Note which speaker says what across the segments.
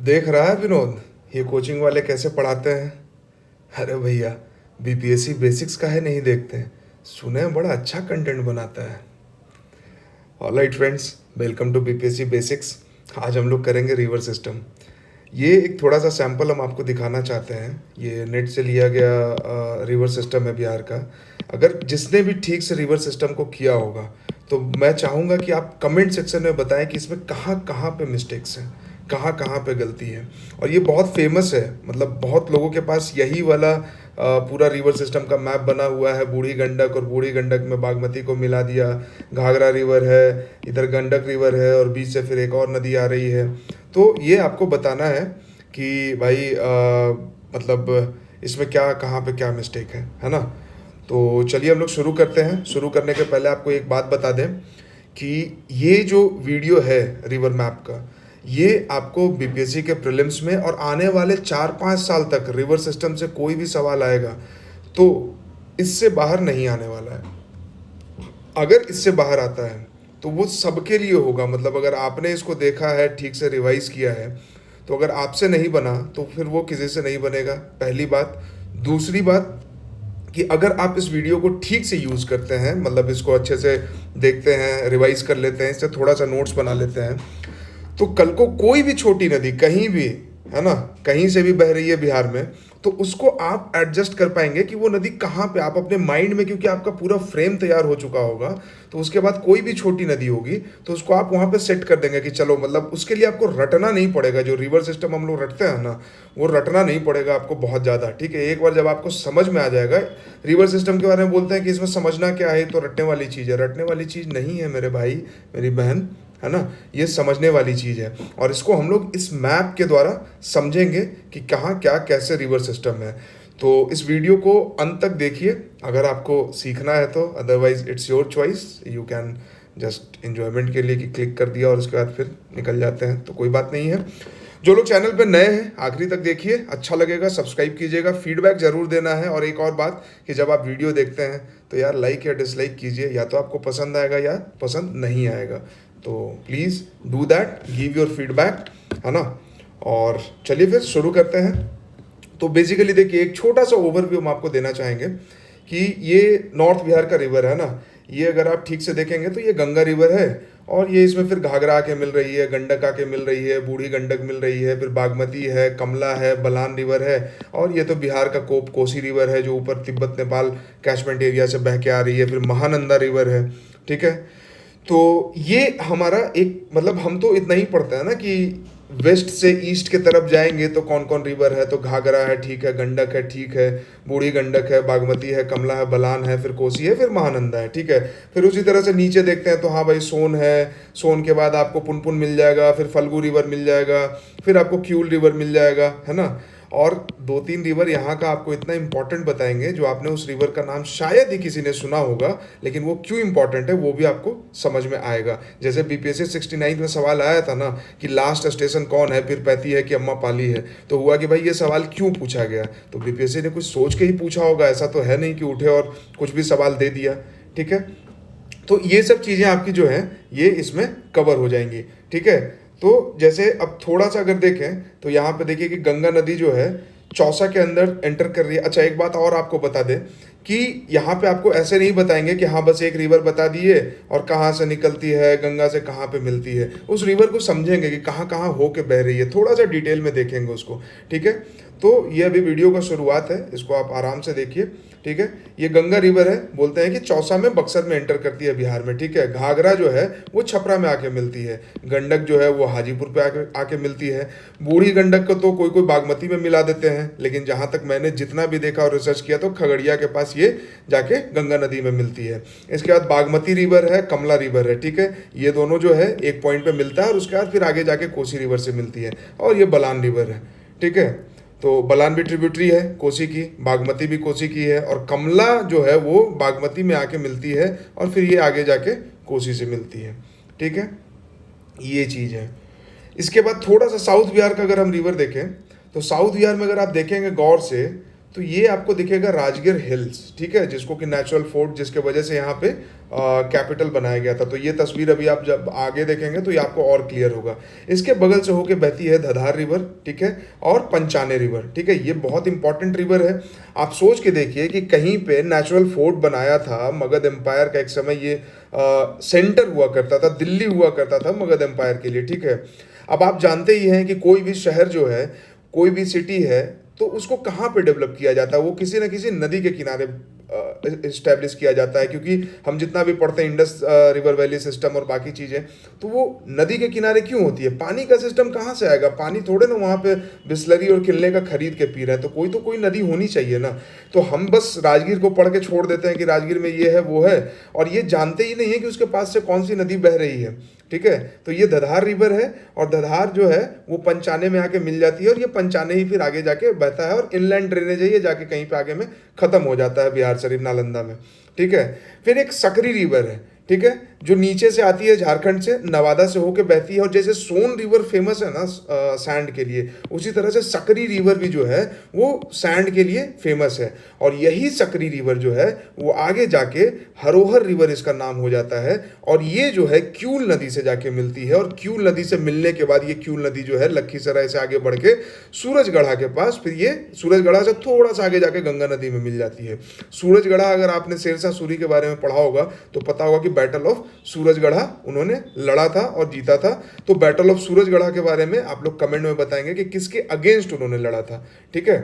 Speaker 1: देख रहा है विनोद, ये कोचिंग वाले कैसे पढ़ाते हैं। अरे भैया, बीपीएससी बेसिक्स का है नहीं देखते हैं। सुने हैं बड़ा अच्छा कंटेंट बनाता है। Alright friends, welcome to BPSC basics. आज हम लोग करेंगे रिवर सिस्टम। ये एक थोड़ा सा सैंपल हम आपको दिखाना चाहते हैं। ये नेट से लिया गया रिवर सिस्टम है बिहार का। अगर जिसने भी ठीक से रिवर सिस्टम को किया होगा तो मैं चाहूँगा कि आप कमेंट सेक्शन में बताएं कि इसमें कहाँ कहाँ पे मिस्टेक्स हैं, कहाँ कहाँ पे गलती है। और ये बहुत फेमस है, मतलब बहुत लोगों के पास यही वाला पूरा रिवर सिस्टम का मैप बना हुआ है। बूढ़ी गंडक, और बूढ़ी गंडक में बागमती को मिला दिया। घाघरा रिवर है, इधर गंडक रिवर है, और बीच से फिर एक और नदी आ रही है। तो ये आपको बताना है कि भाई मतलब इसमें क्या, कहाँ पे क्या मिस्टेक है ना। तो चलिए हम लोग शुरू करते हैं। शुरू करने के पहले आपको एक बात बता दें कि ये जो वीडियो है रिवर मैप का, ये आपको बीपीएससी के प्रीलिम्स में और आने वाले 4-5 साल तक रिवर सिस्टम से कोई भी सवाल आएगा तो इससे बाहर नहीं आने वाला है। अगर इससे बाहर आता है तो वो सबके लिए होगा। मतलब अगर आपने इसको देखा है, ठीक से रिवाइज किया है, तो अगर आपसे नहीं बना तो फिर वो किसी से नहीं बनेगा, पहली बात। दूसरी बात कि अगर आप इस वीडियो को ठीक से यूज़ करते हैं, मतलब इसको अच्छे से देखते हैं, रिवाइज कर लेते हैं, इससे थोड़ा सा नोट्स बना लेते हैं, तो कल को कोई भी छोटी नदी कहीं भी, है ना, कहीं से भी बह रही है बिहार में, तो उसको आप एडजस्ट कर पाएंगे कि वो नदी कहाँ पे, आप अपने माइंड में, क्योंकि आपका पूरा फ्रेम तैयार हो चुका होगा। तो उसके बाद कोई भी छोटी नदी होगी तो उसको आप वहाँ पे सेट कर देंगे कि चलो, मतलब उसके लिए आपको रटना नहीं पड़ेगा। जो रिवर सिस्टम हम लोग रटते हैं ना, वो रटना नहीं पड़ेगा आपको बहुत ज़्यादा। ठीक है, एक बार जब आपको समझ में आ जाएगा। रिवर सिस्टम के बारे में बोलते हैं कि इसमें समझना क्या है, तो रटने वाली चीज़ है। रटने वाली चीज़ नहीं है मेरे भाई, मेरी बहन, है ना। ये समझने वाली चीज़ है, और इसको हम लोग इस मैप के द्वारा समझेंगे कि कहाँ क्या कैसे रिवर सिस्टम है। तो इस वीडियो को अंत तक देखिए अगर आपको सीखना है तो, otherwise it's your choice. You can just enjoyment के लिए कि क्लिक कर दिया और उसके बाद फिर निकल जाते हैं, तो कोई बात नहीं है। जो लोग चैनल पे नए हैं आखिरी तक देखिए, अच्छा लगेगा सब्सक्राइब कीजिएगा, फीडबैक जरूर देना है। और एक और बात कि जब आप वीडियो देखते हैं तो यार लाइक या डिसलाइक कीजिए, या तो आपको पसंद आएगा या पसंद नहीं आएगा। तो please do that, give your feedback, है ना। और चलिए फिर शुरू करते हैं। तो बेसिकली देखिए, एक छोटा सा ओवरव्यू हम आपको देना चाहेंगे कि ये नॉर्थ बिहार का रिवर है ना। ये अगर आप ठीक से देखेंगे तो ये गंगा रिवर है, और ये इसमें फिर घाघरा आके मिल रही है, गंडक आके मिल रही है, बूढ़ी गंडक मिल रही है, फिर बागमती है, कमला है, बलान रिवर है, और ये तो बिहार का कोसी रिवर है जो ऊपर तिब्बत नेपाल कैचमेंट एरिया से बह के आ रही है, फिर महानंदा रिवर है। ठीक है, तो ये हमारा एक, मतलब हम तो इतना ही पढ़ते हैं ना कि वेस्ट से ईस्ट के तरफ जाएंगे तो कौन कौन रिवर है, तो घाघरा है, ठीक है, गंडक है, ठीक है, बूढ़ी गंडक है, बागमती है, कमला है, बलान है, फिर कोसी है, फिर महानंदा है। ठीक है, फिर उसी तरह से नीचे देखते हैं तो हाँ भाई, सोन है, सोन के बाद आपको पुनपुन मिल जाएगा, फिर फल्गु रिवर मिल जाएगा, फिर आपको क्यूल रिवर मिल जाएगा, है ना। और 2-3 रिवर यहाँ का आपको इतना इंपॉर्टेंट बताएंगे जो आपने उस रिवर का नाम शायद ही किसी ने सुना होगा, लेकिन वो क्यों इंपॉर्टेंट है वो भी आपको समझ में आएगा। जैसे बीपीएससी 69 में सवाल आया था ना कि लास्ट स्टेशन कौन है, फिर पैती है कि अम्मा पाली है, तो हुआ कि भाई ये सवाल क्यों पूछा गया। तो बीपीएससी ने कुछ सोच के ही पूछा होगा, ऐसा तो है नहीं कि उठे और कुछ भी सवाल दे दिया। ठीक है, तो ये सब चीज़ें आपकी जो है ये इसमें कवर हो जाएंगी। ठीक है, तो जैसे अब थोड़ा सा अगर देखें तो यहाँ पे देखिए कि गंगा नदी जो है चौसा के अंदर एंटर कर रही है। अच्छा, एक बात और आपको बता दें कि यहाँ पे आपको ऐसे नहीं बताएंगे कि हाँ बस एक रिवर बता दिए और कहाँ से निकलती है, गंगा से कहाँ पे मिलती है। उस रिवर को समझेंगे कि कहाँ कहाँ हो के बह रही है, थोड़ा सा डिटेल में देखेंगे उसको। ठीक है, तो ये अभी वीडियो का शुरुआत है, इसको आप आराम से देखिए। ठीक है, ये गंगा रिवर है, बोलते हैं कि चौसा में, बक्सर में एंटर करती है बिहार में। ठीक है, घाघरा जो है वो छपरा में आके मिलती है, गंडक जो है वो हाजीपुर पे आके मिलती है, बूढ़ी गंडक को तो कोई कोई बागमती में मिला देते हैं, लेकिन जहाँ तक मैंने जितना भी देखा और रिसर्च किया तो खगड़िया के पास ये जाके गंगा नदी में मिलती है। इसके बाद बागमती रिवर है, कमला रिवर है। ठीक है, ये दोनों जो है एक पॉइंट पे मिलता है, और उसके बाद फिर आगे जाके कोसी रिवर से मिलती है, और ये बलान रिवर है। ठीक है, तो बलान भी ट्रिब्यूटरी है कोसी की, बागमती भी कोसी की है, और कमला जो है वो बागमती में आके मिलती है, और फिर ये आगे जाके कोसी से मिलती है। ठीक है, ये चीज़ है। इसके बाद थोड़ा सा साउथ बिहार का अगर हम रिवर देखें तो साउथ बिहार में अगर आप देखेंगे गौर से तो ये आपको दिखेगा राजगीर हिल्स, ठीक है, जिसको कि नेचुरल फोर्ट, जिसके वजह से यहाँ पे कैपिटल बनाया गया था। तो ये तस्वीर अभी आप जब आगे देखेंगे तो ये आपको और क्लियर होगा। इसके बगल से होके बहती है धधार रिवर, ठीक है, और पंचाने रिवर, ठीक है। ये बहुत इंपॉर्टेंट रिवर है। आप सोच के देखिए कि कहीं पे नेचुरल फोर्ट बनाया था मगध एम्पायर का, एक समय ये सेंटर हुआ करता था, दिल्ली हुआ करता था मगध एम्पायर के लिए, ठीक है। अब आप जानते ही हैं कि कोई भी शहर जो है, कोई भी सिटी है, तो उसको कहाँ पे डेवलप किया जाता है, वो किसी न किसी नदी के किनारे इस्टेब्लिश किया जाता है। क्योंकि हम जितना भी पढ़ते हैं इंडस रिवर वैली सिस्टम और बाकी चीज़ें, तो वो नदी के किनारे क्यों होती है? पानी का सिस्टम कहाँ से आएगा? पानी थोड़े ना वहाँ पे बिस्लरी और किले का खरीद के पी रहे हैं, तो कोई नदी होनी चाहिए ना। तो हम बस राजगीर को पढ़ के छोड़ देते हैं कि राजगीर में ये है वो है, और ये जानते ही नहीं है कि उसके पास से कौन सी नदी बह रही है, ठीक है। तो ये धधार रिवर है, और धधार जो है वो पंचाने में आके मिल जाती है, और ये पंचाने ही फिर आगे जाके बहता है, और इनलैंड ड्रेनेज है, ये जाके कहीं पे आगे में खत्म हो जाता है बिहार शरीफ नालंदा में, ठीक है। फिर एक सकरी रिवर है, ठीक है, जो नीचे से आती है झारखंड से, नवादा से होके बहती है। और जैसे सोन रिवर फेमस है ना सैंड के लिए, उसी तरह से सकरी रिवर भी जो है वो सैंड के लिए फेमस है। और यही सकरी रिवर जो है वो आगे जाके हरोहर रिवर इसका नाम हो जाता है, और ये जो है क्यूल नदी से जाके मिलती है। और क्यूल नदी से मिलने के बाद ये क्यूल नदी जो है लखीसराय से आगे बढ़ के सूरजगढ़ा के पास, फिर ये सूरजगढ़ा से थोड़ा सा आगे जाके गंगा नदी में मिल जाती है। सूरजगढ़ा, अगर आपने शेरशाह सूरी के बारे में पढ़ा होगा तो पता होगा कि बैटल ऑफ सूरजगढ़ा उन्होंने लड़ा था और जीता था। तो बैटल ऑफ सूरजगढ़ा के बारे में आप लोग कमेंट में बताएंगे कि किसके अगेंस्ट उन्होंने लड़ा था, ठीक है।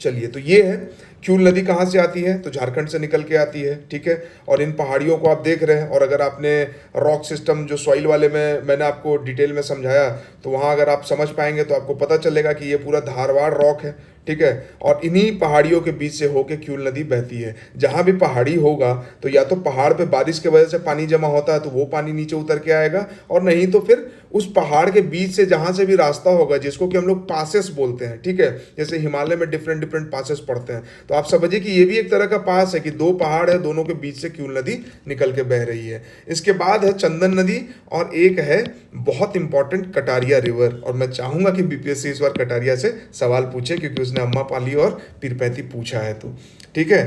Speaker 1: चलिए, तो ये है क्यूल नदी कहाँ से आती है, तो झारखंड से निकल के आती है, ठीक है। और इन पहाड़ियों को आप देख रहे हैं, और अगर आपने रॉक सिस्टम जो सॉइल वाले में मैंने आपको डिटेल में समझाया, तो वहाँ अगर आप समझ पाएंगे तो आपको पता चलेगा कि ये पूरा धारवाड़ रॉक है, ठीक है। और इन्हीं पहाड़ियों के बीच से होके क्यूल नदी बहती है। जहाँ भी पहाड़ी होगा तो या तो पहाड़ पे बारिश की वजह से पानी जमा होता है तो वो पानी नीचे उतर के आएगा, और नहीं तो फिर उस पहाड़ के बीच से जहाँ से भी रास्ता होगा, जिसको कि हम लोग पासेस बोलते हैं, ठीक है। जैसे हिमालय में डिफरेंट डिफरेंट पासेस पड़ते हैं, तो आप समझिए कि ये भी एक तरह का पास है कि दो पहाड़ है, दोनों के बीच से क्यूल नदी निकल के बह रही है। इसके बाद है चंदन नदी, और एक है बहुत इंपॉर्टेंट कटारिया रिवर। और मैं चाहूंगा कि बीपीएससी इस बार कटारिया से सवाल पूछे, क्योंकि उसने अम्मा पाली और पीरपैंती पूछा है, तो ठीक है।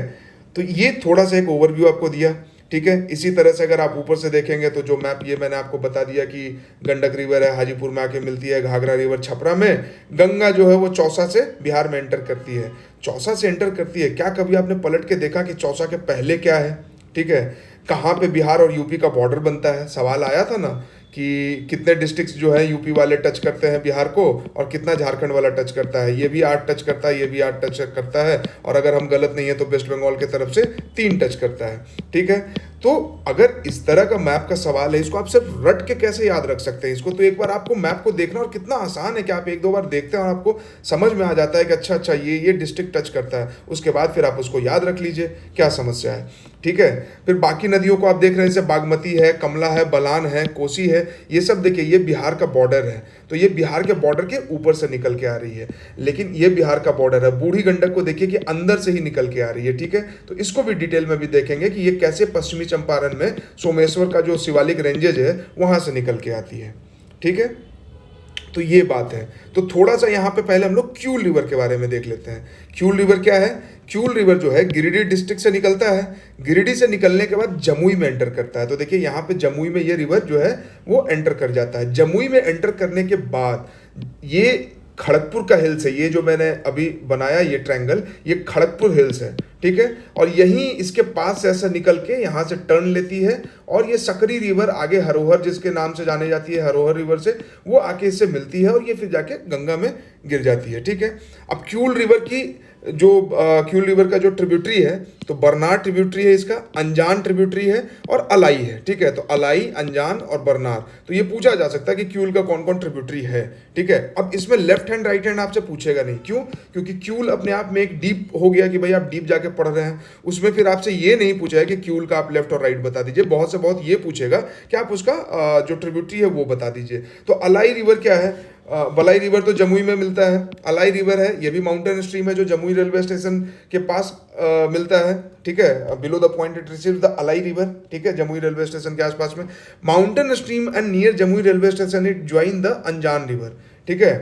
Speaker 1: तो ये थोड़ा सा एक ओवरव्यू आपको दिया, ठीक है। इसी तरह से अगर आप ऊपर से देखेंगे तो जो मैप ये मैंने आपको बता दिया कि गंडक रिवर है हाजीपुर में आके मिलती है, घाघरा रिवर छपरा में, गंगा जो है वो चौसा से बिहार में एंटर करती है। चौसा से एंटर करती है, क्या कभी आपने पलट के देखा कि चौसा के पहले क्या है, ठीक है। कहाँ पे बिहार और यूपी का बॉर्डर बनता है, सवाल आया था ना कि कितने डिस्ट्रिक्ट्स जो है यूपी वाले टच करते हैं बिहार को, और कितना झारखंड वाला टच करता है। ये भी 8 टच करता है, ये भी 8 टच करता है, और अगर हम गलत नहीं है तो वेस्ट बंगाल की तरफ से 3 टच करता है, ठीक है। तो अगर इस तरह का मैप का सवाल है, इसको आप सिर्फ रट के कैसे याद रख सकते हैं? इसको तो एक बार आपको मैप को देखना, और कितना आसान है कि आप एक दो बार देखते हैं और आपको समझ में आ जाता है कि अच्छा अच्छा ये डिस्ट्रिक्ट टच करता है। उसके बाद फिर आप उसको याद रख लीजिए, क्या समस्या है, ठीक है। फिर बाकी नदियों को आप देख रहे हैं, जैसे बागमती है, कमला है, बलान है, कोसी है, ये सब देखिए ये बिहार का बॉर्डर है। तो ये बिहार के बॉर्डर के ऊपर से निकल के आ रही है, लेकिन ये बिहार का बॉर्डर है। बूढ़ी गंडक को देखिए कि अंदर से ही निकल के आ रही है, ठीक है। तो इसको भी डिटेल में भी देखेंगे कि ये कैसे पश्चिमी चंपारण में सोमेश्वर का जो शिवालिक रेंजेज है वहां से निकल के आती है, ठीक है। तो ये बात है। तो थोड़ा सा यहाँ पे पहले हम लोग क्यूल रिवर के बारे में देख लेते हैं। क्यूल रिवर क्या है? क्यूल रिवर जो है गिरिडीह डिस्ट्रिक्ट से निकलता है। गिरिडीह से निकलने के बाद जमुई में एंटर करता है। तो देखिए यहाँ पे जमुई में ये रिवर जो है वो एंटर कर जाता है। जमुई में एंटर करने के बाद ये खड़गपुर का हिल्स है, ये जो मैंने अभी बनाया ये ट्रायंगल, ये खड़गपुर हिल्स है, ठीक है। और यहीं इसके पास से ऐसा निकल के यहाँ से टर्न लेती है, और ये सकरी रिवर आगे हरोहर जिसके नाम से जाने जाती है, हरोहर रिवर से वो आके इससे मिलती है, और ये फिर जाके गंगा में गिर जाती है, ठीक है। अब क्यूल रिवर की जो क्यूल रिवर का जो ट्रिब्यूटरी है, तो बरनार ट्रिब्यूटरी है इसका, अनजान ट्रिब्यूटरी है, और अलाई है, ठीक है। तो अलाई, अनजान और बरनार। तो ये पूछा जा सकता है कि क्यूल का कौन कौन ट्रिब्यूटरी है, ठीक है। अब इसमें लेफ्ट हैंड राइट हैंड आपसे पूछेगा नहीं, क्यों? क्योंकि क्यूल अपने आप में एक डीप हो गया कि भाई आप डीप जाके पढ़ रहे हैं। उसमें फिर आपसे ये नहीं पूछा है कि क्यूल का आप लेफ्ट और राइट बता दीजिए, बहुत से बहुत ये पूछेगा कि आप उसका जो ट्रिब्यूटरी है वो बता दीजिए। तो अलाई रिवर क्या है? बलाई रिवर तो जमुई में मिलता है। अलाई रिवर है, ये भी माउंटेन स्ट्रीम है जो जमुई रेलवे स्टेशन के पास मिलता है, ठीक है। Below the point it receives the Alai river, ठीक है, जमुई रेलवे स्टेशन के आसपास में। Mountain stream and near Jamui railway station it join the Anjan river, ठीक है।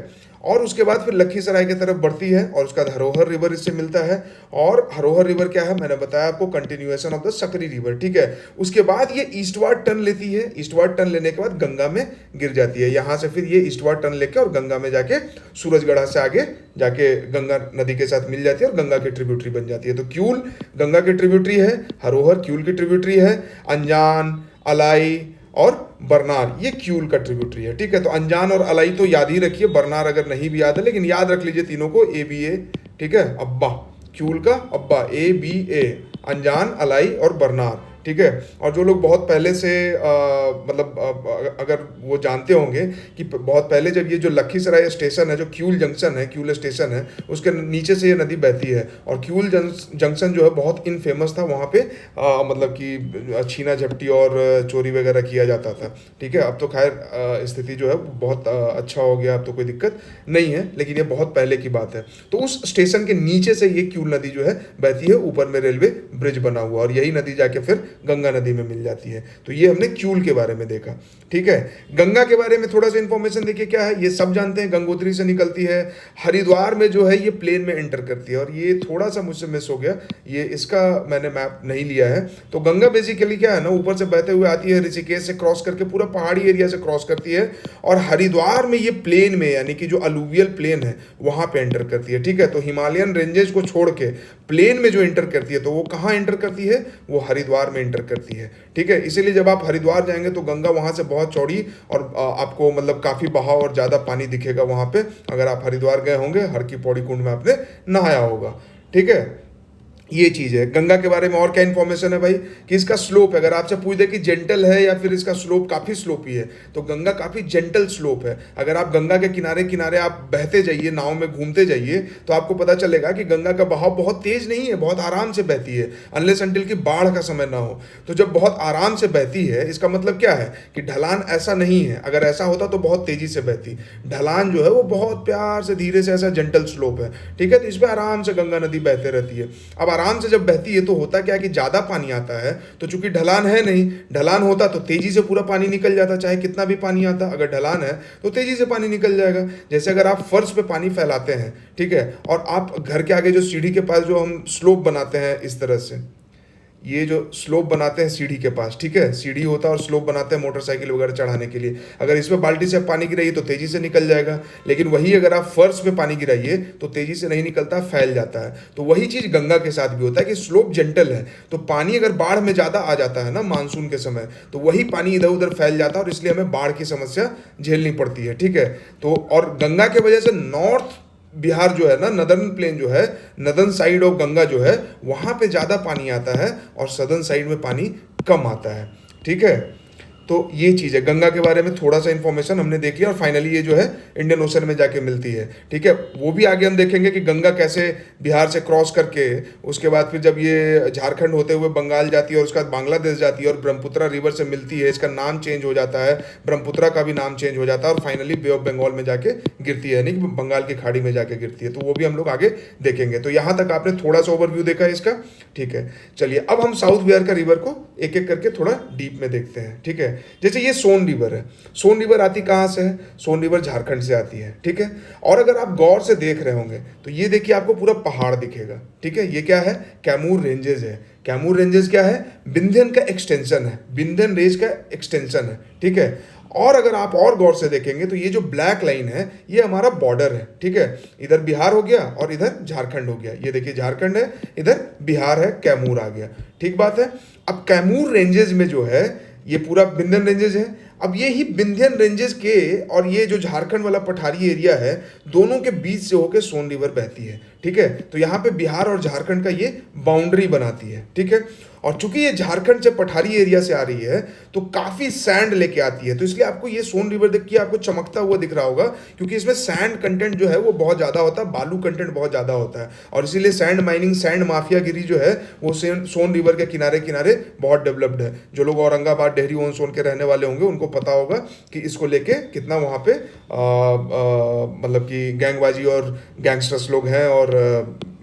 Speaker 1: और उसके बाद फिर लखीसराय की तरफ बढ़ती है और उसका हरोहर रिवर इससे मिलता है। और हरोहर रिवर क्या है, मैंने बताया आपको, continuation of the Sakri river, ठीक है। उसके बाद ये ईस्टवर्ड टर्न लेती है, ईस्टवर्ड टर्न लेने के बाद गंगा में गिर जाती है। यहाँ से फिर ये ईस्टवर्ड टर्न लेके और गंगा में जाके सूरजगढ़ा से आगे जाके गंगा नदी के साथ मिल जाती है और गंगा की ट्रिब्यूटरी बन जाती है। तो क्यूल गंगा की ट्रिब्यूटरी है, हरोहर क्यूल की ट्रिब्यूटरी है, अंजान, अलाई और बरनार ये क्यूल का ट्रिब्यूटरी है, ठीक है। तो अंजान और अलाई तो याद ही रखिए, बरनार अगर नहीं भी याद है लेकिन याद रख लीजिए तीनों को, ए बी ए, ठीक है। अब्बा, क्यूल का अब्बा, ए बी ए, अंजान, अलाई और बरनार, ठीक है। और जो लोग बहुत पहले से मतलब अगर वो जानते होंगे कि बहुत पहले जब ये जो लखीसराय स्टेशन है, जो क्यूल जंक्शन है, क्यूल स्टेशन है, उसके नीचे से ये नदी बहती है और क्यूल जंक्शन जो है बहुत इनफेमस था। वहाँ पे मतलब कि छीना झपटी और चोरी वगैरह किया जाता था, ठीक है। अब तो खैर स्थिति जो है बहुत अच्छा हो गया, अब तो कोई दिक्कत नहीं है, लेकिन ये बहुत पहले की बात है। तो उस स्टेशन के नीचे से ये क्यूल नदी जो है बहती है, ऊपर में रेलवे ब्रिज बना हुआ और यही नदी जाके फिर गंगा नदी में मिल जाती है। तो ये हमने क्यूल के बारे में देखा, ठीक है। गंगा के बारे में थोड़ा सा इंफॉर्मेशन देखिए क्या है, ये सब जानते हैं, गंगोत्री से निकलती है, हरिद्वार में जो है ये प्लेन में एंटर करती है। और ये थोड़ा सा मुझसे मिस हो गया, ये इसका मैंने मैप नहीं लिया है। तो गंगा बेसिकली क्या है ना, ऊपर से बहते हुए आती है, ऋषिकेश से क्रॉस करके पूरा पहाड़ी एरिया से क्रॉस करती है और हरिद्वार में ये प्लेन में, यानी कि जो अलूवियल प्लेन है वहां पे एंटर करती है, ठीक है। तो हिमालयन रेंजेस को छोड़ के प्लेन में जो एंटर करती है, तो वो कहाँ एंटर करती है, वो हरिद्वार में एंटर करती है, ठीक है। इसीलिए जब आप हरिद्वार जाएंगे तो गंगा वहां से बहुत चौड़ी और आपको मतलब काफी बहाव और ज्यादा पानी दिखेगा वहां पे, अगर आप हरिद्वार गए होंगे, हर की पौड़ी कुंड में आपने नहाया होगा, ठीक है। ये चीज है। गंगा के बारे में और क्या इंफॉर्मेशन है भाई, कि इसका स्लोप, अगर आपसे पूछ दे कि जेंटल है या फिर इसका स्लोप काफी स्लोपी है, तो गंगा काफी जेंटल स्लोप है। अगर आप गंगा के किनारे किनारे आप बहते जाइए, नाव में घूमते जाइए, तो आपको पता चलेगा कि गंगा का बहाव बहुत तेज नहीं है, बहुत आराम से बहती है, अनलेस अनटिल की बाढ़ का समय ना हो। तो जब बहुत आराम से बहती है, इसका मतलब क्या है कि ढलान ऐसा नहीं है, अगर ऐसा होता तो बहुत तेजी से बहती। ढलान जो है वो बहुत प्यार से धीरे से ऐसा जेंटल स्लोप है, ठीक है। तो इस पर आराम से गंगा नदी बहते रहती है। अब आराम से जब बहती है तो होता क्या है कि ज्यादा पानी आता है, तो चूंकि ढलान है नहीं, ढलान होता तो तेजी से पूरा पानी निकल जाता, चाहे कितना भी पानी आता, अगर ढलान है तो तेजी से पानी निकल जाएगा। जैसे अगर आप फर्श पे पानी फैलाते हैं, ठीक है, और आप घर के आगे जो सीढ़ी के पास जो हम स्लोप बनाते हैं इस तरह से, ये जो स्लोप बनाते हैं सीढ़ी के पास, ठीक है, सीढ़ी होता है और स्लोप बनाते हैं मोटरसाइकिल वगैरह चढ़ाने के लिए, अगर इसमें बाल्टी से पानी गिराइए तो तेजी से निकल जाएगा। लेकिन वही अगर आप फर्श पे पानी गिराइए तो तेजी से नहीं निकलता, फैल जाता है। तो वही चीज गंगा के साथ भी होता है कि स्लोप जेंटल है, तो पानी अगर बाढ़ में ज्यादा आ जाता है ना मानसून के समय, तो वही पानी इधर उधर फैल जाता है और इसलिए हमें बाढ़ की समस्या झेलनी पड़ती है, ठीक है। तो और गंगा के वजह से नॉर्थ बिहार जो है ना, नदर्न प्लेन जो है, नदर्न साइड ऑफ गंगा जो है, वहां पे ज्यादा पानी आता है और सदर्न साइड में पानी कम आता है, ठीक है। तो ये चीज़ है, गंगा के बारे में थोड़ा सा इंफॉर्मेशन हमने देख लिया और फाइनली ये जो है इंडियन ओशन में जाके मिलती है, ठीक है। वो भी आगे हम देखेंगे कि गंगा कैसे बिहार से क्रॉस करके उसके बाद फिर जब ये झारखंड होते हुए बंगाल जाती है और उसके बाद बांग्लादेश जाती है और ब्रह्मपुत्रा रिवर से मिलती है, इसका नाम चेंज हो जाता है, ब्रह्मपुत्रा का भी नाम चेंज हो जाता है और फाइनली बे ऑफ बंगाल में जाके गिरती है, यानी कि बंगाल की खाड़ी में जाके गिरती है। तो वो भी हम लोग आगे देखेंगे। तो यहाँ तक आपने थोड़ा सा ओवरव्यू देखा है इसका, ठीक है। चलिए अब हम साउथ बिहार का रिवर को एक एक करके थोड़ा डीप में देखते हैं, ठीक है। जैसे ये सोन रिवर है, सोन रिवर आती कहाँ से है, सोन रिवर झारखंड से आती है, ठीक है। और अगर आप गौर से देख रहे होंगे तो ये देखिए आपको पूरा पहाड़ दिखेगा, ठीक है। ये क्या है, कैमूर रेंजेस है। कैमूर रेंजेस क्या है, विंध्यन का एक्सटेंशन है, विंध्यन रेंज का एक्सटेंशन है, ठीक है। और अगर आप और गौर से देखेंगे तो ये जो ब्लैक लाइन है ये हमारा बॉर्डर है, ठीक है। इधर बिहार हो गया और इधर झारखंड हो गया, ये देखिए झारखंड है, इधर बिहार है, कैमूर आ गया, ठीक बात है। अब कैमूर रेंजेस में जो है ये पूरा विंध्यन रेंजेस है। अब ये ही विंध्यन रेंजेस के और ये जो झारखंड वाला पठारी एरिया है, दोनों के बीच से होकर सोन रिवर बहती है, ठीक है। तो यहाँ पे बिहार और झारखंड का ये बाउंड्री बनाती है, ठीक है। और चूंकि ये झारखंड से पठारी एरिया से आ रही है तो काफी सैंड लेके आती है, तो इसलिए आपको ये सोन रिवर देख के आपको चमकता हुआ दिख रहा होगा, क्योंकि इसमें सैंड कंटेंट जो है वो बहुत ज्यादा होता है, बालू कंटेंट बहुत ज्यादा होता है, और इसीलिए सैंड माइनिंग, सैंड माफियागिरी जो है वो सोन रिवर के किनारे किनारे बहुत डेवलप्ड है। जो लोग औरंगाबाद, डेहरी, ऑन सोन के रहने वाले होंगे उनको पता होगा कि इसको लेके कितना वहाँ पे मतलब कि गैंगबाजी और गैंगस्टर्स लोग हैं और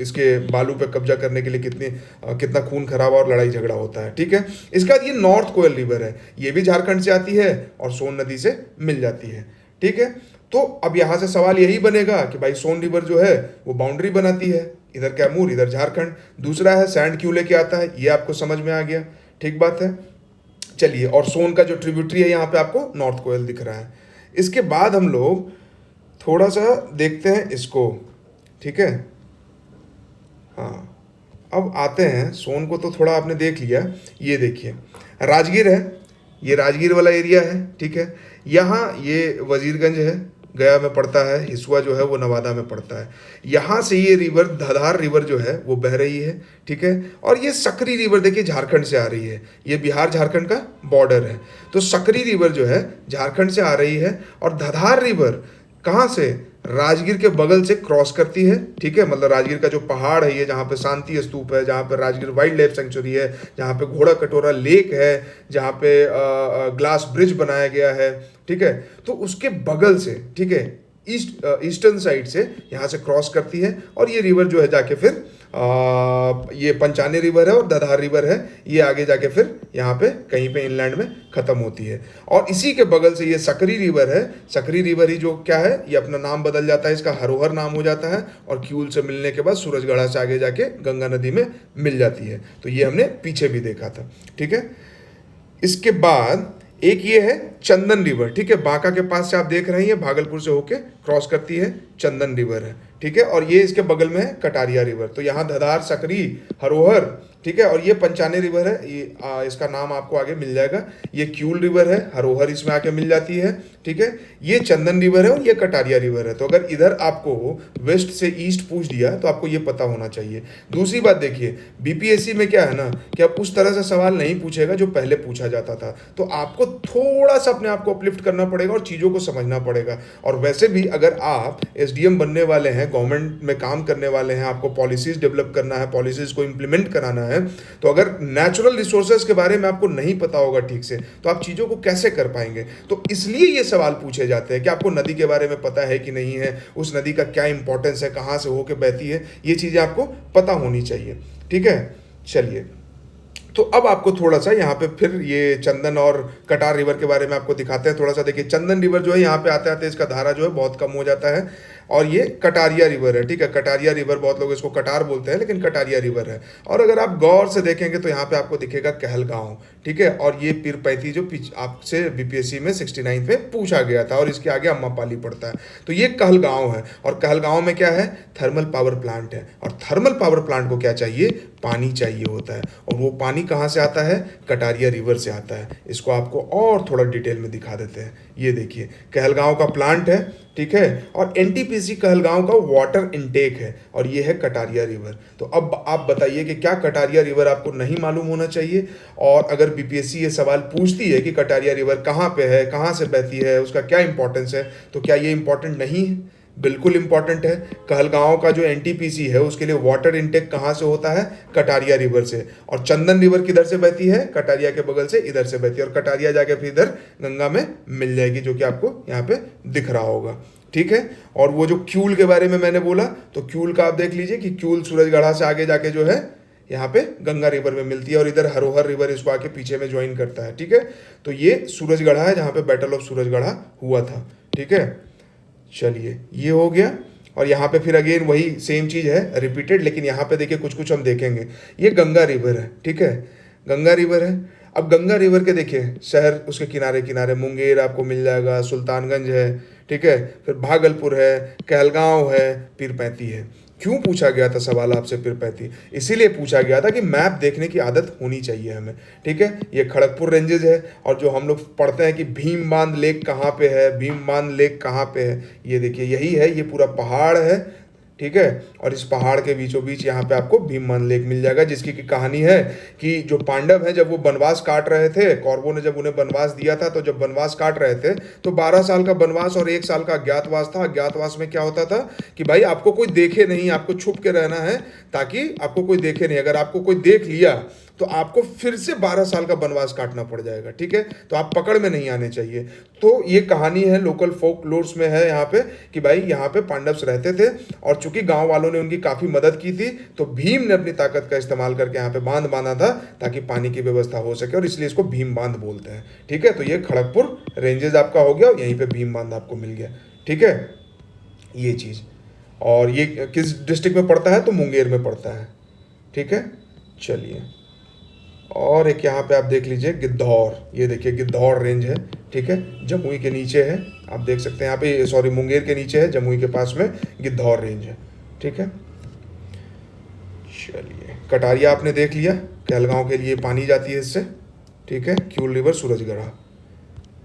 Speaker 1: इसके बालू पे कब्जा करने के लिए कितना खून खराबा और लड़ाई झगड़ा होता है, ठीक है। इसके बाद ये नॉर्थ कोयल रिवर है, ये भी झारखंड से आती है और सोन नदी से मिल जाती है, ठीक है। तो अब यहाँ से सवाल यही बनेगा कि भाई सोन रिवर जो है वो बाउंड्री बनाती है, इधर कैमूर इधर झारखंड। दूसरा है सैंड क्यों लेके आता है, ये आपको समझ में आ गया, ठीक बात है। चलिए, और सोन का जो ट्रिब्यूटरी है यहाँ पे आपको नॉर्थ कोयल दिख रहा है। इसके बाद हम लोग थोड़ा सा देखते हैं इसको, ठीक है। हाँ, अब आते हैं सोन को, तो थोड़ा आपने देख लिया। ये देखिए राजगीर है, ये राजगीर वाला एरिया है, ठीक है। यहाँ ये वजीरगंज है, गया में पड़ता है। हिसुआ जो है वो नवादा में पड़ता है। यहाँ से ये रिवर धधार रिवर जो है वो बह रही है, ठीक है। और ये सकरी रिवर देखिए झारखंड से आ रही है, ये बिहार झारखंड का बॉर्डर है। तो सकरी रिवर जो है झारखंड से आ रही है, और धधार रिवर कहाँ से, राजगीर के बगल से क्रॉस करती है, ठीक है। मतलब राजगीर का जो पहाड़ है, ये जहाँ पे शांति स्तूप है, जहाँ पे राजगीर वाइल्ड लाइफ सेंचुरी है, जहाँ पे घोड़ा कटोरा लेक है, जहाँ पे ग्लास ब्रिज बनाया गया है, ठीक है। तो उसके बगल से, ठीक है, ईस्टर्न साइड से यहाँ से क्रॉस करती है, और ये रिवर जो है जाके फिर ये पंचाने रिवर है और धधार रिवर है, ये आगे जाके फिर यहाँ पे कहीं पे इनलैंड में ख़त्म होती है। और इसी के बगल से ये सकरी रिवर है। सकरी रिवर ही जो क्या है, ये अपना नाम बदल जाता है, इसका हरोहर नाम हो जाता है, और क्यूल से मिलने के बाद सूरजगढ़ा से आगे जाके गंगा नदी में मिल जाती है। तो ये हमने पीछे भी देखा था, ठीक है। इसके बाद एक ये है चंदन रिवर, ठीक है। बांका के पास से आप देख रहे हैं, ये भागलपुर से होके क्रॉस करती है, चंदन रिवर है, ठीक है। और ये इसके बगल में है कटारिया रिवर। तो यहाँ धधार, सकरी, हरोहर, ठीक है। और ये पंचाने रिवर है, ये इसका नाम आपको आगे मिल जाएगा। ये क्यूल रिवर है, हरोहर इसमें आके मिल जाती है, ठीक है। ये चंदन रिवर है और ये कटारिया रिवर है। तो अगर इधर आपको वेस्ट से ईस्ट पूछ दिया तो आपको ये पता होना चाहिए। दूसरी बात देखिए, बीपीएससी में क्या है ना कि अब उस तरह से सवाल नहीं पूछेगा जो पहले पूछा जाता था। तो आपको थोड़ा सा अपने आप को अपलिफ्ट करना पड़ेगा और चीज़ों को समझना पड़ेगा। और वैसे भी अगर आप एसडीएम बनने वाले हैं, गवर्नमेंट में काम करने वाले हैं, आपको पॉलिसीज डेवलप करना है, पॉलिसीज को इंप्लीमेंट कराना है, तो अगर नेचुरल रिसोर्सेज के बारे में आपको नहीं पता होगा ठीक से, तो आप चीज़ों को कैसे कर पाएंगे। तो इसलिए ये सवाल पूछे जाते हैं कि आपको नदी के बारे में पता है कि नहीं है, उस नदी का क्या इंपॉर्टेंस है, कहाँ से होके बहती है, ये चीज़ें आपको पता होनी चाहिए, ठीक है। चलिए, तो अब आपको थोड़ा सा यहाँ पे फिर ये चंदन और कटार रिवर के बारे में आपको दिखाते हैं थोड़ा सा। देखिए चंदन रिवर जो है यहाँ पे आते आते इसका धारा जो है बहुत कम हो जाता है, और ये कटारिया रिवर है, ठीक है। कटारिया रिवर, बहुत लोग इसको कटार बोलते हैं, लेकिन कटारिया रिवर है। और अगर आप गौर से देखेंगे तो यहाँ पे आपको दिखेगा कहलगांव, ठीक है। और ये पीरपैंती जो आपसे बीपीएससी में 69 में पूछा गया था, और इसके आगे अम्मापाली पड़ता है। तो ये कहलगांव है, और कहलगांव में क्या है, थर्मल पावर प्लांट है। और थर्मल पावर प्लांट को क्या चाहिए, पानी चाहिए होता है। और वो पानी कहाँ से आता है, कटारिया रिवर से आता है। इसको आपको और थोड़ा डिटेल में दिखा देते हैं। ये देखिए कहलगांव का प्लांट है, ठीक है। और एनटीपीसी कहलगांव का वाटर इनटेक है, और ये है कटारिया रिवर। तो अब आप बताइए कि क्या कटारिया रिवर आपको नहीं मालूम होना चाहिए। और अगर बीपीएससी ये सवाल पूछती है कि कटारिया रिवर कहाँ पे है, कहाँ से बहती है, उसका क्या इंपॉर्टेंस है, तो क्या ये इंपॉर्टेंट नहीं है, बिल्कुल इंपॉर्टेंट है। कहलगांव का जो एनटीपीसी है उसके लिए वाटर इनटेक कहाँ से होता है, कटारिया रिवर से। और चंदन रिवर किधर से बहती है, कटारिया के बगल से इधर से बहती है, और कटारिया जाके फिर इधर गंगा में मिल जाएगी, जो कि आपको यहाँ पे दिख रहा होगा, ठीक है। और वो जो क्यूल के बारे में मैंने बोला, तो क्यूल का आप देख लीजिए कि क्यूल सूरजगढ़ा से आगे जाके जो है यहाँ पे गंगा रिवर में मिलती है, और इधर हरोहर रिवर इसको आके पीछे में ज्वाइन करता है, ठीक है। तो ये सूरजगढ़ा है जहाँ पे बैटल ऑफ सूरजगढ़ा हुआ था, ठीक है। चलिए, ये हो गया। और यहाँ पे फिर अगेन वही सेम चीज़ है रिपीटेड, लेकिन यहाँ पे देखिए कुछ कुछ हम देखेंगे। ये गंगा रिवर है, ठीक है, गंगा रिवर है। अब गंगा रिवर के देखिए शहर उसके किनारे किनारे, मुंगेर आपको मिल जाएगा, सुल्तानगंज है, ठीक है, फिर भागलपुर है, कहलगांव है, पीरपैंती है। क्यों पूछा गया था सवाल आपसे पीरपैंती, इसीलिए पूछा गया था कि मैप देखने की आदत होनी चाहिए हमें, ठीक है। ये खड़गपुर रेंजेस है, और जो हम लोग पढ़ते हैं कि भीम बांध लेक कहाँ पे है, भीम बांध लेक कहाँ पे है, ये देखिए यही है, ये पूरा पहाड़ है, ठीक है। और इस पहाड़ के बीचों बीच यहाँ पे आपको भीममान लेक मिल जाएगा, जिसकी की कहानी है कि जो पांडव हैं जब वो वनवास काट रहे थे, कौरवों ने जब उन्हें वनवास दिया था, तो जब वनवास काट रहे थे तो 12 साल का वनवास और 1 साल का अज्ञातवास था। अज्ञातवास में क्या होता था कि भाई आपको कोई देखे नहीं, आपको छुप के रहना है ताकि आपको कोई देखे नहीं। अगर आपको कोई देख लिया तो आपको फिर से 12 साल का वनवास काटना पड़ जाएगा, ठीक है। तो आप पकड़ में नहीं आने चाहिए। तो ये कहानी है, लोकल फोक लोर्स में है यहाँ पे कि भाई यहाँ पे पांडव्स रहते थे, और चूंकि चूंकि गांव वालों ने उनकी काफ़ी मदद की थी, तो भीम ने अपनी ताकत का इस्तेमाल करके यहाँ पे बांध बांधा था ताकि पानी की व्यवस्था हो सके, और इसलिए इसको भीम बांध बोलते हैं। ठीक है, तो ये खड़गपुर रेंजेस आपका हो गया और यहीं पे भीम बांध आपको मिल गया। ठीक है, ये चीज़। और ये किस डिस्ट्रिक्ट में पड़ता है? तो मुंगेर में पड़ता है। ठीक है, चलिए। और एक यहाँ पे आप देख लीजिए गिद्धौर, ये देखिए गिद्धौर रेंज है। ठीक है, जमुई के नीचे है, आप देख सकते हैं यहाँ पे, सॉरी मुंगेर के नीचे है, जमुई के पास में गिद्धौर रेंज है। ठीक है, चलिए। कटारिया आपने देख लिया, कहलगांव के लिए पानी जाती है इससे। ठीक है, क्यूल रिवर सूरजगढ़ा।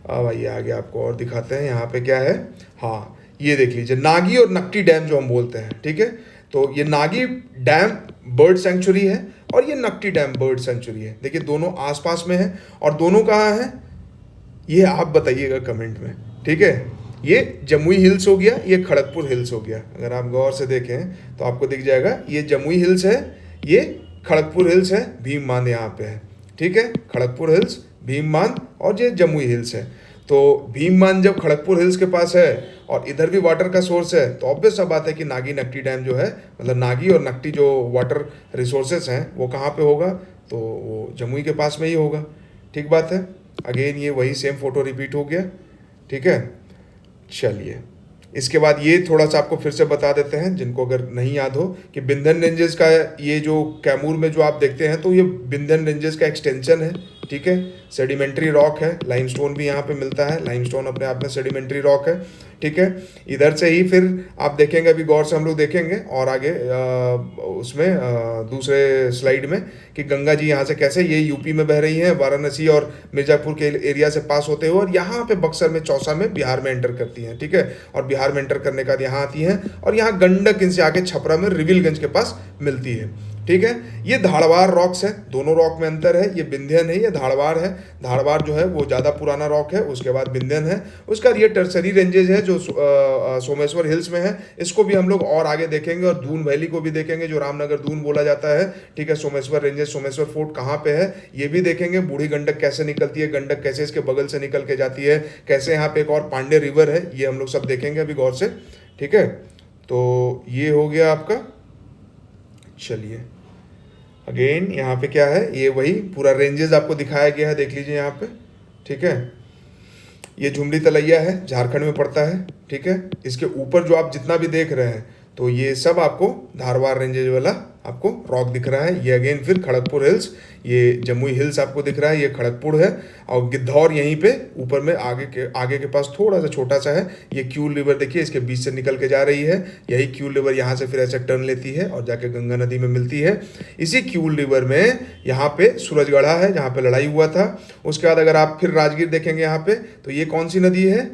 Speaker 1: अब आइए आगे आपको और दिखाते हैं यहाँ पे क्या है। हाँ, ये देख लीजिए नागी और नकटी डैम जो हम बोलते हैं। ठीक है, तो ये नागी डैम बर्ड सेंचुरी है और ये नकटी डैम बर्ड सेंचुरी है। देखिए दोनों आसपास में है, और दोनों कहाँ है ये आप बताइएगा कमेंट में। ठीक है, ये जमुई हिल्स हो गया, ये खड़गपुर हिल्स हो गया। अगर आप गौर से देखें तो आपको दिख जाएगा, ये जमुई हिल्स है, ये खड़गपुर हिल्स है, भीम बांध यहाँ पे है। ठीक है, खड़गपुर हिल्स, भीम बांध, और ये जमुई हिल्स है। तो भीम बांध जब खड़गपुर हिल्स के पास है और इधर भी वाटर का सोर्स है, तो ऑब्वियस सा बात है कि नागी नकटी डैम जो है, मतलब नागी और नकटी जो वाटर रिसोर्सेस हैं वो कहाँ पे होगा? तो वो जमुई के पास में ही होगा। ठीक बात है। अगेन ये वही सेम फोटो रिपीट हो गया। ठीक है, चलिए। इसके बाद ये थोड़ा सा आपको फिर से बता देते हैं, जिनको अगर नहीं याद हो, कि बिंधन रेंजेस का ये जो कैमूर में जो आप देखते हैं, तो ये बिंधन रेंजेस का एक्सटेंशन है। ठीक है, सेडिमेंट्री रॉक है, लाइमस्टोन भी यहाँ पे मिलता है, लाइमस्टोन अपने आप में सेडिमेंट्री रॉक है। ठीक है, इधर से ही फिर आप देखेंगे, अभी गौर से हम लोग देखेंगे और आगे उसमें दूसरे स्लाइड में, कि गंगा जी यहाँ से कैसे ये यूपी में बह रही हैं, वाराणसी और मिर्जापुर के एरिया से पास होते हुए, और यहाँ पे बक्सर में, चौसा में, बिहार में एंटर करती हैं। ठीक है, और बिहार में एंटर करने के बाद यहाँ आती हैं, और यहाँ गंडक इनसे आके छपरा में रिविलगंज के पास मिलती है। ठीक है, ये धाड़वार रॉक्स है, दोनों रॉक में अंतर है। ये विंध्यन है, ये धाड़वार है। धाड़वार जो है वो ज़्यादा पुराना रॉक है, उसके बाद विंध्यन है, उसका ये टर्सरी रेंजेज है जो सोमेश्वर हिल्स में है। इसको भी हम लोग और आगे देखेंगे, और दून वैली को भी देखेंगे, जो रामनगर दून बोला जाता है। ठीक है, सोमेश्वर रेंजेस, सोमेश्वर फोर्ट कहाँ पे है ये भी देखेंगे। बूढ़ी गंडक कैसे निकलती है, गंडक कैसे इसके बगल से निकल के जाती है, कैसे यहाँ पे एक और पांडे रिवर है, ये हम लोग सब देखेंगे अभी गौर से। ठीक है, तो ये हो गया आपका। चलिए, अगेन यहाँ पे क्या है, ये वही पूरा रेंजेस आपको दिखाया गया है, देख लीजिए यहाँ पे। ठीक है, ये झुमरी तलैया है, झारखंड में पड़ता है। ठीक है, इसके ऊपर जो आप जितना भी देख रहे हैं, तो ये सब आपको धारवाड़ रेंजेज वाला आपको रॉक दिख रहा है। ये अगेन फिर खड़गपुर हिल्स, ये जमुई हिल्स आपको दिख रहा है, ये खड़गपुर है। और गिद्धौर यहीं पे ऊपर में आगे के पास थोड़ा सा छोटा सा है। ये क्यूल रिवर देखिए, इसके बीच से निकल के जा रही है। यही क्यूल रिवर यहाँ से फिर ऐसे टर्न लेती है और जाके गंगा नदी में मिलती है। इसी क्यूल रिवर में यहाँ पे सूरजगढ़ा है, जहाँ पे लड़ाई हुआ था। उसके बाद अगर आप फिर राजगीर देखेंगे यहाँ पे, तो ये कौन सी नदी है?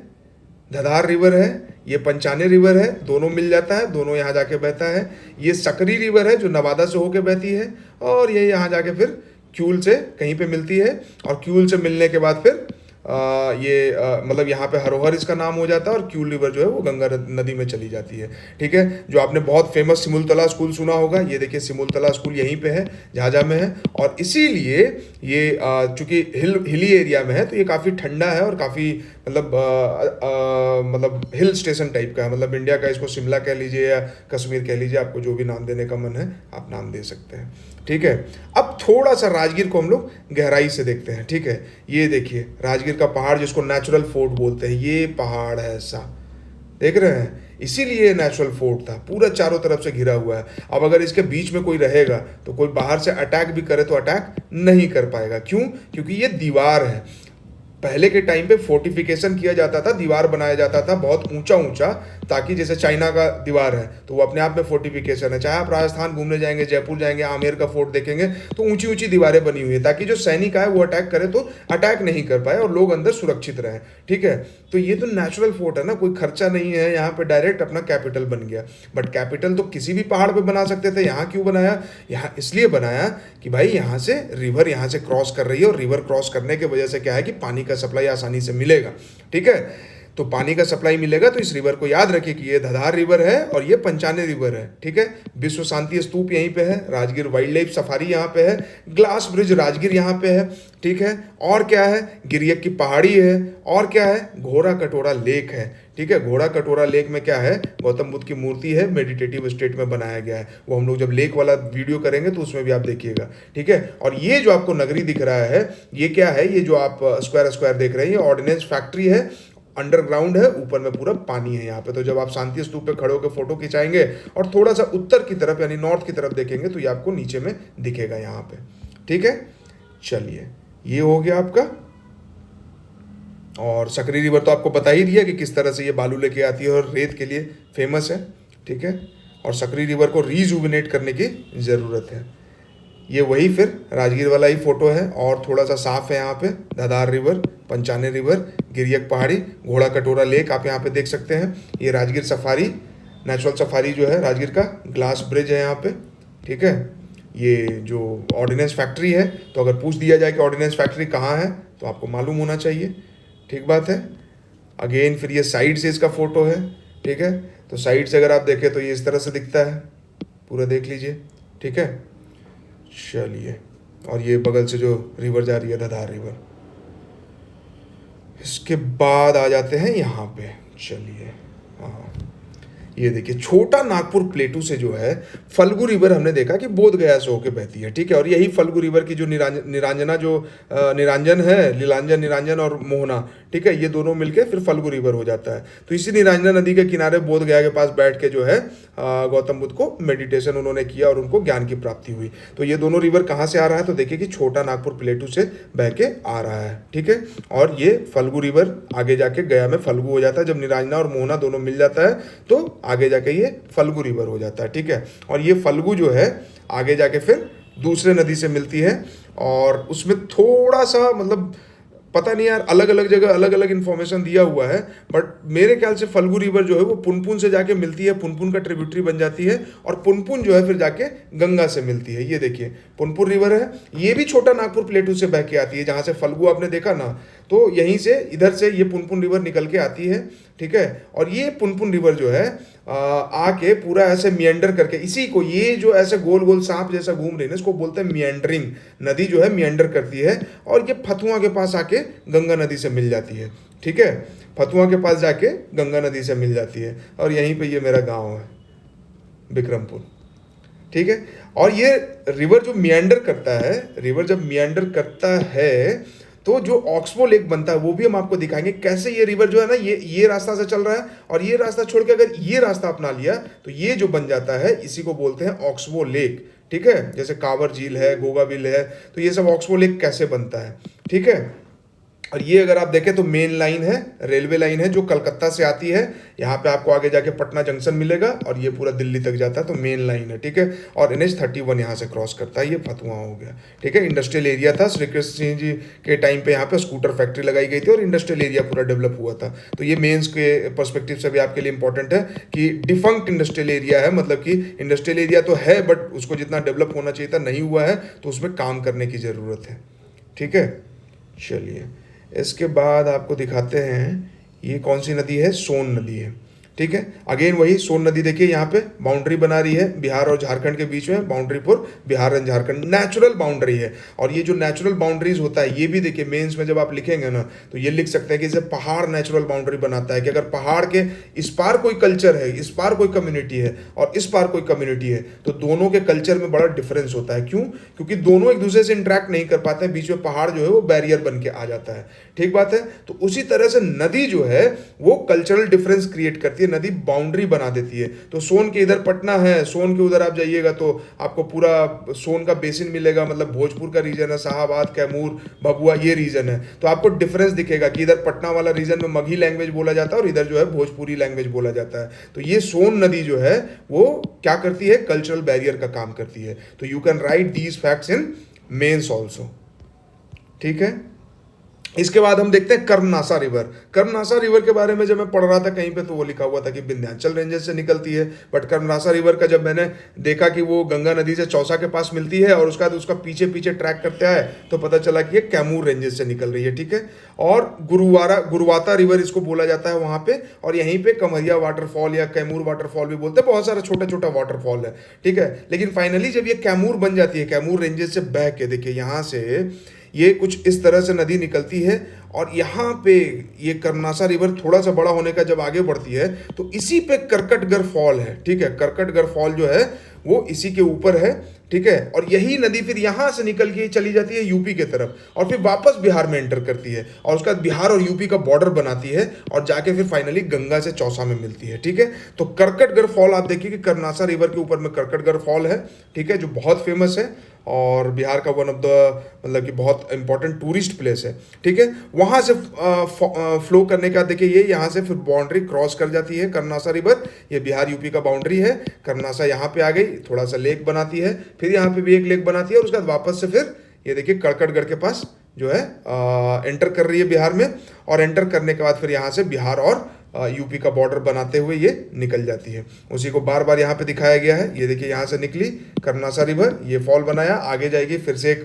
Speaker 1: धधार रिवर है, ये पंचाने रिवर है, दोनों मिल जाता है, दोनों यहाँ जाके बहता है। ये सकरी रिवर है जो नवादा से होके बहती है, और ये यहाँ जाके फिर क्यूल से कहीं पे मिलती है, और क्यूल से मिलने के बाद फिर मतलब यहाँ पे हरोहर इसका नाम हो जाता है, और क्यूल रिवर जो है वो गंगा नदी में चली जाती है। ठीक है, जो आपने बहुत फेमस सिमुलतला स्कूल सुना होगा, ये देखिए सिमुलतला स्कूल यहीं पे है, झाझा में है। और इसीलिए ये चूंकि हिली एरिया में है, तो ये काफ़ी ठंडा है और काफ़ी मतलब हिल स्टेशन टाइप का है। मतलब इंडिया का इसको शिमला कह लीजिए या कश्मीर कह लीजिए, आपको जो भी नाम देने का मन है आप नाम दे सकते हैं। ठीक है, अब थोड़ा सा राजगीर को हम लोग गहराई से देखते हैं। ठीक है, ये देखिए राजगीर का पहाड़ जिसको नेचुरल फोर्ट बोलते हैं, ये पहाड़ है ऐसा, देख रहे हैं, इसीलिए नेचुरल फोर्ट था, पूरा चारों तरफ से घिरा हुआ है। अब अगर इसके बीच में कोई रहेगा तो कोई बाहर से अटैक भी करे तो अटैक नहीं कर पाएगा। क्यों? क्योंकि ये दीवार है। पहले के टाइम पे फोर्टिफिकेशन किया जाता था, दीवार बनाया जाता था बहुत ऊंचा ऊंचा, ताकि जैसे चाइना का दीवार है तो वो अपने आप में फोर्टिफिकेशन है। चाहे आप राजस्थान घूमने जाएंगे, जयपुर जाएंगे, आमेर का फोर्ट देखेंगे, तो ऊंची ऊंची दीवारें बनी हुई है, ताकि जो सैनिक आए वो अटैक करे तो अटैक नहीं कर पाए और लोग अंदर सुरक्षित रहें। ठीक है, तो ये तो नेचुरल फोर्ट है ना, कोई खर्चा नहीं है, यहाँ पे डायरेक्ट अपना कैपिटल बन गया। बट कैपिटल तो किसी भी पहाड़ पर बना सकते थे, यहाँ क्यों बनाया? यहाँ इसलिए बनाया कि भाई यहाँ से रिवर यहाँ से क्रॉस कर रही है, और रिवर क्रॉस करने की वजह से क्या है कि पानी का सप्लाई आसानी से मिलेगा। ठीक है, तो पानी का सप्लाई मिलेगा। तो इस रिवर को याद रखिए कि ये धधार रिवर है और ये पंचाने रिवर है, ठीक है। विश्व शांति स्तूप यहीं पे है, राजगीर वाइल्ड लाइफ सफारी यहाँ पे है, ग्लास ब्रिज राजगीर यहाँ पे है, ठीक है। और क्या है, गिरियक की पहाड़ी है, और क्या है, घोड़ा कटोरा लेक है, ठीक है। घोड़ा कटोरा लेक में क्या है, गौतम बुद्ध की मूर्ति है, मेडिटेटिव स्टेट में बनाया गया है। वो हम लोग जब लेक वाला वीडियो करेंगे तो उसमें भी आप देखिएगा, ठीक है। और ये जो आपको नगरी दिख रहा है, ये क्या है, ये जो आप स्क्वायर स्क्वायर देख रहे हैं, ये ऑर्डिनेंस फैक्ट्री है, अंडरग्राउंड है, ऊपर में पूरा पानी है यहाँ पे। तो जब आप शांति स्तूप पे खड़े होकर फोटो खिंचाएंगे और थोड़ा सा उत्तर की तरफ यानी नॉर्थ की तरफ देखेंगे तो ये आपको नीचे में दिखेगा यहाँ पे, ठीक है। चलिए, ये हो गया आपका। और सकरी रिवर तो आपको बता ही दिया कि किस तरह से ये बालू लेके आती है और रेत के लिए फेमस है, ठीक है। और सकरी रिवर को रीजुविनेट करने की ज़रूरत है। ये वही फिर राजगीर वाला ही फोटो है और थोड़ा सा साफ है यहाँ पे। धधार रिवर, पंचाने रिवर, गिरियक पहाड़ी, घोड़ा कटोरा लेक आप यहाँ पे देख सकते हैं। ये राजगीर सफारी, नेचुरल सफारी जो है राजगीर का, ग्लास ब्रिज है यहाँ पे, ठीक है। ये जो ऑर्डिनेंस फैक्ट्री है, तो अगर पूछ दिया जाए कि ऑर्डिनेंस फैक्ट्री कहाँ है तो आपको मालूम होना चाहिए, ठीक बात है। अगेन फिर ये साइड से इसका फोटो है, ठीक है। तो साइड से अगर आप देखें तो ये इस तरह से दिखता है, पूरा देख लीजिए, ठीक है। चलिए, और ये बगल से जो रिवर जा रही है, धधार रिवर। इसके बाद आ जाते हैं यहाँ पे। चलिए, हाँ, ये देखिए छोटा नागपुर प्लेटू से जो है फल्गु रिवर हमने देखा कि बोध गया से होके बहती है, ठीक है। और यही फल्गु रिवर की जो निरांजना जो निरांजन है, लीलांजन निरांजन और मोहना, ठीक है, ये दोनों मिलके फिर फल्गु रिवर हो जाता है। तो इसी निरांजना नदी के किनारे बोध गया के पास बैठ के जो है गौतम बुद्ध को मेडिटेशन उन्होंने किया और उनको ज्ञान की प्राप्ति हुई। तो ये दोनों रिवर कहाँ से आ रहा है, तो देखिए कि छोटा नागपुर प्लेटू से बह के आ रहा है, ठीक है। और ये फल्गु रिवर आगे जाके गया में फल्गु हो जाता है। जब निरांजना और मोहना दोनों मिल जाता है तो आगे जाके ये फल्गु रिवर हो जाता है, ठीक है। और ये फल्गु जो है आगे जाके फिर दूसरे नदी से मिलती है और उसमें थोड़ा सा मतलब पता नहीं यार, अलग अलग जगह अलग अलग इन्फॉर्मेशन दिया हुआ है, बट मेरे ख्याल से फल्गु रिवर जो है वो पुनपुन से जाके मिलती है, पुनपुन का ट्रिब्यूटरी बन जाती है और पुनपुन जो है फिर जाके गंगा से मिलती है। ये देखिए पुनपुन रिवर है, ये भी छोटा नागपुर प्लेटू से बह के आती है। जहाँ से फल्गु आपने देखा ना, तो यहीं से इधर से ये पुनपुन रिवर निकल के आती है, ठीक है। और ये पुनपुन रिवर जो है आके पूरा ऐसे मियंडर करके, इसी को ये जो ऐसे गोल गोल सांप जैसा घूम रही है इसको बोलते हैं मियंडरिंग। नदी जो है मियंडर करती है और ये फतुआ के पास आके गंगा नदी से मिल जाती है, ठीक है। फतुआ के पास जाके गंगा नदी से मिल जाती है और यहीं पे ये मेरा गांव है बिक्रमपुर, ठीक है। और ये रिवर जो मियंडर करता है, रिवर जब मियंडर करता है तो जो ऑक्सबो लेक बनता है वो भी हम आपको दिखाएंगे कैसे ये रिवर जो है ना ये रास्ता से चल रहा है और ये रास्ता छोड़ के अगर ये रास्ता अपना लिया तो ये जो बन जाता है इसी को बोलते हैं ऑक्सबो लेक, ठीक है। जैसे कांवर झील है, गोगा बिल है, तो ये सब ऑक्सबो लेक कैसे बनता है, ठीक है। और ये अगर आप देखें तो मेन लाइन है, रेलवे लाइन है जो कलकत्ता से आती है। यहाँ पे आपको आगे जाके पटना जंक्शन मिलेगा और ये पूरा दिल्ली तक जाता है, तो मेन लाइन है, ठीक है। और NH-31 यहाँ से क्रॉस करता है, ये फतुआ हो गया, ठीक है। इंडस्ट्रियल एरिया था, श्री कृष्ण सिंह जी के टाइम पे यहाँ पे स्कूटर फैक्ट्री लगाई गई थी और इंडस्ट्रियल एरिया पूरा डेवलप हुआ था। तो ये मेन्स के पर्सपेक्टिव से भी आपके लिए इंपॉर्टेंट है कि डिफंक्ट इंडस्ट्रियल एरिया है, मतलब कि इंडस्ट्रियल एरिया तो है बट उसको जितना डेवलप होना चाहिए था नहीं हुआ है, तो उसमें काम करने की ज़रूरत है, ठीक है। चलिए, इसके बाद आपको दिखाते हैं ये कौन सी नदी है, सोन नदी है, ठीक है। अगेन वही सोन नदी देखिए यहाँ पे बाउंड्री बना रही है बिहार और झारखंड के बीच में, boundary for Bihar and Jharkhand, natural boundary है। और ये जो नेचुरल बाउंड्रीज होता है ये भी देखिए मेंस में जब आप लिखेंगे ना तो ये लिख सकते हैं कि इसे पहाड़ नेचुरल बाउंड्री बनाता है कि अगर पहाड़ के इस पार कोई कल्चर है, इस पार कोई कम्युनिटी है और इस पार कोई कम्युनिटी है, तो दोनों के कल्चर में बड़ा डिफरेंस होता है। क्यों? क्योंकि दोनों एक दूसरे से इंटरेक्ट नहीं कर पाते हैं, बीच में पहाड़ जो है वो बैरियर बन के आ जाता है, ठीक बात है। तो उसी तरह से नदी जो है वो कल्चरल डिफरेंस क्रिएट करती है, नदी बाउंड्री बना देती है। तो सोन के इधर पटना है, सोन के उधर आप जाइएगा तो आपको पूरा सोन का बेसिन मिलेगा, मतलब भोजपुर का रीजन है, शाहाबाद, कैमूर, भभुआ ये रीजन है। तो आपको डिफरेंस दिखेगा कि इधर पटना वाला रीजन में मगही लैंग्वेज बोला जाता है और इधर जो है भोजपुरी लैंग्वेज बोला जाता है। तो ये सोन नदी जो है वो क्या करती है, कल्चरल बैरियर का काम करती है। तो you can write these facts in mains also, ठीक है। इसके बाद हम देखते हैं कर्मनासा रिवर। कर्मनासा रिवर के बारे में जब मैं पढ़ रहा था कहीं पे तो वो लिखा हुआ था कि विंध्याचल रेंजेस से निकलती है, बट कर्मनासा रिवर का जब मैंने देखा कि वो गंगा नदी से चौसा के पास मिलती है और उसका उसका पीछे पीछे ट्रैक करते आए तो पता चला कि ये कैमूर रेंजेस से निकल रही है, ठीक है। और गुरुवाता रिवर इसको बोला जाता है वहां पे, और यहीं पे कमरिया वाटरफॉल या कैमूर वाटरफॉल भी बोलते हैं, बहुत सारा छोटा छोटा वाटरफॉल है, ठीक है। लेकिन फाइनली जब ये कैमूर बन जाती है, कैमूर रेंजेस से बह के देखिए यहाँ से ये कुछ इस तरह से नदी निकलती है, और यहाँ पे ये कर्मनासा रिवर थोड़ा सा बड़ा होने का जब आगे बढ़ती है तो इसी पे करकटगढ़ फॉल है, ठीक है। करकटगढ़ फॉल जो है वो इसी के ऊपर है, ठीक है। और यही नदी फिर यहाँ से निकल के चली जाती है यूपी के तरफ और फिर वापस बिहार में एंटर करती है और उसका बिहार और यूपी का बॉर्डर बनाती है और जाके फिर फाइनली गंगा से चौसा में मिलती है, ठीक है। तो करकटगढ़ फॉल आप देखिए कि कर्मनासा रिवर के ऊपर में करकटगढ़ फॉल है, ठीक है, जो बहुत फेमस है और बिहार का वन ऑफ द मतलब कि बहुत इंपॉर्टेंट टूरिस्ट प्लेस है, ठीक है। वहाँ से फ्लो करने का देखिए ये यहाँ से फिर बाउंड्री क्रॉस कर जाती है कर्मनासा रिवर, ये बिहार यूपी का बाउंड्री है। कर्मनासा यहाँ पे आ गई, थोड़ा सा लेक बनाती है, फिर यहाँ पे भी एक लेक बनाती है और उसके बाद वापस से फिर ये देखिए करकटगढ़ के पास जो है एंटर कर रही है बिहार में, और एंटर करने के बाद फिर यहाँ से बिहार और यूपी का बॉर्डर बनाते हुए ये निकल जाती है। उसी को बार बार यहाँ पे दिखाया गया है, ये देखिए यहाँ से निकली कर्मनासा रिवर, ये फॉल बनाया, आगे जाएगी, फिर से एक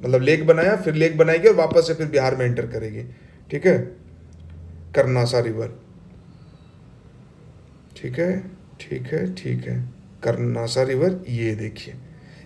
Speaker 1: मतलब लेक बनाया, फिर लेक बनाएगी और वापस से फिर बिहार में एंटर करेगी, ठीक है, कर्मनासा रिवर, ठीक है, ठीक है, ठीक है। कर्मनासा रिवर ये देखिए,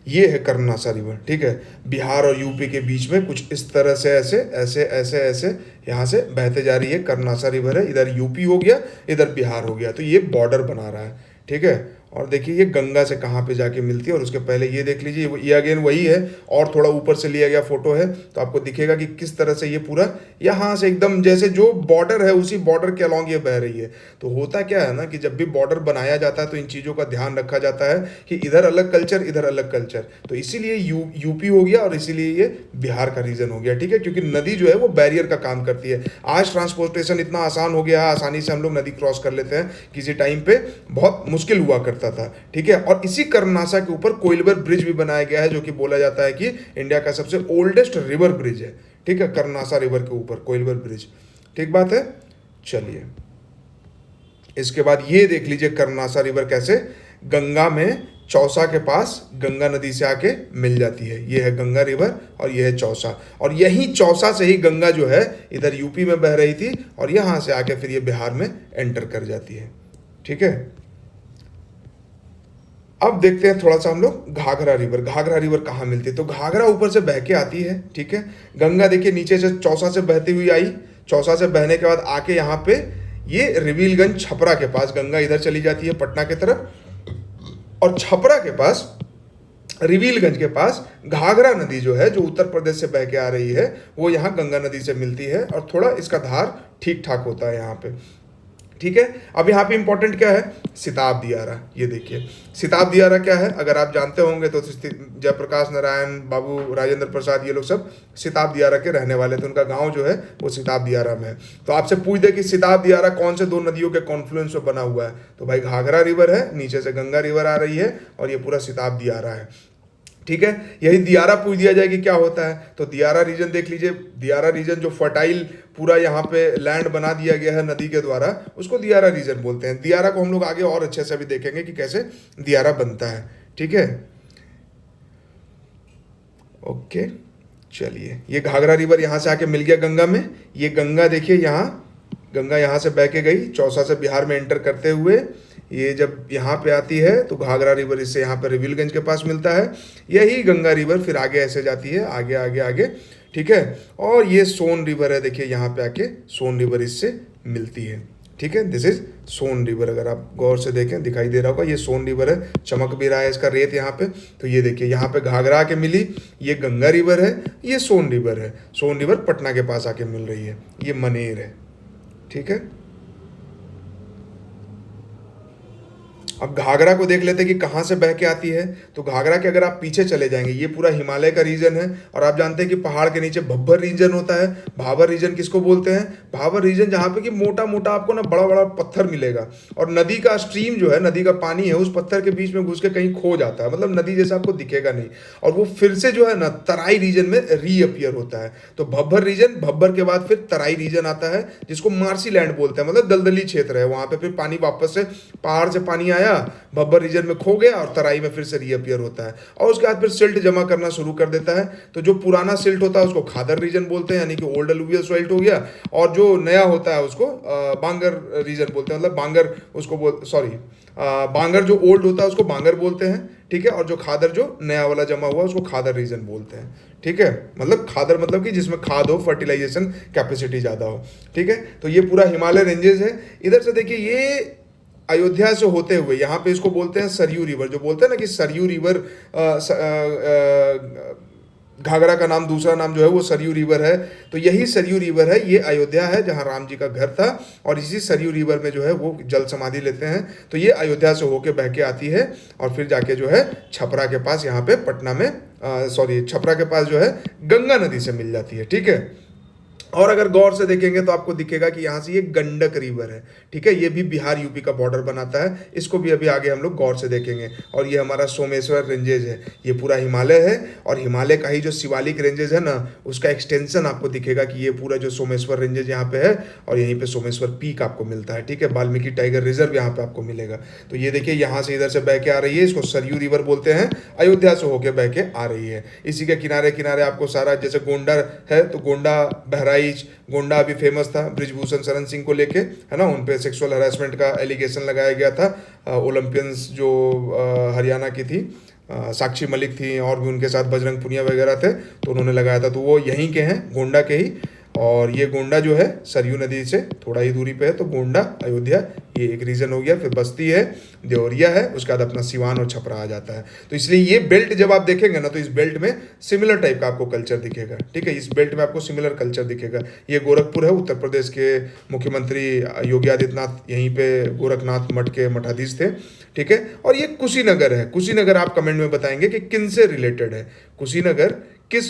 Speaker 1: ये है कर्मनासा रिवर, ठीक है। बिहार और यूपी के बीच में कुछ इस तरह से ऐसे ऐसे ऐसे ऐसे यहाँ से बहते जा रही है कर्मनासा रिवर है, इधर यूपी हो गया, इधर बिहार हो गया, तो ये बॉर्डर बना रहा है, ठीक है। और देखिए ये गंगा से कहाँ पे जाके मिलती है, और उसके पहले ये देख लीजिए, ये अगेन वही है और थोड़ा ऊपर से लिया गया फोटो है, तो आपको दिखेगा कि किस तरह से ये पूरा यहाँ से एकदम जैसे जो बॉर्डर है उसी बॉर्डर के अलॉन्ग ये बह रही है। तो होता क्या है ना कि जब भी बॉर्डर बनाया जाता है तो इन चीज़ों का ध्यान रखा जाता है कि इधर अलग कल्चर, इधर अलग कल्चर, तो इसीलिए यूपी हो गया और इसीलिए ये बिहार का रीजन हो गया, ठीक है, क्योंकि नदी जो है वो बैरियर का काम करती है। आज ट्रांसपोर्टेशन इतना आसान हो गया है, आसानी से हम लोग नदी क्रॉस कर लेते हैं, किसी टाइम पे बहुत मुश्किल हुआ करता था, ठीक है। और इसी कर्मनासा के ऊपर कोइलवर ब्रिज भी बनाया गया है, जो कि बोला जाता है कि इंडिया का सबसे ओल्डेस्ट रिवर ब्रिज है, ठीक है, कर्मनासा रिवर के ऊपर कोइलवर ब्रिज, ठीक बात है। चलिए इसके बाद ये देख लीजिए कर्मनासा रिवर कैसे गंगा में चौसा के पास गंगा नदी से आके मिल जाती है। ये है गंगा रिवर और ये है चौसा, और यही चौसा से ही गंगा जो है इधर यूपी में बह रही थी और यहाँ से आके फिर ये बिहार में एंटर कर जाती है, ठीक है। अब देखते हैं थोड़ा सा हम लोग घाघरा रिवर। घाघरा रिवर कहाँ मिलती है, तो घाघरा ऊपर से बह के आती है, ठीक है। गंगा देखिए नीचे से चौसा से बहती हुई आई, चौसा से बहने के बाद आके यहाँ पे ये रिवीलगंज छपरा के पास गंगा इधर चली जाती है पटना की तरफ, और छपरा के पास रिवीलगंज के पास घाघरा नदी जो है जो उत्तर प्रदेश से बह के आ रही है वो यहाँ गंगा नदी से मिलती है, और थोड़ा इसका धार ठीक ठाक होता है यहाँ पे, ठीक है। अब यहाँ पे इंपॉर्टेंट क्या है, सिताब दियारा। ये देखिए सिताब दियारा क्या है, अगर आप जानते होंगे तो जयप्रकाश नारायण, बाबू राजेंद्र प्रसाद, ये लोग सब सिताब दियारा के रहने वाले थे, उनका गांव जो है वो सिताब दियारा में है। तो आपसे पूछ दे कि सिताब दियारा कौन से दो नदियों के कॉन्फ्लुएंस में बना हुआ है, तो भाई घाघरा रिवर है, नीचे से गंगा रिवर आ रही है और ये पूरा सिताब दियारा है, ठीक है। यही दियारा पूछ दिया जाए कि क्या होता है, तो दियारा रीजन देख लीजिए, दियारा रीजन जो फर्टाइल पूरा यहाँ पे लैंड बना दिया गया है नदी के द्वारा, उसको दियारा रीजन बोलते हैं। दियारा को हम लोग आगे और अच्छे से भी देखेंगे कि कैसे दियारा बनता है, ठीक है। ओके चलिए, ये घाघरा रिवर यहाँ से आके मिल गया गंगा में। ये गंगा देखिए यहाँ, गंगा यहाँ से बह के गई चौसा से बिहार में एंटर करते हुए, ये जब यहाँ पे आती है तो घाघरा रिवर इससे यहाँ पे रिवीलगंज के पास मिलता है। यही गंगा रिवर फिर आगे ऐसे जाती है, आगे आगे आगे, ठीक है। और ये सोन रिवर है, देखिए यहाँ पे आके सोन रिवर इससे मिलती है, ठीक है। दिस इज सोन रिवर, अगर आप गौर से देखें दिखाई दे रहा होगा, ये सोन रिवर है, चमक भी रहा है इसका रेत यहाँ पे। तो ये देखिए यहाँ पे घाघरा के मिली, ये गंगा रिवर है, ये सोन रिवर है। सोन रिवर पटना के पास आके मिल रही है, ये मनेर है, ठीक है। अब घाघरा को देख लेते हैं कि कहाँ से बह के आती है। तो घाघरा के अगर आप पीछे चले जाएंगे, ये पूरा हिमालय का रीजन है, और आप जानते हैं कि पहाड़ के नीचे भब्बर रीजन होता है। भाबर रीजन किसको बोलते हैं? भाबर रीजन जहाँ पे कि मोटा मोटा आपको ना बड़ा बड़ा पत्थर मिलेगा, और नदी का स्ट्रीम जो है, नदी का पानी है, उस पत्थर के बीच में घुस के कहीं खो जाता है, मतलब नदी जैसा आपको दिखेगा नहीं, और वो फिर से जो है ना तराई रीजन में रीअपियर होता है। तो भब्बर रीजन, भब्बर के बाद फिर तराई रीजन आता है, जिसको मार्सी लैंड बोलते हैं, मतलब दलदली क्षेत्र है। वहां पे फिर पानी वापस से पहाड़ से पानी आया, भब्बर रीजन में खो गया, और तराई में फिर से रीअपियर होता है, और उसके बाद फिर सिल्ट जमा करना शुरू कर देता है। तो जो पुराना सिल्ट होता है उसको खादर रीजन बोलते हैं, यानी कि ओल्ड अलुवियल सॉइल्ट हो गया, और जो नया होता है उसको बांगर रीजन बोलते हैं, मतलब बांगर उसको बांगर जो ओल्ड होता है उसको बांगर बोलते हैं, ठीक है, और जो खादर जो नया वाला जमा हुआ उसको खादर रीजन बोलते हैं, ठीक है। मतलब खादर मतलब कि जिसमें खाद हो, फर्टिलाइजेशन कैपेसिटी ज़्यादा हो, ठीक है। तो ये पूरा हिमालय रेंजेस है। इधर से देखिए, ये अयोध्या से होते हुए यहाँ पे इसको बोलते हैं सरयू रिवर, जो बोलते हैं ना कि सरयू रिवर, घाघरा का नाम, दूसरा नाम जो है वो सरयू रिवर है। तो यही सरयू रिवर है, ये अयोध्या है जहाँ राम जी का घर था, और इसी सरयू रिवर में जो है वो जल समाधि लेते हैं। तो ये अयोध्या से होके बह के आती है, और फिर जाके जो है छपरा के पास, यहाँ पे पटना में, छपरा के पास जो है गंगा नदी से मिल जाती है, ठीक है। और अगर गौर से देखेंगे तो आपको दिखेगा कि यहाँ से ये गंडक रिवर है, ठीक है, ये भी बिहार यूपी का बॉर्डर बनाता है। इसको भी अभी आगे हम लोग गौर से देखेंगे। और ये हमारा सोमेश्वर रेंजेज है, ये पूरा हिमालय है, और हिमालय का ही जो शिवालिक रेंजेज है ना, उसका एक्सटेंशन आपको दिखेगा कि ये पूरा जो सोमेश्वर रेंजेज यहाँ पे है, और यहीं पे सोमेश्वर पीक आपको मिलता है, ठीक है। वाल्मीकि टाइगर रिजर्व यहाँ पे आपको मिलेगा। तो ये देखिए, यहाँ से इधर से बह के आ रही है, इसको सरयू रिवर बोलते हैं, अयोध्या से होके बह के आ रही है। इसी के किनारे किनारे आपको सारा, जैसे गोंडा है तो गोंडा, बहराइच, गोंडा अभी फेमस था ब्रिजभूषण शरण सिंह को लेके, है ना, उन पे सेक्सुअल हरासमेंट का एलिगेशन लगाया गया था। ओलंपियंस जो हरियाणा की थी, साक्षी मलिक थी, और भी उनके साथ बजरंग पुनिया वगैरह थे, तो उन्होंने लगाया था। तो वो यहीं के हैं, गोंडा के ही। और ये गोंडा जो है सरयू नदी से थोड़ा ही दूरी पे है, तो गोंडा, अयोध्या, ये एक रीजन हो गया। फिर बस्ती है, देवरिया है, उसके बाद अपना सिवान और छपरा आ जाता है। तो इसलिए ये बेल्ट जब आप देखेंगे ना, तो इस बेल्ट में सिमिलर टाइप का आपको कल्चर दिखेगा, ठीक है। इस बेल्ट में आपको सिमिलर कल्चर दिखेगा। ये गोरखपुर है, उत्तर प्रदेश के मुख्यमंत्री योगी आदित्यनाथ यहीं पे गोरखनाथ मठ के मठाधीश थे, ठीक है। और ये कुशीनगर है। कुशीनगर आप कमेंट में बताएंगे कि किन से रिलेटेड है, कुशीनगर किस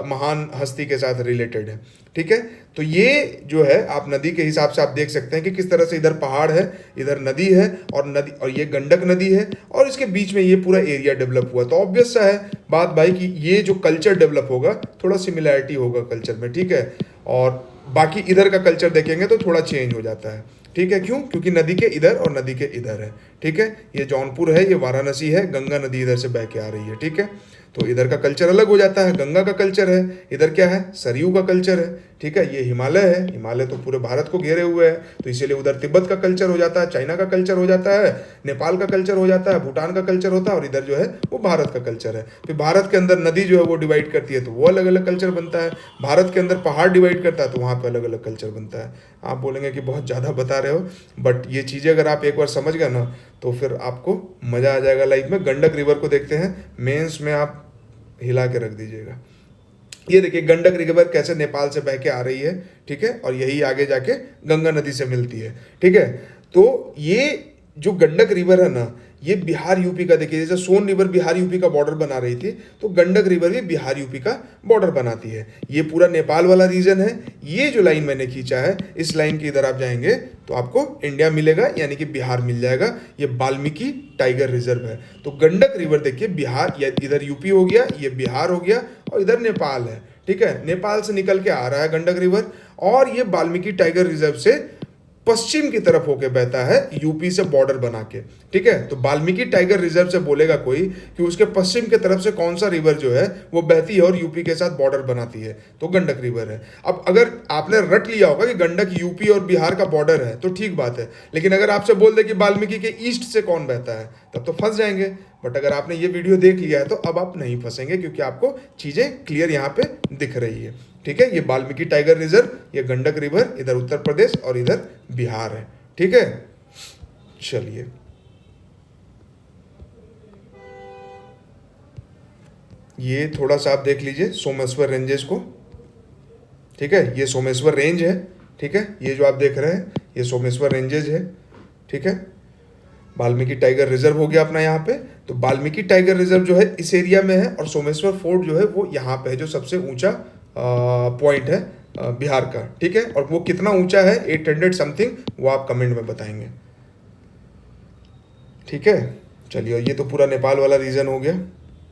Speaker 1: महान हस्ती के साथ रिलेटेड है, ठीक है। तो ये जो है, आप नदी के हिसाब से आप देख सकते हैं कि किस तरह से इधर पहाड़ है, इधर नदी है, और नदी, और ये गंडक नदी है, और इसके बीच में ये पूरा एरिया डेवलप हुआ। तो ऑब्वियस सा है बात भाई कि ये जो कल्चर डेवलप होगा, थोड़ा सिमिलैरिटी होगा कल्चर में, ठीक है। और बाकी इधर का कल्चर देखेंगे तो थोड़ा चेंज हो जाता है, ठीक है। क्यों? क्योंकि नदी के इधर और नदी के इधर है, ठीक है। ये जौनपुर है, ये वाराणसी है, गंगा नदी इधर से बह के आ रही है, ठीक है। तो इधर का कल्चर अलग हो जाता है, गंगा का कल्चर है, इधर क्या है, सरयू का कल्चर है, ठीक है। ये हिमालय है, हिमालय तो पूरे भारत को घेरे हुए है, तो इसीलिए उधर तिब्बत का कल्चर हो जाता है, चाइना का कल्चर हो जाता है, नेपाल का कल्चर हो जाता है, भूटान का कल्चर होता है, और इधर जो है वो भारत का कल्चर है। फिर भारत के अंदर नदी जो है वो डिवाइड करती है, तो वो अलग अलग कल्चर बनता है। भारत के अंदर पहाड़ डिवाइड करता है, तो वहाँ पर अलग अलग कल्चर बनता है। आप बोलेंगे कि बहुत ज़्यादा बता रहे हो, बट ये चीज़ें अगर आप एक बार समझ गए ना, तो फिर आपको मज़ा आ जाएगा लाइफ में। गंडक रिवर को देखते हैं, मेंस में आप हिला के रख दीजिएगा। ये देखिए गंडक रिवर कैसे नेपाल से बह के आ रही है, ठीक है, और यही आगे जाके गंगा नदी से मिलती है, ठीक है। तो ये जो गंडक रिवर है ना, ये बिहार यूपी का, देखिए जैसे सोन रिवर बिहार यूपी का बॉर्डर बना रही थी, तो गंडक रिवर भी बिहार यूपी का बॉर्डर बनाती है। ये पूरा नेपाल वाला रीजन है। ये जो लाइन मैंने खींचा है, इस लाइन के इधर आप जाएंगे तो आपको इंडिया मिलेगा, यानी कि बिहार मिल जाएगा। ये वाल्मीकि टाइगर रिजर्व है। तो गंडक रिवर देखिए, बिहार, या इधर यूपी हो गया, ये बिहार हो गया, और इधर नेपाल है, ठीक है। नेपाल से निकल के आ रहा है गंडक रिवर, और ये वाल्मीकि टाइगर रिजर्व से पश्चिम की तरफ होके बहता है, यूपी से बॉर्डर बना के, ठीक है। तो वाल्मीकि टाइगर रिजर्व से बोलेगा कोई कि उसके पश्चिम की तरफ से कौन सा रिवर जो है वो बहती है और यूपी के साथ बॉर्डर बनाती है, तो गंडक रिवर है। अब अगर आपने रट लिया होगा कि गंडक यूपी और बिहार का बॉर्डर है, तो ठीक बात है, लेकिन अगर आपसे बोल दे कि वाल्मीकि के ईस्ट से कौन बहता है, तब तो फंस जाएंगे। बट अगर आपने ये वीडियो देख लिया है तो अब आप नहीं फंसेंगे, क्योंकि आपको चीज़ें क्लियर यहाँ पे दिख रही है, ठीक है। ये वाल्मीकि टाइगर रिजर्व, ये गंडक रिवर इधर उत्तर प्रदेश और इधर बिहार है, ठीक है। चलिए, ये थोड़ा सा आप देख लीजिए सोमेश्वर रेंजेस को, ठीक है। ये सोमेश्वर रेंज है, ठीक है। ये जो आप देख रहे हैं ये सोमेश्वर रेंजेस है, ठीक है। वाल्मीकि टाइगर रिजर्व हो गया अपना यहाँ पे। तो वाल्मीकि टाइगर रिजर्व जो है इस एरिया में है, और सोमेश्वर फोर्ट जो है वो यहाँ पे है, जो सबसे ऊंचा पॉइंट है बिहार का। ठीक है, और वो कितना ऊंचा है, 800 समथिंग, वो आप कमेंट में बताएंगे। ठीक है, चलिए, ये तो पूरा नेपाल वाला रीजन हो गया।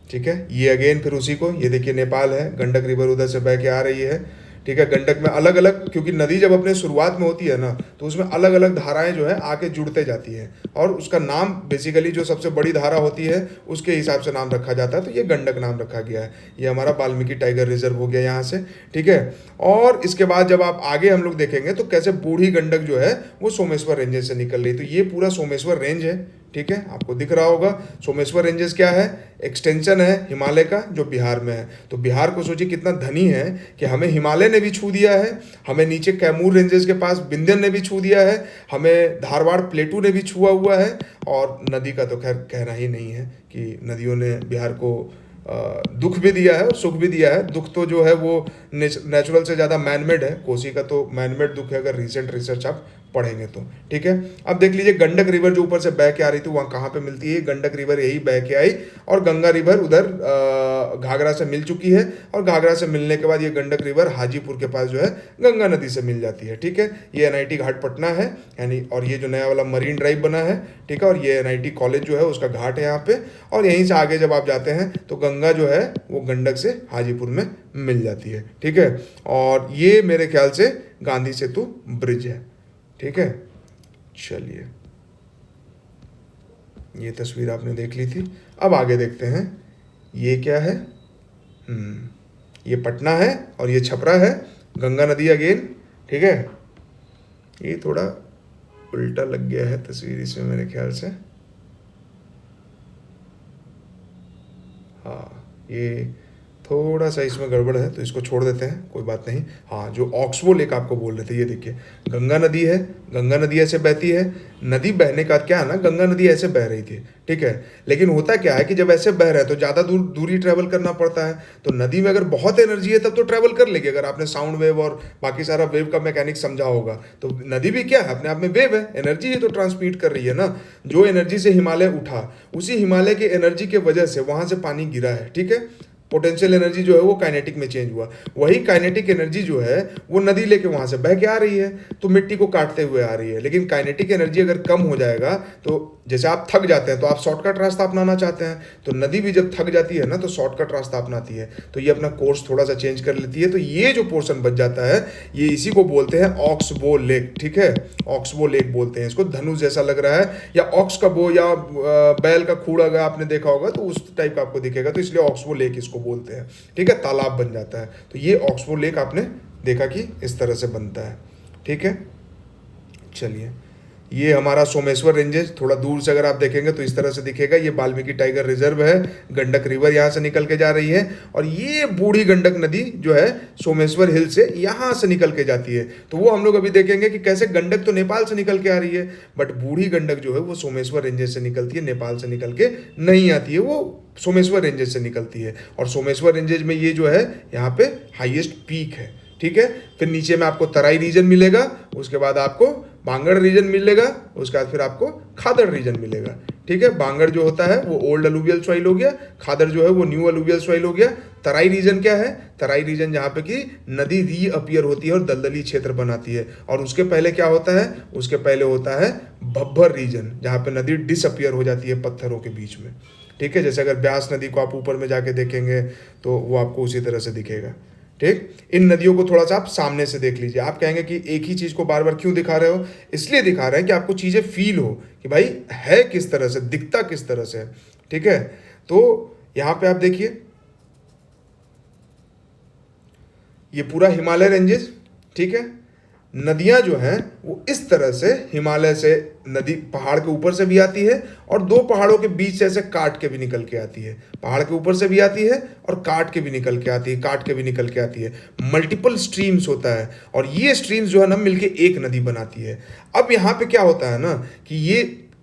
Speaker 1: ठीक है, ये अगेन फिर उसी को, ये देखिए नेपाल है, गंडक रिवर उधर से बह के आ रही है। ठीक है, गंडक में अलग अलग, क्योंकि नदी जब अपने शुरुआत में होती है ना, तो उसमें अलग अलग धाराएं जो है आके जुड़ते जाती है, और उसका नाम बेसिकली जो सबसे बड़ी धारा होती है उसके हिसाब से नाम रखा जाता है। तो ये गंडक नाम रखा गया है। ये हमारा वाल्मीकि टाइगर रिजर्व हो गया यहाँ से। ठीक है, और इसके बाद जब आप आगे हम लोग देखेंगे तो कैसे बूढ़ी गंडक जो है वो सोमेश्वर रेंजेस से निकल रही। तो ये पूरा सोमेश्वर रेंज है। ठीक है, आपको दिख रहा होगा सोमेश्वर रेंजेस क्या है, एक्सटेंशन है हिमालय का जो बिहार में है। तो बिहार को सोचिए कितना धनी है कि हमें हिमालय ने भी छू दिया है, हमें नीचे कैमूर रेंजेस के पास विंध्यन ने भी छू दिया है, हमें धारवाड़ प्लेटू ने भी छुआ हुआ है, और नदी का तो खैर कहना ही नहीं है कि नदियों ने बिहार को दुख भी दिया है और सुख भी दिया है। दुख तो जो है वो नेचुरल से ज़्यादा मैनमेड है, कोसी का तो मैनमेड दुख है अगर रिसेंट रिसर्च आप पढ़ेंगे तो। ठीक है, अब देख लीजिए गंडक रिवर जो ऊपर से बह के आ रही थी वहाँ कहाँ पे मिलती है, गंडक रिवर यही बह के आई, और गंगा रिवर उधर घाघरा से मिल चुकी है, और घाघरा से मिलने के बाद ये गंडक रिवर हाजीपुर के पास जो है गंगा नदी से मिल जाती है। ठीक है, ये NIT घाट पटना है यानी, और ये जो नया वाला मरीन ड्राइव बना है, ठीक है, और ये NIT कॉलेज जो है उसका घाट है यहाँ पे, और यहीं से आगे जब आप जाते हैं तो गंगा जो है वो गंडक से हाजीपुर में मिल जाती है। ठीक है, और ये मेरे ख्याल से गांधी सेतु ब्रिज है। ठीक है, चलिए, ये तस्वीर आपने देख ली थी। अब आगे देखते हैं, ये क्या है, ये पटना है और ये छपरा है, गंगा नदी अगेन। ठीक है, ये थोड़ा उल्टा लग गया है तस्वीर इसमें मेरे ख्याल से। हाँ, ये थोड़ा सा इसमें गड़बड़ है तो इसको छोड़ देते हैं, कोई बात नहीं। हाँ, जो ऑक्सबो लेक आपको बोल रहे थे, ये देखिए गंगा नदी है, गंगा नदी ऐसे बहती है। नदी बहने का क्या है ना, गंगा नदी ऐसे बह रही थी। ठीक है, लेकिन होता क्या है कि जब ऐसे बह रहा है तो ज़्यादा दूरी ट्रैवल करना पड़ता है। तो नदी में अगर बहुत एनर्जी है तब तो ट्रैवल कर लेगी, अगर आपने साउंड वेव और बाकी सारा वेव का मैकेनिक समझा होगा। तो नदी भी क्या है, अपने आप में वेव है, एनर्जी ही तो ट्रांसमिट कर रही है ना। जो एनर्जी से हिमालय उठा, उसी हिमालय के एनर्जी के वजह से वहाँ से पानी गिरा है। ठीक है, पोटेंशियल एनर्जी जो है वो काइनेटिक में चेंज हुआ, वही काइनेटिक एनर्जी जो है वो नदी लेके वहां से बह के आ रही है, तो मिट्टी को काटते हुए आ रही है। लेकिन काइनेटिक एनर्जी अगर कम हो जाएगा, तो जैसे आप थक जाते हैं तो आप शॉर्टकट रास्ता अपनाना चाहते हैं, तो नदी भी जब थक जाती है ना तो शॉर्टकट रास्ता अपनाती है, तो ये अपना कोर्स थोड़ा सा चेंज कर लेती है। तो ये जो पोर्शन बच जाता है, ये इसी को बोलते हैं ऑक्सबो लेक। ठीक है, ऑक्सबो लेक बोलते हैं इसको। धनुष जैसा लग रहा है, या ऑक्स का बो, या बैल का खूड़ अगर आपने देखा होगा तो उस टाइप का आपको दिखेगा, तो इसलिए ऑक्सबो लेक इसको बोलते हैं। ठीक है, तालाब बन जाता है। तो ये ऑक्सबो लेक आपने देखा कि इस तरह से बनता है। ठीक है, चलिए, ये हमारा सोमेश्वर रेंजेस थोड़ा दूर से अगर आप देखेंगे तो इस तरह से दिखेगा। ये वाल्मीकि टाइगर रिजर्व है, गंडक रिवर यहाँ से निकल के जा रही है, और ये बूढ़ी गंडक नदी जो है सोमेश्वर हिल से यहाँ से निकल के जाती है। तो वो हम लोग अभी देखेंगे कि कैसे गंडक तो नेपाल से निकल के आ रही है, बट बूढ़ी गंडक जो है वो सोमेश्वर रेंजेस से निकलती है, नेपाल से निकल के नहीं आती है, वो सोमेश्वर रेंजेस से निकलती है। और सोमेश्वर रेंजेस में ये जो है यहाँ पे हाईएस्ट पीक है। ठीक है, फिर नीचे में आपको तराई रीजन मिलेगा, उसके बाद आपको बांगड़ रीजन मिलेगा, उसके बाद फिर आपको खादड़ रीजन मिलेगा। ठीक है, बांगड़ जो होता है वो ओल्ड अलुवियल सॉइल हो गया, खादड़ जो है वो न्यू अलुवियल सॉइल हो गया। तराई रीजन क्या है, तराई रीजन जहाँ पे कि नदी रीअपियर होती है और दलदली क्षेत्र बनाती है। और उसके पहले क्या होता है, उसके पहले होता है भब्बर रीजन, जहाँ पे नदी डिसअपियर हो जाती है पत्थरों के बीच में। ठीक है, जैसे अगर ब्यास नदी को आप ऊपर में जाके देखेंगे तो वो आपको उसी तरह से दिखेगा। ठीक, इन नदियों को थोड़ा सा आप सामने से देख लीजिए। आप कहेंगे कि एक ही चीज को बार बार क्यों दिखा रहे हो, इसलिए दिखा रहे हैं कि आपको चीजें फील हो कि भाई है किस तरह से, दिखता किस तरह से। ठीक है, तो यहां पे आप देखिए ये पूरा हिमालय रेंजेस। ठीक है, नदियां जो हैं वो इस तरह से हिमालय से नदी पहाड़ के ऊपर से भी आती है, और दो पहाड़ों के बीच से ऐसे काट के भी निकल के आती है। पहाड़ के ऊपर से भी आती है और काट के भी निकल के आती है, काट के भी निकल के आती है। मल्टीपल स्ट्रीम्स होता है, और ये स्ट्रीम्स जो है ना मिलके एक नदी बनाती है। अब यहाँ पे क्या होता है ना कि ये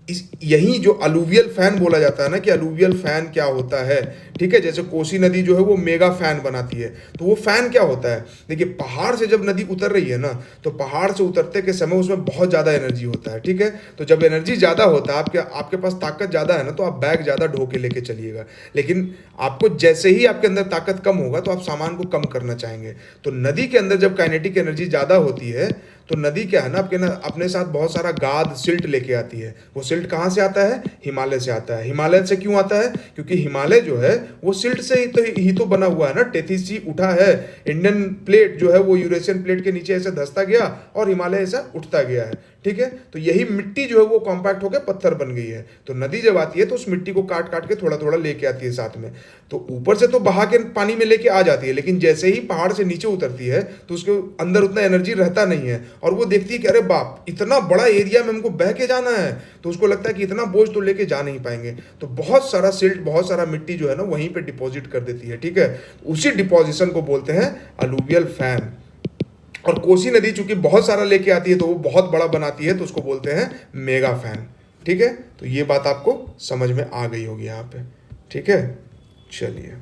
Speaker 1: यही जो अलूवियल फैन बोला जाता है ना, कि अलूवियल फैन क्या होता है, ठीक है। जैसे कोसी नदी जो है वो मेगा फैन बनाती है, तो वो फैन क्या होता है, देखिए पहाड़ से जब नदी उतर रही है ना, तो पहाड़ से उतरते के समय उसमें बहुत ज़्यादा एनर्जी होता है, ठीक है। तो जब एनर्जी ज़्यादा होता है, आपके आपके पास ताकत ज़्यादा है ना, तो आप बैग ज़्यादा ढो के लेके चलिएगा। लेकिन आपको जैसे ही आपके अंदर ताकत कम होगा, तो आप सामान को कम करना चाहेंगे। तो नदी के अंदर जब काइनेटिक एनर्जी ज़्यादा होती है, तो नदी क्या है ना, अपने साथ बहुत सारा गाद सिल्ट लेके आती है। वो सिल्ट कहाँ से आता है, हिमालय से आता है। हिमालय से क्यों आता है, क्योंकि हिमालय जो है वो सिल्ट से ही तो बना हुआ है ना। टेथिस जी उठा है, इंडियन प्लेट जो है वो यूरेशियन प्लेट के नीचे ऐसे धंसता गया और हिमालय ऐसा उठता गया है, ठीक है। तो यही मिट्टी जो है वो कॉम्पैक्ट होकर पत्थर बन गई है। तो नदी जब आती है तो उस मिट्टी को काट काट के थोड़ा थोड़ा लेके आती है साथ में। तो ऊपर से तो बहा के पानी में लेके आ जाती है, लेकिन जैसे ही पहाड़ से नीचे उतरती है तो उसके अंदर उतना एनर्जी रहता नहीं है, और वो देखती है कि अरे बाप, इतना बड़ा एरिया में हमको बह के जाना है। तो उसको लगता है कि इतना बोझ तो लेके जा नहीं पाएंगे, तो बहुत सारा सिल्ट, बहुत सारा मिट्टी जो है ना वहीं पे डिपॉजिट कर देती है, ठीक है। उसी डिपॉजिशन को बोलते हैं अलूवियल फैन। और कोसी नदी चूंकि बहुत सारा लेके आती है तो वो बहुत बड़ा बनाती है, तो उसको बोलते हैं मेगा फैन, ठीक है। तो ये बात आपको समझ में आ गई होगी यहाँ पे, ठीक है। चलिए,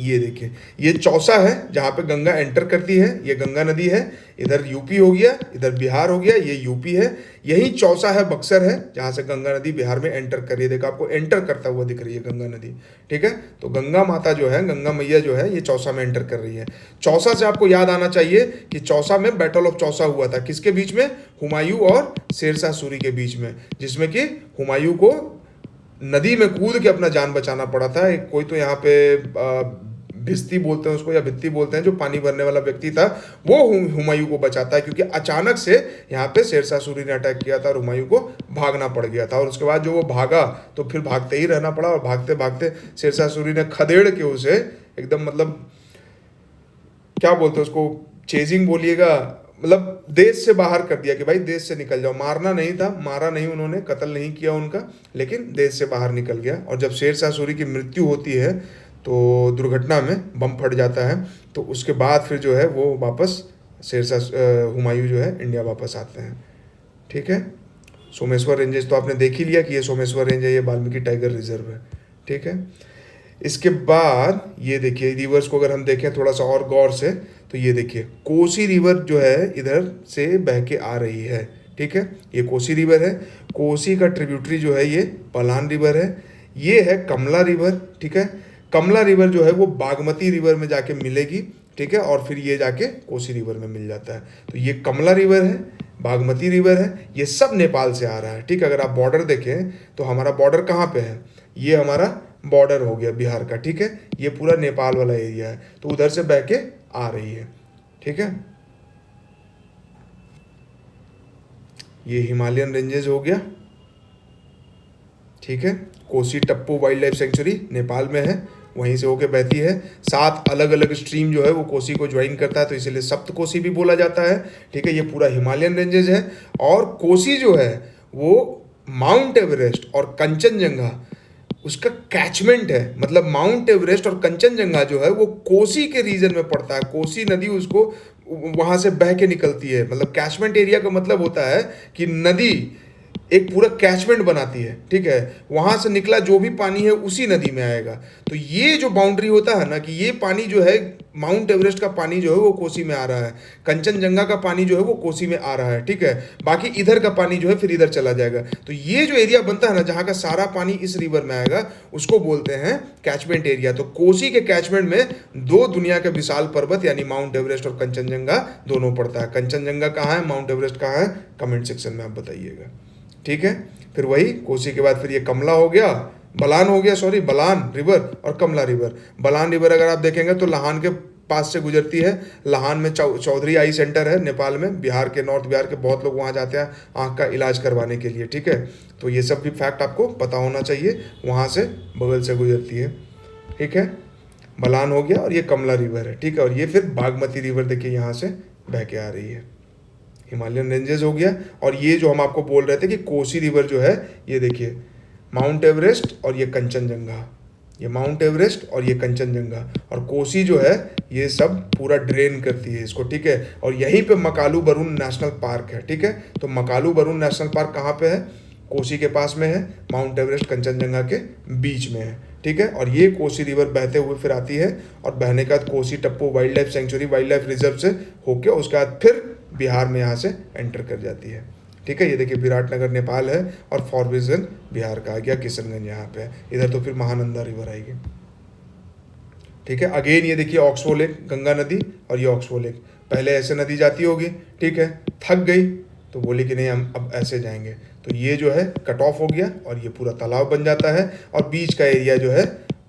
Speaker 1: ये देखिए, ये चौसा है जहाँ पे गंगा एंटर करती है, ये गंगा नदी है। इधर यूपी हो गया, इधर बिहार हो गया, ये यूपी है। यही चौसा है, बक्सर है, जहाँ से गंगा नदी बिहार में एंटर कर रही है। देखो आपको एंटर करता हुआ दिख रही है गंगा नदी, ठीक है। तो गंगा माता जो है, गंगा मैया जो है, ये चौसा में एंटर कर रही है। चौसा से आपको याद आना चाहिए कि चौसा में बैटल ऑफ चौसा हुआ था, किसके बीच में, हुमायूं और शेरशाह सूरी के बीच में, जिसमें कि हुमायूं को नदी में कूद के अपना जान बचाना पड़ा था। एक कोई तो यहाँ पे भिस्ती बोलते हैं उसको, या भित्ती बोलते हैं, जो पानी भरने वाला व्यक्ति था, वो हुमायूं को बचाता है, क्योंकि अचानक से यहाँ पे शेरशाह सूरी ने अटैक किया था और हुमायूं को भागना पड़ गया था। और उसके बाद जो वो भागा तो फिर भागते ही रहना पड़ा, और भागते भागते शेरशाह सूरी ने खदेड़ के उसे एकदम, मतलब क्या बोलते हैं उसको, चेजिंग बोलिएगा, मतलब देश से बाहर कर दिया कि भाई देश से निकल जाओ। मारना नहीं था, मारा नहीं उन्होंने, कत्ल नहीं किया उनका, लेकिन देश से बाहर निकल गया। और जब शेरशाह सूरी की मृत्यु होती है तो दुर्घटना में बम फट जाता है, तो उसके बाद फिर जो है वो वापस हुमायूं जो है इंडिया वापस आते हैं, ठीक है। सोमेश्वर रेंजेस तो आपने देख ही लिया कि ये सोमेश्वर रेंज है, ये वाल्मीकि टाइगर रिजर्व है, ठीक है। इसके बाद ये देखिए, रिवर्स को अगर हम देखें थोड़ा सा और गौर से, तो ये देखिए कोसी रिवर जो है इधर से बह के आ रही है, ठीक है। ये कोसी रिवर है। कोसी का ट्रिब्यूटरी जो है ये बलान रिवर है। ये है कमला रिवर, ठीक है। कमला रिवर जो है वो बागमती रिवर में जाके मिलेगी, ठीक है, और फिर ये जाके कोसी रिवर में मिल जाता है। तो ये कमला रिवर है, बागमती रिवर है, ये सब नेपाल से आ रहा है, ठीक है। अगर आप बॉर्डर देखें तो हमारा बॉर्डर कहाँ पे है, ये हमारा बॉर्डर हो गया बिहार का, ठीक है। ये पूरा नेपाल वाला एरिया है, तो उधर से बह के आ रही है, ठीक है। ये हिमालयन रेंजेस हो गया, ठीक है। Kosi Tappu wild life sanctuary Nepal में है, वहीं से होके बहती है। 7 अलग अलग स्ट्रीम जो है वो कोसी को ज्वाइन करता है, तो इसीलिए सप्त कोसी भी बोला जाता है, ठीक है। ये पूरा हिमालयन रेंजेस है। और कोसी जो है वो माउंट एवरेस्ट और कंचनजंगा उसका कैचमेंट है। मतलब माउंट एवरेस्ट और कंचनजंगा जो है वो कोसी के रीजन में पड़ता है। कोसी नदी उसको वहां से बह के निकलती है। मतलब कैचमेंट एरिया का मतलब होता है कि नदी एक पूरा कैचमेंट बनाती है, ठीक है। वहां से निकला जो भी पानी है उसी नदी में आएगा। तो ये जो बाउंड्री होता है ना, कि ये पानी जो है, माउंट एवरेस्ट का पानी जो है वो कोसी में आ रहा है, कंचनजंगा का पानी जो है वो कोसी में आ रहा है, ठीक है। बाकी इधर का पानी जो है फिर इधर चला जाएगा। तो ये जो एरिया बनता है ना, जहाँ का सारा पानी इस रिवर में आएगा, उसको बोलते हैं कैचमेंट एरिया। तो कोसी के कैचमेंट में 2 दुनिया के विशाल पर्वत यानी माउंट एवरेस्ट और कंचनजंगा दोनों पड़ता है। कंचनजंगा कहाँ है, माउंट एवरेस्ट कहाँ है, कमेंट सेक्शन में आप बताइएगा, ठीक है। फिर वही कोसी के बाद फिर ये कमला हो गया, बलान हो गया, सॉरी, बलान रिवर और कमला रिवर। बलान रिवर अगर आप देखेंगे तो लाहौर के पास से गुजरती है। लाहौर में चौधरी आई सेंटर है नेपाल में, बिहार के, नॉर्थ बिहार के बहुत लोग वहाँ जाते हैं आँख का इलाज करवाने के लिए, ठीक है। तो ये सब भी फैक्ट आपको पता होना चाहिए, वहाँ से बगल से गुजरती है, ठीक है। बलान हो गया और ये कमला रिवर है, ठीक है। और ये फिर बागमती रिवर देखिए यहाँ से बह के आ रही है। हिमालयन रेंजेस हो गया। और ये जो हम आपको बोल रहे थे कि कोसी रिवर जो है, ये देखिए माउंट एवरेस्ट और ये कंचनजंगा, ये माउंट एवरेस्ट और ये कंचनजंगा और कोसी जो है ये सब पूरा ड्रेन करती है इसको, ठीक है। और यहीं पे मकालू बरून नेशनल पार्क है, ठीक है। तो मकालू बरून नेशनल पार्क कहाँ पे है, कोसी के पास में है, माउंट एवरेस्ट कंचनजंगा के बीच में है, ठीक है। और ये कोसी रिवर बहते हुए फिर आती है और बहने के बाद Kosi Tappu wild life sanctuary, wild life reserve से होके उसके बाद फिर बिहार में यहाँ से एंटर कर जाती है, ठीक है। ये देखिए विराटनगर नेपाल है और फॉरबिसगंज बिहार का आ गया, किशनगंज यहाँ पे है, इधर तो फिर महानंदा रिवर आएगी, ठीक है। अगेन ये देखिए ऑक्सबो लेक, गंगा नदी और ये ऑक्सबो लेक, पहले ऐसे नदी जाती होगी, ठीक है, थक गई तो बोली कि नहीं हम अब ऐसे जाएंगे, तो ये जो है कट ऑफ हो गया और ये पूरा तालाब बन जाता है। और बीच का एरिया जो है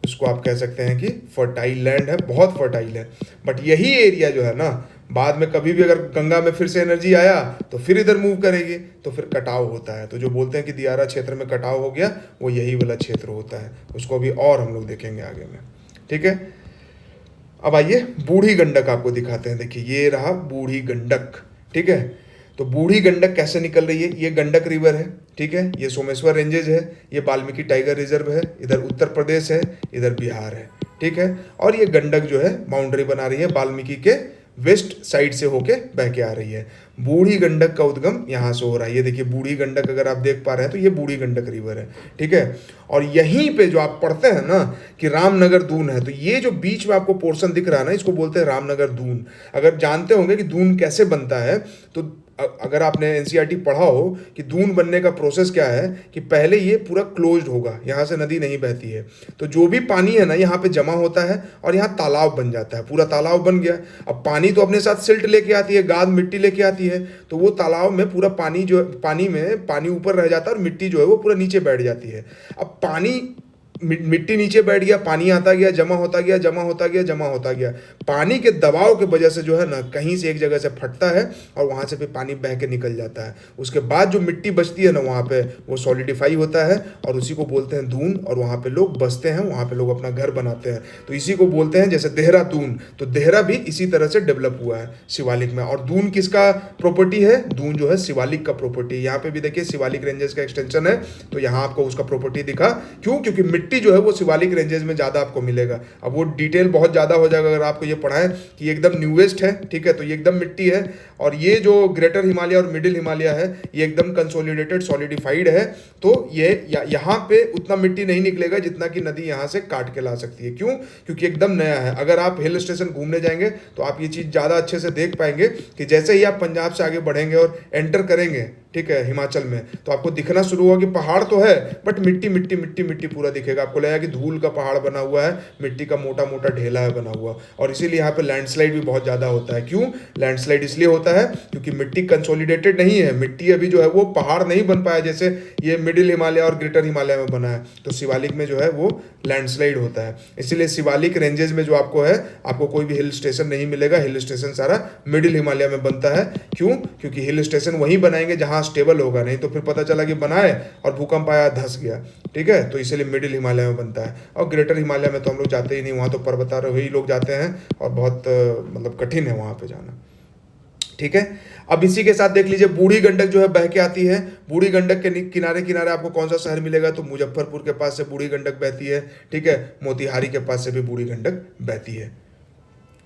Speaker 1: उसको आप कह सकते हैं कि फर्टाइल लैंड है, बहुत फर्टाइल है। बट यही एरिया जो है ना, बाद में कभी भी अगर गंगा में फिर से एनर्जी आया तो फिर इधर मूव करेगी, तो फिर कटाव होता है। तो जो बोलते हैं कि दियारा क्षेत्र में कटाव हो गया, वो यही वाला क्षेत्र होता है, उसको अभी और हम लोग देखेंगे आगे में, ठीक है। अब आइए बूढ़ी गंडक आपको दिखाते हैं। देखिए ये रहा बूढ़ी गंडक, ठीक है। तो बूढ़ी गंडक कैसे निकल रही है, ये गंडक रिवर है, ठीक है। ये सोमेश्वर रेंजेज है, ये वाल्मीकि टाइगर रिजर्व है, इधर उत्तर प्रदेश है, इधर बिहार है, ठीक है। और ये गंडक जो है बाउंड्री बना रही है वाल्मीकि के वेस्ट साइड से होके बह के आ रही है। बूढ़ी गंडक का उद्गम यहाँ से हो रहा है। ये देखिए बूढ़ी गंडक अगर आप देख पा रहे हैं तो ये बूढ़ी गंडक रिवर है, ठीक है। और यहीं पे जो आप पढ़ते हैं ना कि रामनगर दून है, तो ये जो बीच में आपको पोर्शन दिख रहा है ना, इसको बोलते हैं रामनगर दून। अगर जानते होंगे कि दून कैसे बनता है, तो अगर आपने एनसीईआरटी पढ़ा हो कि दून बनने का प्रोसेस क्या है, कि पहले ये पूरा क्लोज्ड होगा, यहाँ से नदी नहीं बहती है, तो जो भी पानी है ना यहाँ पे जमा होता है और यहाँ तालाब बन जाता है, पूरा तालाब बन गया। अब पानी तो अपने साथ सिल्ट लेके आती है, गाद मिट्टी लेके आती है, तो वो तालाब में पूरा पानी जो पानी ऊपर रह जाता है और मिट्टी जो है वो पूरा नीचे बैठ जाती है। अब पानी मिट्टी नीचे बैठ गया, पानी आता गया, जमा होता गया, जमा होता गया, जमा होता गया। पानी के दबाव के वजह से जो है ना कहीं से एक जगह से फटता है और वहाँ से फिर पानी बह के निकल जाता है। उसके बाद जो मिट्टी बचती है ना वहाँ पे, वो सॉलिडिफाई होता है और उसी को बोलते हैं दून। और वहाँ पे लोग बसते हैं, वहाँ पे लोग अपना घर बनाते हैं, तो इसी को बोलते हैं जैसे देहरादून। तो देहरा भी इसी तरह से डेवलप हुआ है शिवालिक में। और दून किसका प्रॉपर्टी है? दून जो है शिवालिक का प्रॉपर्टी। यहाँ पे भी देखिए शिवालिक रेंजेस का एक्सटेंशन है, तो यहाँ आपको उसका प्रॉपर्टी दिखा। क्यों? क्योंकि मिट्टी जो है वो शिवालिक रेंजेस में ज़्यादा आपको मिलेगा। अब वो डिटेल बहुत ज़्यादा हो जाएगा अगर आपको ये पढ़ाएं कि एकदम न्यूएस्ट है, ठीक है, तो ये एकदम मिट्टी है। और ये जो ग्रेटर हिमालय और मिडिल हिमालय है ये एकदम कंसोलिडेटेड सॉलिडिफाइड है। तो ये यहाँ पे उतना मिट्टी नहीं निकलेगा जितना कि नदी यहाँ से काट के ला सकती है। क्यों? क्योंकि एकदम नया है। अगर आप हिल स्टेशन घूमने जाएंगे तो आप ये चीज़ ज़्यादा अच्छे से देख पाएंगे कि जैसे ही आप पंजाब से आगे बढ़ेंगे और एंटर करेंगे, ठीक है, हिमाचल में, तो आपको दिखना शुरू होगा कि पहाड़ तो है बट मिट्टी मिट्टी मिट्टी मिट्टी पूरा दिखेगा। आपको लगेगा कि धूल का पहाड़ बना हुआ है, मिट्टी का मोटा मोटा ढेला है बना हुआ। और इसीलिए यहाँ पे लैंडस्लाइड भी बहुत ज़्यादा होता है। क्यों लैंडस्लाइड इसलिए होता है? क्योंकि मिट्टी कंसोलिडेटेड नहीं है, मिट्टी अभी जो है वो पहाड़ नहीं बन पाया जैसे ये मिडिल हिमालय और ग्रेटर हिमालय में बना है। तो शिवालिक में जो है वो लैंडस्लाइड होता है। इसीलिए शिवालिक रेंजेस में जो आपको है, आपको कोई भी हिल स्टेशन नहीं मिलेगा। हिल स्टेशन सारा मिडिल हिमालय में बनता है। क्यों? क्योंकि हिल स्टेशन वहीं बनाएंगे जहाँ स्टेबल होगा, नहीं तो फिर पता चला कि बनाए और भूकंप आया, धंस गया, ठीक है। तो इसीलिए मिडिल हिमालय में बनता है। और ग्रेटर हिमालय में तो हम लोग जाते ही नहीं, वहाँ तो पर्वतारोही लोग जाते हैं और बहुत मतलब कठिन है वहाँ पे जाना, ठीक है। अब इसी के साथ देख लीजिए बूढ़ी गंडक जो है बह के आती है। बूढ़ी गंडक के किनारे किनारे आपको कौन सा शहर मिलेगा? तो मुजफ्फरपुर के पास से बूढ़ी गंडक बहती है, ठीक है। मोतिहारी के पास से भी बूढ़ी गंडक बहती है,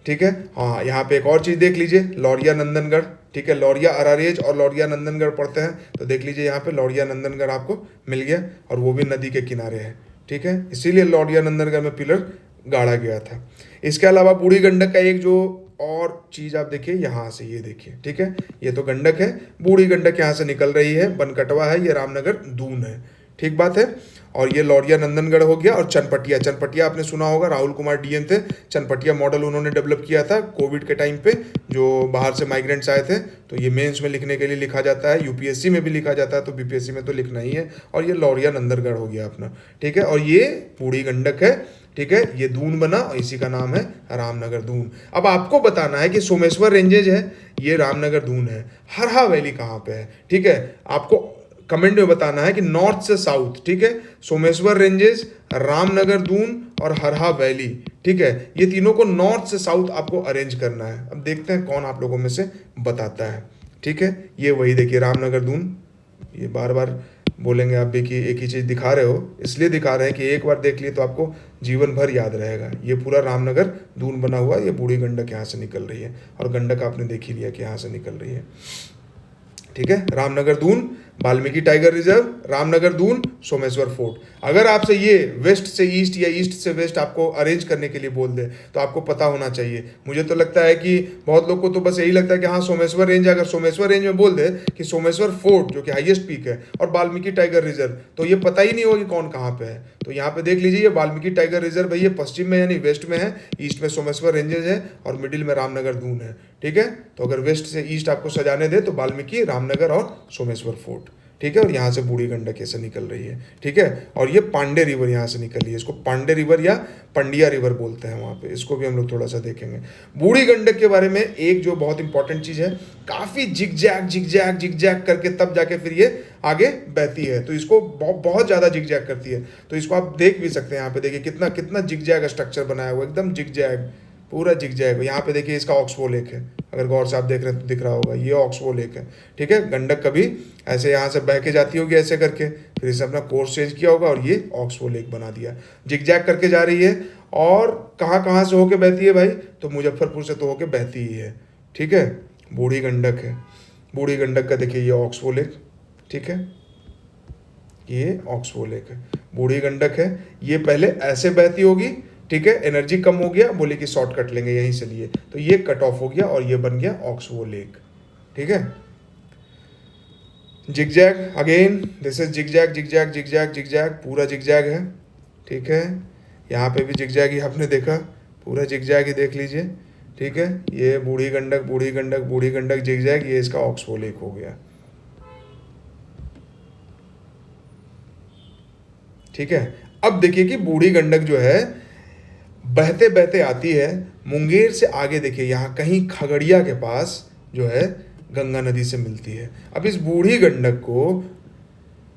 Speaker 1: ठीक है। हाँ, यहाँ पे एक और चीज़ देख लीजिए, लौरिया नंदनगढ़, ठीक है। लौरिया अरारेज और लौरिया नंदनगढ़ पढ़ते हैं तो देख लीजिए यहाँ पे लौरिया नंदनगढ़ आपको मिल गया और वो भी नदी के किनारे है, ठीक है। इसीलिए लौरिया नंदनगढ़ में पिलर गाड़ा गया था। इसके अलावा बूढ़ी गंडक का एक जो और चीज़ आप देखिए यहाँ से, ये देखिए, ठीक है, ये तो गंडक है। बूढ़ी गंडक यहाँ से निकल रही है, बनकटवा है, ये रामनगर दून है, ठीक बात है। और ये लौरिया नंदनगढ़ हो गया। और चनपटिया, चनपटिया आपने सुना होगा, राहुल कुमार डीएम थे, चनपटिया मॉडल उन्होंने डेवलप किया था कोविड के टाइम पे, जो बाहर से माइग्रेंट्स आए थे। तो ये मेंस में लिखने के लिए लिखा जाता है, यूपीएससी में भी लिखा जाता है, तो बीपीएससी में तो लिखना ही है। और ये लौरिया नंदनगढ़ हो गया अपना, ठीक है। और ये बूढ़ी गंडक है, ठीक है, ये दून बना और इसी का नाम है रामनगर दून। अब आपको बताना है कि सोमेश्वर रेंजेज है, ये रामनगर दून है। हरहा वैली कहाँ पे है, ठीक है, आपको कमेंट में बताना है कि नॉर्थ से साउथ, ठीक है। सोमेश्वर रेंजेस, रामनगर दून और हरहा वैली, ठीक है, ये तीनों को नॉर्थ से साउथ आपको अरेंज करना है। अब देखते हैं कौन आप लोगों में से बताता है, ठीक है। ये वही देखिए रामनगर दून, ये बार बार बोलेंगे आप भी कि एक ही चीज़ दिखा रहे हो, इसलिए दिखा रहे हैं कि एक बार देख लिए तो आपको जीवन भर याद रहेगा। ये पूरा रामनगर दून बना हुआ, ये बूढ़ी गंडक यहाँ से निकल रही है और गंडक आपने देख ही लिया कि यहाँ से निकल रही है, ठीक है। Ramnagar Doon, Valmiki tiger reserve, Ramnagar Doon, Someshwar fort. अगर आपसे ये वेस्ट से ईस्ट या ईस्ट से वेस्ट आपको अरेंज करने के लिए बोल दे तो आपको पता होना चाहिए। मुझे तो लगता है कि बहुत लोग को तो बस यही लगता है कि हाँ सोमेश्वर रेंज, अगर सोमेश्वर रेंज में बोल दे कि सोमेश्वर फोर्ट जो कि हाईएस्ट पीक है और वाल्मीकि टाइगर रिजर्व, तो ये पता ही नहीं होगा कि कौन कहाँ पे है। तो यहाँ पे देख लीजिए, ये वाल्मीकि टाइगर रिजर्व है, ये पश्चिम में यानी वेस्ट में है, ईस्ट में सोमेश्वर रेंजेस है और मिडिल में रामनगर दून है। ठीक है, तो अगर वेस्ट से ईस्ट आपको सजाने दे तो वाल्मीकि, रामनगर और सोमेश्वर फोर्ट। ठीक है, और यहाँ से बूढ़ी गंडक ऐसे निकल रही है। ठीक है, और ये पांडे रिवर यहाँ से निकल रही है, इसको पांडे रिवर या पंडिया रिवर बोलते हैं वहाँ पे, इसको भी हम लोग थोड़ा सा देखेंगे। बूढ़ी गंडक के बारे में एक जो बहुत इंपॉर्टेंट चीज़ है, काफ़ी जिगजैग जिगजैग जिगजैग करके तब जाके फिर ये आगे बहती है, तो इसको बहुत ज़्यादा जिगजैग करती है। तो इसको आप देख भी सकते हैं, यहाँ पे देखिए कितना कितना जिगजैग स्ट्रक्चर बनाया हुआ, एकदम जिगजैग, पूरा जिगजैग। यहाँ पे देखिए इसका ऑक्सबो लेक है, अगर गौर से आप देख रहे हैं तो दिख रहा होगा, ये ऑक्सबो लेक है। ठीक है, गंडक कभी ऐसे यहाँ से बह के जाती होगी ऐसे करके, फिर इसे अपना कोर्स चेंज किया होगा और ये ऑक्सबो लेक बना दिया। जिगजैग करके जा रही है, और कहाँ कहाँ से होके बहती है भाई, तो मुजफ्फरपुर से तो होके बहती ही है। ठीक है, बूढ़ी गंडक है। बूढ़ी गंडक का देखिए ये ऑक्सबो लेक, ठीक है, ये ऑक्सबो लेक है, बूढ़ी गंडक है। ये पहले ऐसे बहती होगी, ठीक है, एनर्जी कम हो गया, बोले कि शॉर्टकट लेंगे यहीं से लिए, तो ये कट ऑफ हो गया और ये बन गया ऑक्सबो लेक। ठीक है, zigzag again, this is zigzag zigzag zigzag zigzag, पूरा जिगजैग है। ठीक है, यहाँ पे भी जिगजैग ही आपने देखा, पूरा जिगजैग ही देख लीजिए। ठीक है, ये बूढ़ी गंडक बूढ़ी गंडक बूढ़ी गंडक जिगजैग, ये इसका ऑक्सबो लेक हो गया। ठीक है, अब देखिए कि बूढ़ी गंडक जो है बहते बहते आती है मुंगेर से आगे, देखिए यहाँ कहीं खगड़िया के पास जो है गंगा नदी से मिलती है। अब इस बूढ़ी गंडक को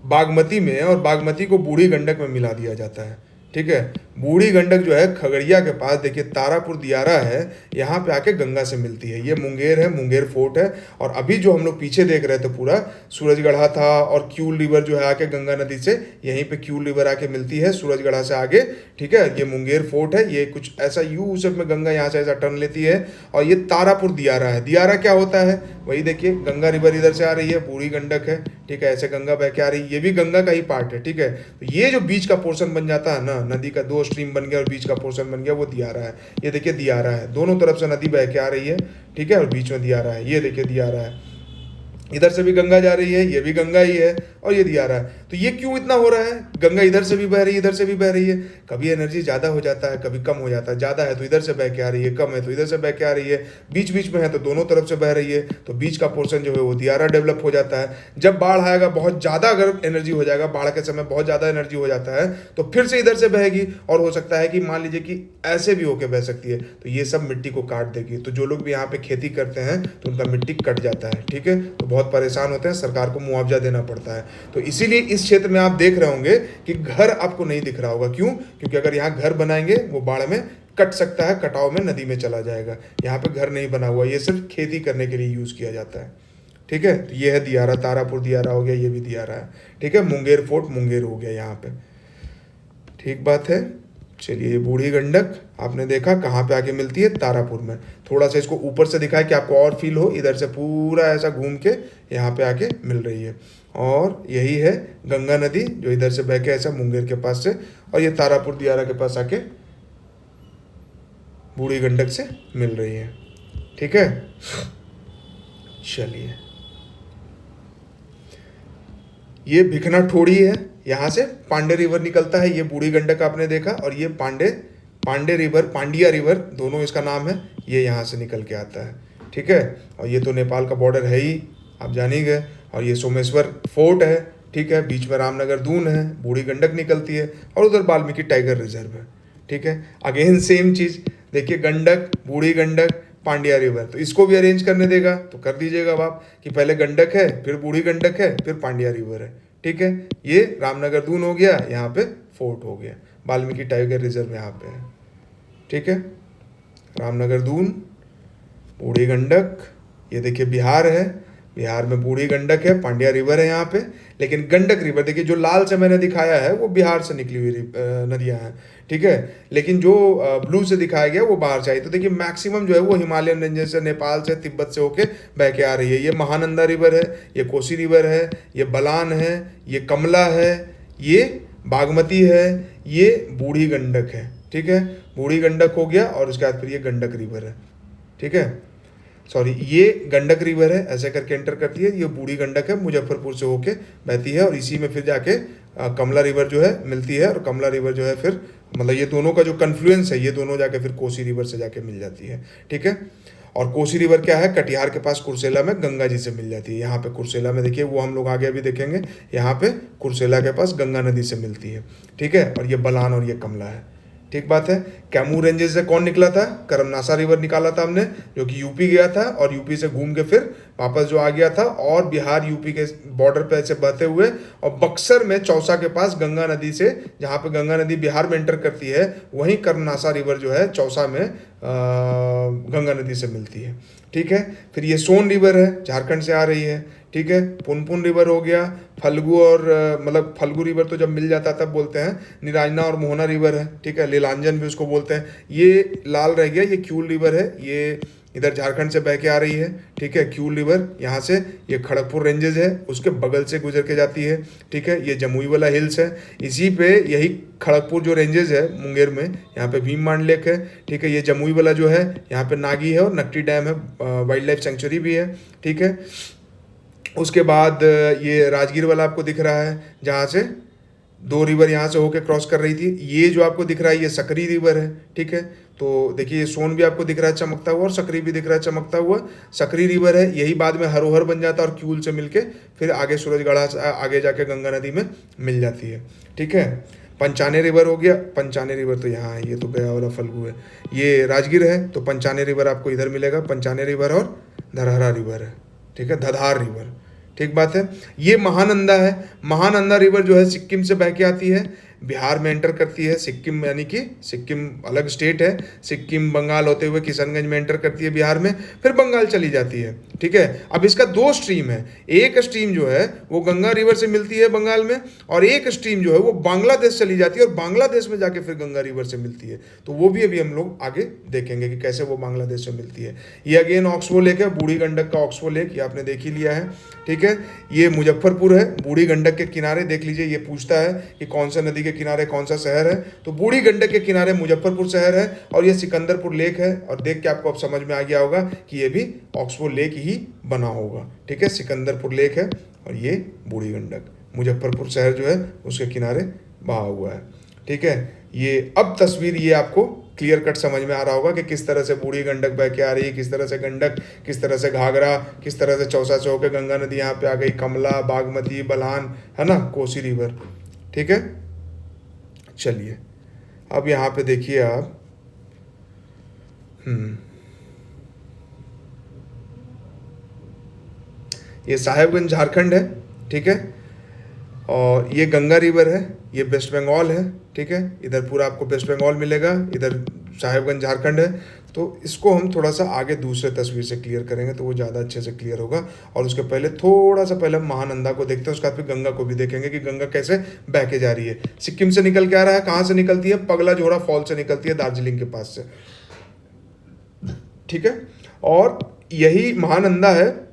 Speaker 1: बागमती में और बागमती को बूढ़ी गंडक में मिला दिया जाता है। ठीक है, बूढ़ी गंडक जो है खगड़िया के पास देखिए तारापुर दियारा है, यहाँ पे आके गंगा से मिलती है। ये मुंगेर है, मुंगेर फोर्ट है। और अभी जो हम लोग पीछे देख रहे थे पूरा सूरजगढ़ा था, और क्यूल रिवर जो है आके गंगा नदी से यहीं पे क्यूल रिवर आके मिलती है सूरजगढ़ा से आगे। ठीक है, ये मुंगेर फोर्ट है, ये कुछ ऐसा यू शेप में गंगा यहाँ से ऐसा टर्न लेती है। और ये तारापुर दियारा है। दियारा क्या होता है, वही देखिए गंगा रिवर इधर से आ रही है, बूढ़ी गंडक है। ठीक है, ऐसे गंगा बह के आ रही है, ये भी गंगा का ही पार्ट है। ठीक है, तो ये जो बीच का पोर्शन बन जाता है ना, नदी का दो स्ट्रीम बन गया और बीच का पोर्शन बन गया, वो दियारा है। ये देखिए दियारा है, दोनों तरफ से नदी बह के आ रही है। ठीक है, और बीच में दियारा है, ये देखिए दियारा है, इधर से भी गंगा जा रही है, ये भी गंगा ही है, और ये दियारा है। तो ये क्यों इतना हो रहा है, गंगा इधर से भी बह रही है, इधर से भी बह रही है। कभी एनर्जी ज़्यादा हो जाता है, कभी कम हो जाता है। ज़्यादा है तो इधर से बह के आ रही है, कम है तो इधर से बह के आ रही है, बीच बीच में है तो दोनों तरफ से बह रही है। तो बीच का पोर्शन जो है वो दियारा डेवलप हो जाता है। जब बाढ़ आएगा, बहुत ज़्यादा अगर एनर्जी हो जाएगा, बाढ़ के समय बहुत ज़्यादा एनर्जी हो जाता है, तो फिर से इधर से बहेगी, और हो सकता है कि मान लीजिए कि ऐसे भी होके बह सकती है, तो ये सब मिट्टी को काट देगी। तो जो लोग भी यहाँ पे खेती करते हैं तो उनका मिट्टी कट जाता है। ठीक है, तो बहुत परेशान होते हैं, सरकार को मुआवजा देना पड़ता है। तो इसीलिए इस क्षेत्र में आप देख रहे होंगे कि घर आपको नहीं दिख रहा होगा। क्यों? क्योंकि अगर यहाँ घर बनाएंगे वो बाढ़ में कट सकता है, कटाव में नदी में चला जाएगा। यहाँ पे घर नहीं बना हुआ, ये सिर्फ खेती करने के लिए यूज किया जाता है। ठीक है, तो ये है दियारा, तारापुर दियारा हो गया, ये भी दियारा है। ठीक है, मुंगेर फोर्ट मुंगेर हो गया यहाँ पे। ठीक बात है। चलिए, ये बूढ़ी गंडक आपने देखा कहाँ पे आके मिलती है, तारापुर में। थोड़ा सा इसको ऊपर से दिखाए कि आपको और फील हो, इधर से पूरा ऐसा घूम के यहाँ पे आके मिल रही है। और यही है गंगा नदी जो इधर से बह के ऐसा मुंगेर के पास से, और ये तारापुर दियारा के पास आके बूढ़ी गंडक से मिल रही है। ठीक है, चलिए, ये भिखना ठोड़ी है, यहाँ से पांडे रिवर निकलता है। ये बूढ़ी गंडक आपने देखा, और ये पांडे रिवर, पांडिया रिवर दोनों इसका नाम है, ये यहाँ से निकल के आता है। ठीक है, और ये तो नेपाल का बॉर्डर है ही, आप जान ही गए। और ये सोमेश्वर फोर्ट है। ठीक है, बीच में रामनगर दून है, बूढ़ी गंडक निकलती है, और उधर वाल्मीकि टाइगर रिजर्व है। ठीक है, अगेन सेम चीज़ देखिए, गंडक, बूढ़ी गंडक, पांडिया रिवर, तो इसको भी अरेंज करने देगा तो कर दीजिएगा अब आप कि पहले गंडक है, फिर बूढ़ी गंडक है, फिर पांडिया रिवर है। ठीक है, ये रामनगर दून हो गया, यहाँ पे फोर्ट हो गया, वाल्मीकि टाइगर रिजर्व यहाँ पे है। ठीक है, रामनगर दून, बूढ़ी गंडक, ये देखिए बिहार है, बिहार में बूढ़ी गंडक है, पांड्या रिवर है यहाँ पे। लेकिन गंडक रिवर देखिए जो लाल से मैंने दिखाया है वो बिहार से निकली हुई नदियाँ हैं, ठीक है। लेकिन जो ब्लू से दिखाया गया वो बाहर से आई। तो देखिए मैक्सिमम जो है वो हिमालयन रेंजेस से, नेपाल से, तिब्बत से होके बह के आ रही है। ये महानंदा रिवर है, ये कोसी रिवर है, ये बलान है, ये कमला है, ये बागमती है, ये बूढ़ी गंडक है, ठीक है। बूढ़ी गंडक हो गया और उसके बाद फिर ये गंडक रिवर है, ठीक है। सॉरी, ये गंडक रिवर है, ऐसे करके एंटर करती है। ये बूढ़ी गंडक है, मुजफ्फरपुर से होके बहती है और इसी में फिर जाके कमला रिवर जो है मिलती है। और कमला रिवर जो है फिर मतलब ये दोनों का जो कन्फ्लुएंस है, ये दोनों जाके फिर कोसी रिवर से जाके मिल जाती है, ठीक है। और कोसी रिवर क्या है, कटिहार के पास कुर्सेला में गंगा जी से मिल जाती है। यहाँ पे कुर्सेला में देखिए, वो हम लोग आगे अभी देखेंगे, यहाँ पे कुर्सेला के पास गंगा नदी से मिलती है, ठीक है। और ये बलान और ये कमला है, ठीक बात है। कैमूर रेंजेस से कौन निकला था, करमनासा रिवर निकाला था हमने, जो कि यूपी गया था और यूपी से घूम के फिर वापस जो आ गया था और बिहार यूपी के बॉर्डर पे ऐसे बहते हुए और बक्सर में चौसा के पास गंगा नदी से, जहाँ पे गंगा नदी बिहार में एंटर करती है, वहीं करमनासा रिवर जो है चौसा में गंगा नदी से मिलती है, ठीक है। फिर ये सोन रिवर है, झारखंड से आ रही है, ठीक है। पुनपुन रिवर हो गया, फल्गु और मतलब फल्गु रिवर तो जब मिल जाता तब बोलते हैं। निराजना और मोहना रिवर है, ठीक है। लीलांजन भी उसको बोलते हैं। ये लाल रह गया, ये क्यूल रिवर है, ये इधर झारखंड से बह के आ रही है, ठीक है। क्यूल रिवर यहाँ से, ये खड़गपुर रेंजेस है, उसके बगल से गुजर के जाती है, ठीक है। ये जमुई वाला हिल्स है, इसी पे यही खड़गपुर जो रेंजेस है मुंगेर में, यहाँ पे भीममान लेक है, ठीक है। ये जमुई वाला जो है यहाँ पे नागी है और नकटी डैम है, वाइल्ड लाइफ सेंचुरी भी है, ठीक है। उसके बाद ये राजगीर वाला आपको दिख रहा है, जहाँ से दो रिवर यहाँ से होके क्रॉस कर रही थी। ये जो आपको दिख रहा है ये सकरी रिवर है, ठीक है। तो देखिए ये सोन भी आपको दिख रहा है चमकता हुआ और सकरी भी दिख रहा है चमकता हुआ। सकरी रिवर है, यही बाद में हरोहर बन जाता है और क्यूल से मिलके फिर आगे सूरजगढ़ा से आगे जाके गंगा नदी में मिल जाती है, ठीक है। पंचाने रिवर हो गया, पंचाने रिवर तो यहाँ है, ये तो गया वाला फल्गु है। ये राजगीर है, तो पंचाने रिवर आपको इधर मिलेगा, पंचाने रिवर और धरहरा रिवर है, ठीक है, धधार रिवर, ठीक बात है। ये महानंदा है, महानंदा रिवर जो है सिक्किम से बह के आती है, बिहार में एंटर करती है। सिक्किम यानी कि सिक्किम अलग स्टेट है, सिक्किम बंगाल होते हुए किशनगंज में एंटर करती है बिहार में, फिर बंगाल चली जाती है, ठीक है। अब इसका दो स्ट्रीम है, एक स्ट्रीम जो है वो गंगा रिवर से मिलती है बंगाल में, और एक स्ट्रीम जो है वो बांग्लादेश चली जाती है और बांग्लादेश में जाके फिर गंगा रिवर से मिलती है। तो वो भी अभी हम लोग आगे देखेंगे कि कैसे वो बांग्लादेश से मिलती है। ये अगेन ऑक्सबो लेक है, बूढ़ी गंडक का ऑक्सबो लेक, ये आपने देख ही लिया है, ठीक है। ये मुजफ्फरपुर है, बूढ़ी गंडक के किनारे, देख लीजिए ये पूछता है कि कौन सा नदी के किनारे कौन सा शहर है, तो बूढ़ी गंडक के किनारे मुजफ्फरपुर शहर है। और ये सिकंदरपुर लेक है, और देख के आपको अब समझ में आ गया होगा कि ये भी ऑक्सबो लेक ही बना होगा, ठीक है। सिकंदरपुर लेक है और ये बूढ़ी गंडक, मुजफ्फरपुर शहर जो है उसके किनारे बहा हुआ है, ठीक है। ये अब तस्वीर ये आपको क्लियर कट समझ में आ रहा होगा कि किस तरह से बूढ़ी गंडक बह के आ रही है, किस तरह से गंडक, किस तरह से घाघरा, किस तरह से चौसा से होकर गंगा नदी यहाँ पे आ गई, कमला, बागमती, बलान, है ना, कोसी रिवर, ठीक है। चलिए अब यहाँ पे देखिए आप, ये साहेबगंज झारखंड है, ठीक है। और ये गंगा रिवर है, ये वेस्ट बंगाल है, ठीक है। इधर पूरा आपको वेस्ट बंगाल मिलेगा, इधर साहेबगंज झारखंड है। तो इसको हम थोड़ा सा आगे दूसरे तस्वीर से क्लियर करेंगे तो वो ज़्यादा अच्छे से क्लियर होगा। और उसके पहले थोड़ा सा पहले महानंदा को देखते हैं, उसके बाद फिर गंगा को भी देखेंगे कि गंगा कैसे बह के जा रही है। सिक्किम से निकल के आ रहा है, कहाँ से निकलती है, पगला झोड़ा फॉल से निकलती है, दार्जिलिंग के पास से, ठीक है। और यही महानंदा है,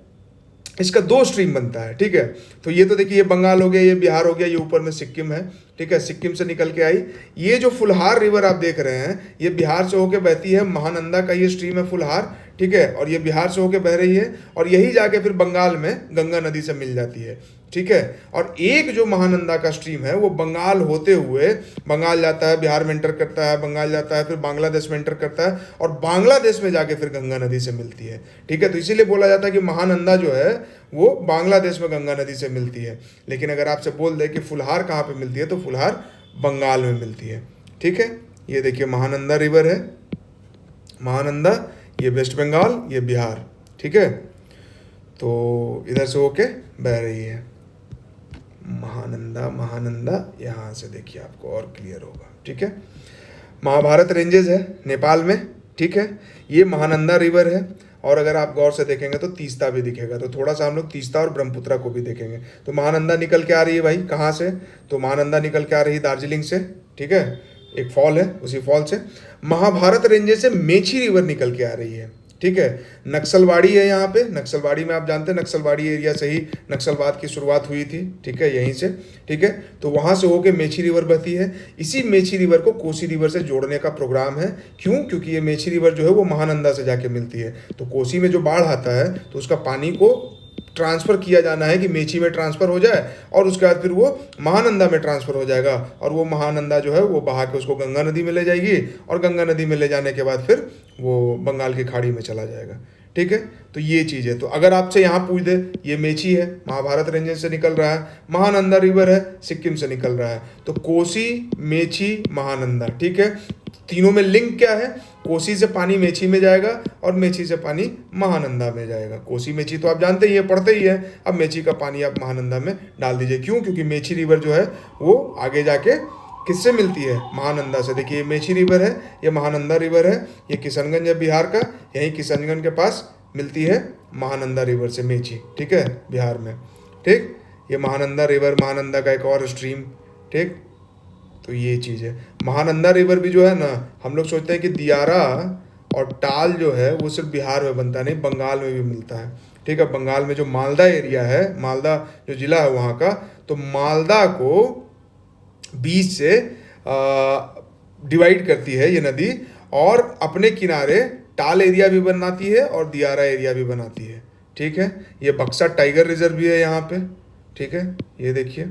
Speaker 1: इसका दो स्ट्रीम बनता है, ठीक है। तो ये तो देखिए ये बंगाल हो गया, ये बिहार हो गया, ये ऊपर में सिक्किम है, ठीक है। सिक्किम से निकल के आई। ये जो फुलहार रिवर आप देख रहे हैं ये बिहार से होके बहती है, महानंदा का ये स्ट्रीम है फुलहार, ठीक है। और ये बिहार से होके बह रही है और यही जाके फिर बंगाल में गंगा नदी से मिल जाती है, ठीक है। और एक जो महानंदा का स्ट्रीम है वो बंगाल होते हुए बंगाल जाता है, बिहार में एंटर करता है, बंगाल जाता है, फिर बांग्लादेश में एंटर करता है और बांग्लादेश में जाके फिर गंगा नदी से मिलती है, ठीक है। तो इसीलिए बोला जाता है कि महानंदा जो है वो बांग्लादेश में गंगा नदी से मिलती है। लेकिन अगर आपसे बोल दे कि फुलहार कहाँ पे मिलती है तो फुलहार बंगाल में मिलती है, ठीक है। ये देखिए महानंदा रिवर है, महानंदा, ये वेस्ट बंगाल, ये बिहार, ठीक है। तो इधर से होके बह रही है महानंदा, महानंदा यहाँ से देखिए आपको और क्लियर होगा, ठीक है। महाभारत रेंजेस है नेपाल में, ठीक है। ये महानंदा रिवर है और अगर आप गौर से देखेंगे तो तीस्ता भी दिखेगा, तो थोड़ा सा हम लोग तीस्ता और ब्रह्मपुत्रा को भी देखेंगे। तो महानंदा निकल के आ रही है भाई कहाँ से, तो महानंदा निकल के आ रही है दार्जिलिंग से, ठीक है, एक फॉल है, उसी फॉल से। महाभारत रेंजेस से मेची रिवर निकल के आ रही है, ठीक है। नक्सलवाड़ी है यहाँ पे, नक्सलवाड़ी में आप जानते हैं नक्सलवाड़ी एरिया से ही नक्सलवाद की शुरुआत हुई थी, ठीक है, यहीं से, ठीक है। तो वहाँ से होके मेची रिवर बहती है। इसी मेची रिवर को कोसी रिवर से जोड़ने का प्रोग्राम है। क्यों? क्योंकि ये मेची रिवर जो है वो महानंदा से जाके मिलती है। तो कोसी में जो बाढ़ आता है तो उसका पानी को ट्रांसफ़र किया जाना है कि मेची में ट्रांसफ़र हो जाए, और उसके बाद फिर वो महानंदा में ट्रांसफ़र हो जाएगा, और वो महानंदा जो है वो बहा के उसको गंगा नदी में ले जाएगी, और गंगा नदी में ले जाने के बाद फिर वो बंगाल की खाड़ी में चला जाएगा, ठीक है। तो ये चीज़ है। तो अगर आपसे यहाँ पूछ दे, ये मेची है, महाभारत रेंजेस से निकल रहा है, महानंदा रिवर है, सिक्किम से निकल रहा है, तो कोसी, मेची, महानंदा, ठीक है। तीनों में लिंक क्या है? कोसी से पानी मेची में जाएगा और मेची से पानी महानंदा में जाएगा। कोसी मेची तो आप जानते ही है, पढ़ते ही है। अब मेची का पानी आप महानंदा में डाल दीजिए। क्यों? क्योंकि मेची रिवर जो है वो आगे जाके किससे मिलती है? महानंदा से। देखिए, ये मेची रिवर है, ये महानंदा रिवर है, ये किशनगंज है बिहार का, यहीं किशनगंज के पास मिलती है महानंदा रिवर से मेची, ठीक है, बिहार में, ठीक। ये महानंदा रिवर, महानंदा का एक और स्ट्रीम, ठीक। तो ये चीज़ है। महानंदा रिवर भी जो है ना, हम लोग सोचते हैं कि दियारा और टाल जो है वो सिर्फ बिहार में बनता है, नहीं, बंगाल में भी मिलता है, ठीक है। बंगाल में जो मालदा एरिया है, मालदा जो जिला है वहाँ का, तो मालदा को बीच से डिवाइड करती है ये नदी, और अपने किनारे टाल एरिया भी बनाती है और दियारा एरिया भी बनाती है, ठीक है। ये बक्सा टाइगर रिजर्व भी है यहाँ पे, ठीक है। ये देखिए,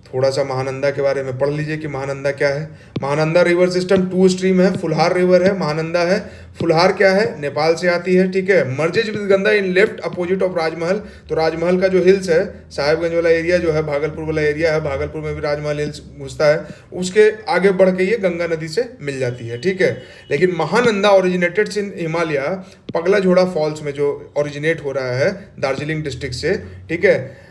Speaker 1: थोड़ा सा महानंदा के बारे में पढ़ लीजिए कि महानंदा क्या है। महानंदा रिवर सिस्टम 2 स्ट्रीम है। फुलहार रिवर है, महानंदा है। फुलहार क्या है? नेपाल से आती है, ठीक है। Merges with Ganga in left opposite of Rajmahal. तो राजमहल का जो हिल्स है, साहेबगंज वाला एरिया जो है, भागलपुर वाला एरिया है, भागलपुर में भी राजमहल हिल्स घुसता है, उसके आगे बढ़ के ये गंगा नदी से मिल जाती है, ठीक है। लेकिन महानंदा ओरिजिनेटेड इन हिमालय, पगला झोड़ा फॉल्स में जो ओरिजिनेट हो रहा है दार्जिलिंग डिस्ट्रिक्ट से, ठीक है।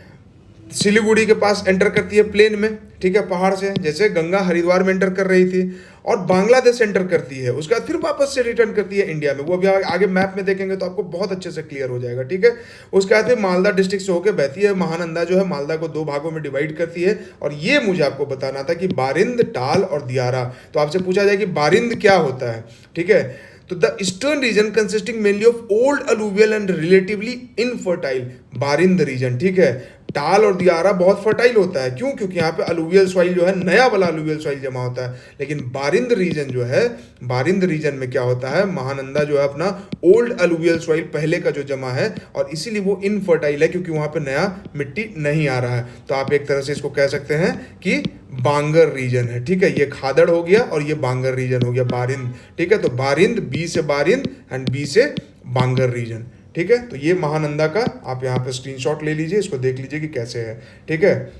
Speaker 1: सिलीगुड़ी के पास एंटर करती है प्लेन में, ठीक है, पहाड़ से, जैसे गंगा हरिद्वार में एंटर कर रही थी, और बांग्लादेश एंटर करती है, उसके बाद फिर वापस से रिटर्न करती है इंडिया में। वो अभी आगे मैप में देखेंगे तो आपको बहुत अच्छे से क्लियर हो जाएगा, ठीक है। उसके बाद फिर मालदा डिस्ट्रिक्ट से होकर बहती है। महानंदा जो है मालदा को 2 भागों में डिवाइड करती है। और ये मुझे आपको बताना था कि बारिंद, टाल और दियारा। तो आपसे पूछा जाए कि बारिंद क्या होता है, ठीक है। तो the eastern region consisting mainly of old alluvial and relatively infertile, Barind region, ठीक है। टाल और दियारा बहुत फर्टाइल होता है। क्यों? क्योंकि यहाँ पे अलूवियल सॉइल जो है, नया वाला अलूवियल सॉइल जमा होता है। लेकिन बारिंद रीजन जो है, बारिंद रीजन में क्या होता है, महानंदा जो है अपना ओल्ड अलूवियल सॉइल पहले का जो जमा है, और इसीलिए वो इनफर्टाइल है, क्योंकि वहाँ पे नया मिट्टी नहीं आ रहा है। तो आप एक तरह से इसको कह सकते हैं कि बांगर रीजन है, ठीक है। ये खादड़ हो गया और ये बांगर रीजन हो गया, बारिंद, ठीक है। तो बारिंद, बी से बारिंद एंड बी से बांगर रीजन, ठीक है। तो ये महानंदा का आप यहाँ पे स्क्रीनशॉट ले लीजिए, इसको देख लीजिए कि कैसे है, ठीक है।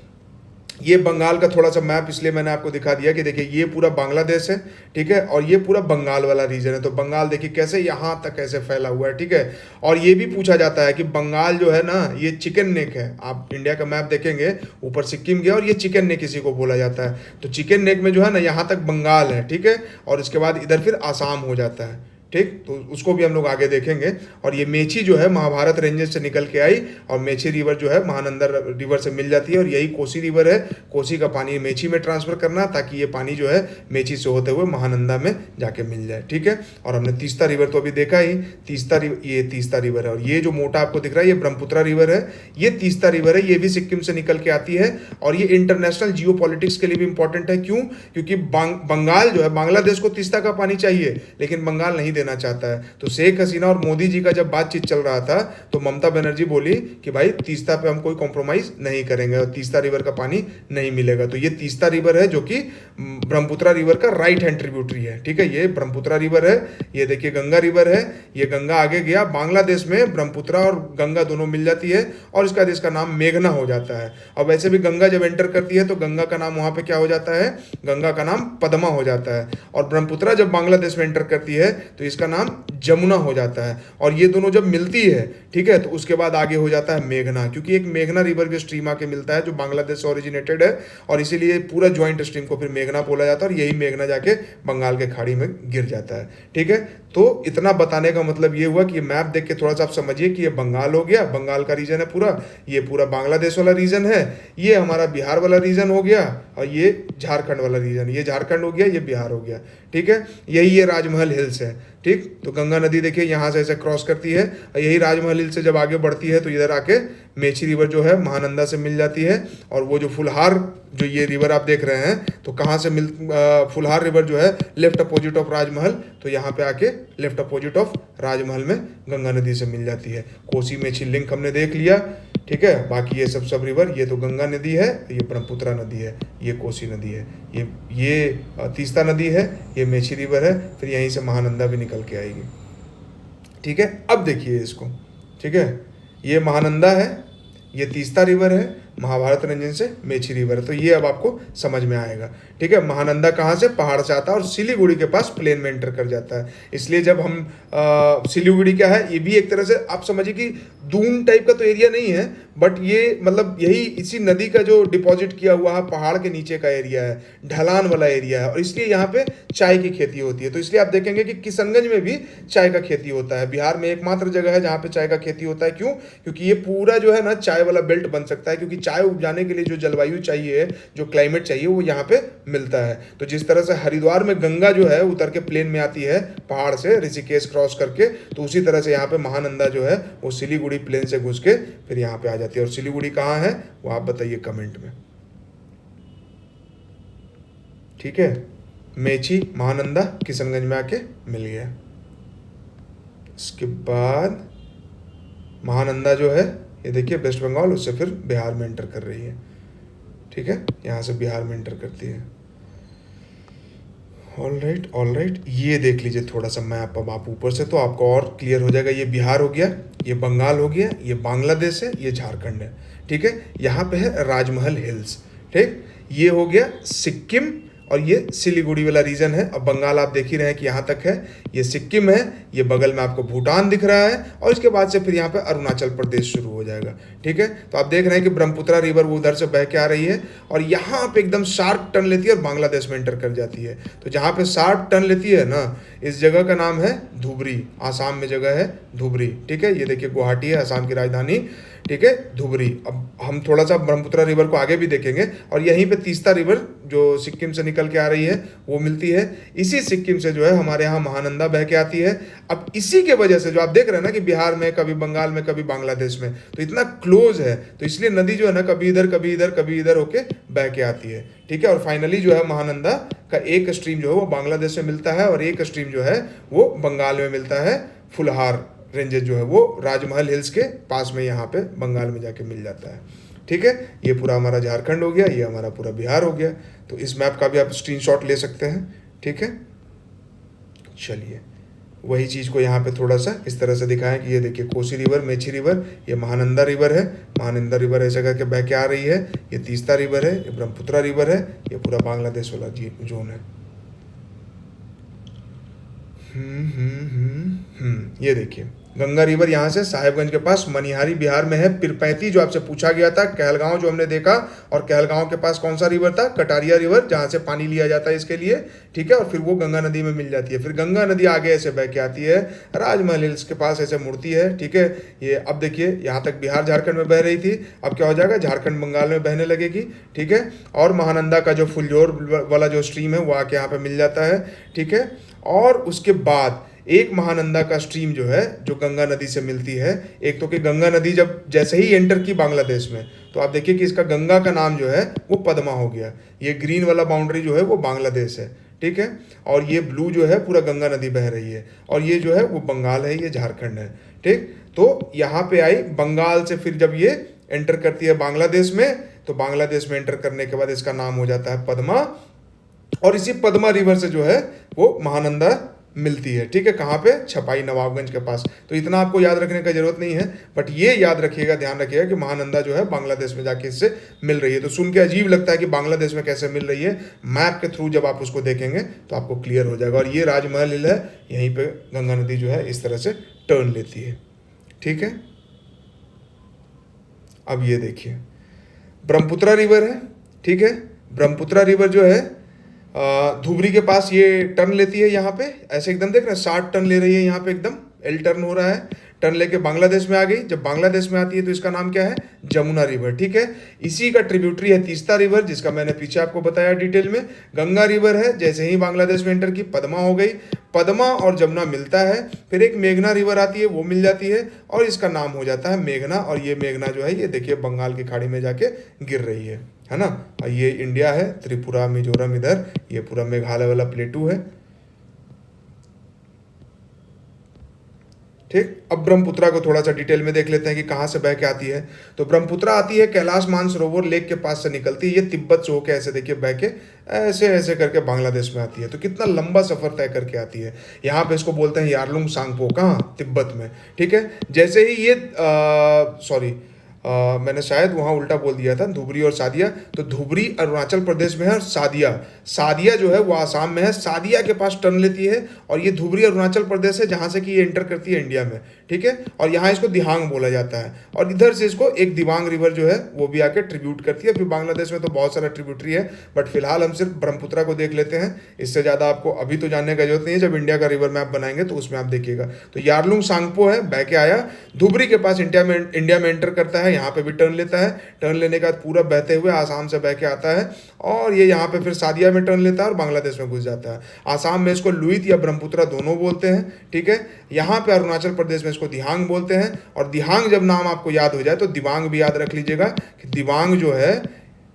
Speaker 1: ये बंगाल का थोड़ा सा मैप इसलिए मैंने आपको दिखा दिया कि देखिए ये पूरा बांग्लादेश है, ठीक है, और ये पूरा बंगाल वाला रीजन है। तो बंगाल देखिए कैसे यहाँ तक कैसे फैला हुआ है, ठीक है। और ये भी पूछा जाता है कि बंगाल जो है ना, ये चिकन नेक है। आप इंडिया का मैप देखेंगे, ऊपर सिक्किम गया और ये चिकन नेक इसी को बोला जाता है। तो चिकन नेक में जो है ना, यहाँ तक बंगाल है, ठीक है, और इसके बाद इधर फिर आसाम हो जाता है, ठीक। तो उसको भी हम लोग आगे देखेंगे। और ये मेची जो है महाभारत रेंजेस से निकल के आई, और मेची रिवर जो है महानंदा रिवर से मिल जाती है, और यही कोसी रिवर है। कोसी का पानी मेची में ट्रांसफर करना, ताकि ये पानी जो है मेची से होते हुए महानंदा में जाके मिल जाए, ठीक है। और हमने तीस्ता रिवर तो अभी देखा ही, ये तीस्ता रिवर है। और ये जो मोटा आपको दिख रहा है ये ब्रह्मपुत्रा रिवर है, ये तीस्ता रिवर है, ये भी सिक्किम से निकल के आती है। और ये इंटरनेशनल जियो पॉलिटिक्स के लिए भी इंपॉर्टेंट है। क्यों? क्योंकि बंगाल जो है, बांग्लादेश को तीस्ता का पानी चाहिए, लेकिन बंगाल नहीं देना चाहता है। तो शेख हसीना और मोदी जी का जब बातचीत चल रहा था, तो ममता बनर्जी बोली कि भाई तीस्ता पे हम कोई कॉम्प्रोमाइज नहीं करेंगे और तीस्ता रिवर का पानी नहीं मिलेगा। तो ये तीस्ता रिवर है, जो कि ब्रह्मपुत्रा रिवर का राइट हैंड ट्रिब्यूटरी है, ठीक है। ये ब्रह्मपुत्रा रिवर है, ये देखिए गंगा रिवर है, ये गंगा आगे गया बांग्लादेश में, ब्रह्मपुत्रा और गंगा दोनों मिल जाती है, और इसका देश का नाम मेघना हो जाता है। और वैसे भी गंगा जब एंटर करती है तो गंगा का नाम वहां पे क्या हो जाता है, गंगा का नाम पद्मा हो जाता है। और ब्रह्मपुत्रा जब बांग्लादेश में एंटर करती है तो जिसका नाम जमुना हो जाता है। और ये दोनों जब मिलती है, ठीक है, तो उसके बाद आगे हो जाता है मेघना, क्योंकि एक मेघना रिवर भी स्ट्रीम आके मिलता है जो बांग्लादेश से ओरिजिनेटेड है, और इसीलिए पूरा ज्वाइंट स्ट्रीम को फिर मेघना बोला जाता है, और यही मेघना जाके बंगाल के खाड़ी में गिर जाता है। ठीक है, तो इतना बताने का मतलब ये हुआ कि ये मैप देख के थोड़ा सा आप समझिए कि ये बंगाल हो गया, बंगाल का रीजन है पूरा, ये पूरा बांग्लादेश वाला रीजन है, ये हमारा बिहार वाला रीजन हो गया, और ये झारखंड वाला रीजन, ये झारखंड हो गया, ये बिहार हो गया। ठीक है, यही ये राजमहल हिल्स है। ठीक, तो गंगा नदी देखिए यहाँ से ऐसे क्रॉस करती है, और यही राजमहल हिल से जब आगे बढ़ती है तो इधर आके मेची रिवर जो है महानंदा से मिल जाती है। और वो जो फुलहार, जो ये रिवर आप देख रहे हैं, तो कहाँ से फुलहार रिवर जो है लेफ्ट अपोजिट ऑफ राजमहल, तो यहाँ पे आके लेफ्ट अपोजिट ऑफ राजमहल में गंगा नदी से मिल जाती है। कोसी मेची लिंक हमने देख लिया। ठीक है, बाकी ये सब रिवर, ये तो गंगा नदी है, ये ब्रह्मपुत्रा नदी है, ये कोसी नदी है, ये तीस्ता नदी है, ये मेची रिवर है, फिर यहीं से महानंदा भी निकल के आएगी। ठीक है, अब देखिए इसको। ठीक है, ये महानंदा है, ये तीस्ता रिवर है, महाभारत रंजन से मेची रिवर है, तो ये अब आपको समझ में आएगा। ठीक है, महानंदा कहाँ से, पहाड़ से आता है और सिलीगुड़ी के पास प्लेन में एंटर कर जाता है। इसलिए जब हम सिलीगुड़ी क्या है, ये भी एक तरह से आप समझिए कि दून टाइप का तो एरिया नहीं है, बट ये मतलब यही इसी नदी का जो डिपॉजिट किया हुआ है पहाड़ के नीचे का एरिया है, ढलान वाला एरिया है, और इसलिए यहाँ पे चाय की खेती होती है। तो इसलिए आप देखेंगे कि किशनगंज में भी चाय का खेती होता है। बिहार में एकमात्र जगह है जहाँ पे चाय का खेती होता है। क्यों? क्योंकि ये पूरा जो है ना चाय वाला बेल्ट बन सकता है, क्योंकि चाय उपजाने के लिए जो जलवायु चाहिए, जो क्लाइमेट चाहिए, वो यहाँ पे मिलता है। तो जिस तरह से हरिद्वार में गंगा जो है उतर के प्लेन में आती है पहाड़ से, ऋषिकेश क्रॉस करके, तो उसी तरह से यहाँ पे महानंदा जो है वो सिलीगुड़ी प्लेन से घुस के फिर यहाँ पे आ जाती है। और सिलीगुड़ी कहाँ है वो आप बताइए कमेंट में। ठीक है, मेची महानंदा किशनगंज में आके मिल गया। इसके बाद महानंदा जो है ये देखिए वेस्ट बंगाल, उससे फिर बिहार में एंटर कर रही है। ठीक है, यहाँ से बिहार में एंटर करती है। ऑल राइट, ये देख लीजिए थोड़ा सा मैप अब आप ऊपर से, तो आपको और क्लियर हो जाएगा। ये बिहार हो गया, ये बंगाल हो गया, ये बांग्लादेश है, ये झारखंड है। ठीक है, यहाँ पे है राजमहल हिल्स। ठीक, ये हो गया सिक्किम, और ये सिलीगुड़ी वाला रीजन है। अब बंगाल आप देख ही रहे हैं कि यहाँ तक है, ये सिक्किम है, ये बगल में आपको भूटान दिख रहा है, और इसके बाद से फिर यहाँ पे अरुणाचल प्रदेश शुरू हो जाएगा। ठीक है, तो आप देख रहे हैं कि ब्रह्मपुत्रा रिवर वो उधर से बह के आ रही है, और यहाँ पे एकदम शार्प टर्न लेती है और बांग्लादेश में एंटर कर जाती है। तो जहाँ पे शार्प टर्न लेती है ना, इस जगह का नाम है धुबरी, आसाम में जगह है धुबरी। ठीक है, ये देखिए गुवाहाटी है आसाम की राजधानी। ठीक है, धुबरी। अब हम थोड़ा सा ब्रह्मपुत्रा रिवर को आगे भी देखेंगे, और यहीं पे तीस्ता रिवर जो सिक्किम से निकल के आ रही है वो मिलती है। इसी सिक्किम से जो है हमारे यहाँ महानंदा बह के आती है। अब इसी के वजह से जो आप देख रहे हैं ना कि बिहार में, कभी बंगाल में, कभी बांग्लादेश में, तो इतना क्लोज है, तो इसलिए नदी जो है ना कभी इधर कभी इधर कभी इधर होके बह के आती है। ठीक है, और फाइनली जो है महानंदा का एक स्ट्रीम जो है वो बांग्लादेश में मिलता है, और एक स्ट्रीम जो है वो बंगाल में मिलता है। फुलहार रेंजेस जो है वो राजमहल हिल्स के पास में यहाँ पे बंगाल में जाके मिल जाता है। ठीक है, ये पूरा हमारा झारखंड हो गया, ये हमारा पूरा बिहार हो गया। तो इस मैप का भी आप स्क्रीनशॉट ले सकते हैं। ठीक है, चलिए वही चीज़ को यहाँ पे थोड़ा सा इस तरह से दिखाएं कि ये देखिए कोसी रिवर, मेची रिवर, ये महानंदा रिवर है, महानंदा रिवर ऐसे करके बह के आ रही है, ये तीस्ता रिवर है, ये ब्रह्मपुत्रा रिवर है, ये पूरा बांग्लादेश वाला जोन है। ये देखिए गंगा रिवर यहाँ से साहेबगंज के पास मनिहारी बिहार में है। पिरपैंती जो आपसे पूछा गया था, कहलगांव जो हमने देखा, और कहलगांव के पास कौन सा रिवर था, कटारिया रिवर, जहाँ से पानी लिया जाता है इसके लिए। ठीक है, और फिर वो गंगा नदी में मिल जाती है। फिर गंगा नदी आगे ऐसे बह के आती है, राजमहल हिल्स के पास ऐसे मुड़ती है। ठीक है, ये अब देखिए यहाँ तक बिहार झारखंड में बह रही थी, अब क्या हो जाएगा, झारखंड बंगाल में बहने लगेगी। ठीक है, और महानंदा का जो फुलजोर वाला जो स्ट्रीम है वो आके यहाँ पे मिल जाता है। ठीक है, और उसके बाद एक महानंदा का स्ट्रीम जो है जो गंगा नदी से मिलती है। एक तो कि गंगा नदी जब जैसे ही एंटर की बांग्लादेश में, तो आप देखिए कि इसका गंगा का नाम जो है वो पद्मा हो गया। ये ग्रीन वाला बाउंड्री जो है वो बांग्लादेश है। ठीक है, और ये ब्लू जो है पूरा गंगा नदी बह रही है, और ये जो है वो बंगाल है, ये झारखंड है। ठीक, तो यहाँ पे आई बंगाल से, फिर जब ये एंटर करती है बांग्लादेश में, तो बांग्लादेश में एंटर करने के बाद इसका नाम हो जाता है पद्मा, और इसी पद्मा रिवर से जो है वो महानंदा मिलती है। ठीक है, कहाँ पे? छपाई नवाबगंज के पास। तो इतना आपको याद रखने का जरूरत नहीं है, बट ये याद रखिएगा, ध्यान रखिएगा कि महानंदा जो है बांग्लादेश में जाके इससे मिल रही है। तो सुन के अजीब लगता है कि बांग्लादेश में कैसे मिल रही है, मैप के थ्रू जब आप उसको देखेंगे तो आपको क्लियर हो जाएगा। और ये राजमहल हिल है, यहीं पे गंगा नदी जो है इस तरह से टर्न लेती है। ठीक है, अब ये देखिए ब्रह्मपुत्रा रिवर है। ठीक है, ब्रह्मपुत्रा रिवर जो है धुबरी के पास ये टर्न लेती है यहाँ पे, ऐसे एकदम देख रहे हैं 60 टर्न ले रही है यहाँ पे, एकदम एल टर्न हो रहा है, टर्न लेके बांग्लादेश में आ गई। जब बांग्लादेश में आती है तो इसका नाम क्या है? जमुना रिवर। ठीक है, इसी का ट्रिब्यूटरी है तीस्ता रिवर, जिसका मैंने पीछे आपको बताया डिटेल में। गंगा रिवर है, जैसे ही बांग्लादेश में एंटर की पद्मा हो गई, पद्मा और जमुना मिलता है, फिर एक मेघना रिवर आती है, वो मिल जाती है और इसका नाम हो जाता है मेघना। और ये मेघना जो है ये देखिए बंगाल की खाड़ी में जाके गिर रही है ना। और ये इंडिया है, त्रिपुरा मिजोरम इधर, ये पूरा मेघालय वाला प्लेटू है। ठीक, अब ब्रह्मपुत्रा को थोड़ा सा डिटेल में देख लेते हैं कि कहाँ से बह के आती है। तो ब्रह्मपुत्रा आती है कैलाश मानसरोवर लेक के पास से निकलती है, ये तिब्बत से होकर ऐसे देखिए बह के ऐसे ऐसे करके बांग्लादेश में आती है। तो कितना लंबा सफर तय करके आती है। यहाँ पे इसको बोलते हैं यारलुंग सांगपो, कहाँ? तिब्बत में। ठीक है, जैसे ही ये सॉरी मैंने शायद वहाँ उल्टा बोल दिया था, धुबरी और सादिया। तो धुबरी अरुणाचल प्रदेश में है और सादिया जो है वो आसाम में है। सादिया के पास टर्न लेती है और ये धुबरी अरुणाचल प्रदेश है जहाँ से कि ये एंटर करती है इंडिया में। ठीक है, और यहाँ इसको दिहांग बोला जाता है। और इधर से इसको एक दिबांग रिवर जो है वो भी आके ट्रिब्यूट करती है। फिर बांग्लादेश में तो बहुत सारा ट्रिब्यूटरी है, बट फिलहाल हम सिर्फ ब्रह्मपुत्रा को देख लेते हैं। इससे ज़्यादा आपको अभी तो जानने का जरूरत नहीं है, जब इंडिया का रिवर मैप बनाएंगे तो उसमें आप देखिएगा। तो यारलुंग सांगपो है, बह के आया, धुबरी के पास इंडिया में एंटर करता है, यहाँ पे भी टर्न लेता है। टर्न लेने के बाद पूरा बहते हुए आसाम से बह के आता है और ये यहाँ पे फिर सादिया में टर्न लेता है और बांग्लादेश में घुस जाता है। आसाम में इसको लुहित या ब्रह्मपुत्रा दोनों बोलते हैं। ठीक है, यहाँ पे अरुणाचल प्रदेश में इसको दिहांग बोलते हैं। और दिहांग जब नाम आपको याद हो जाए तो दिबांग भी याद रख लीजिएगा कि दिबांग जो है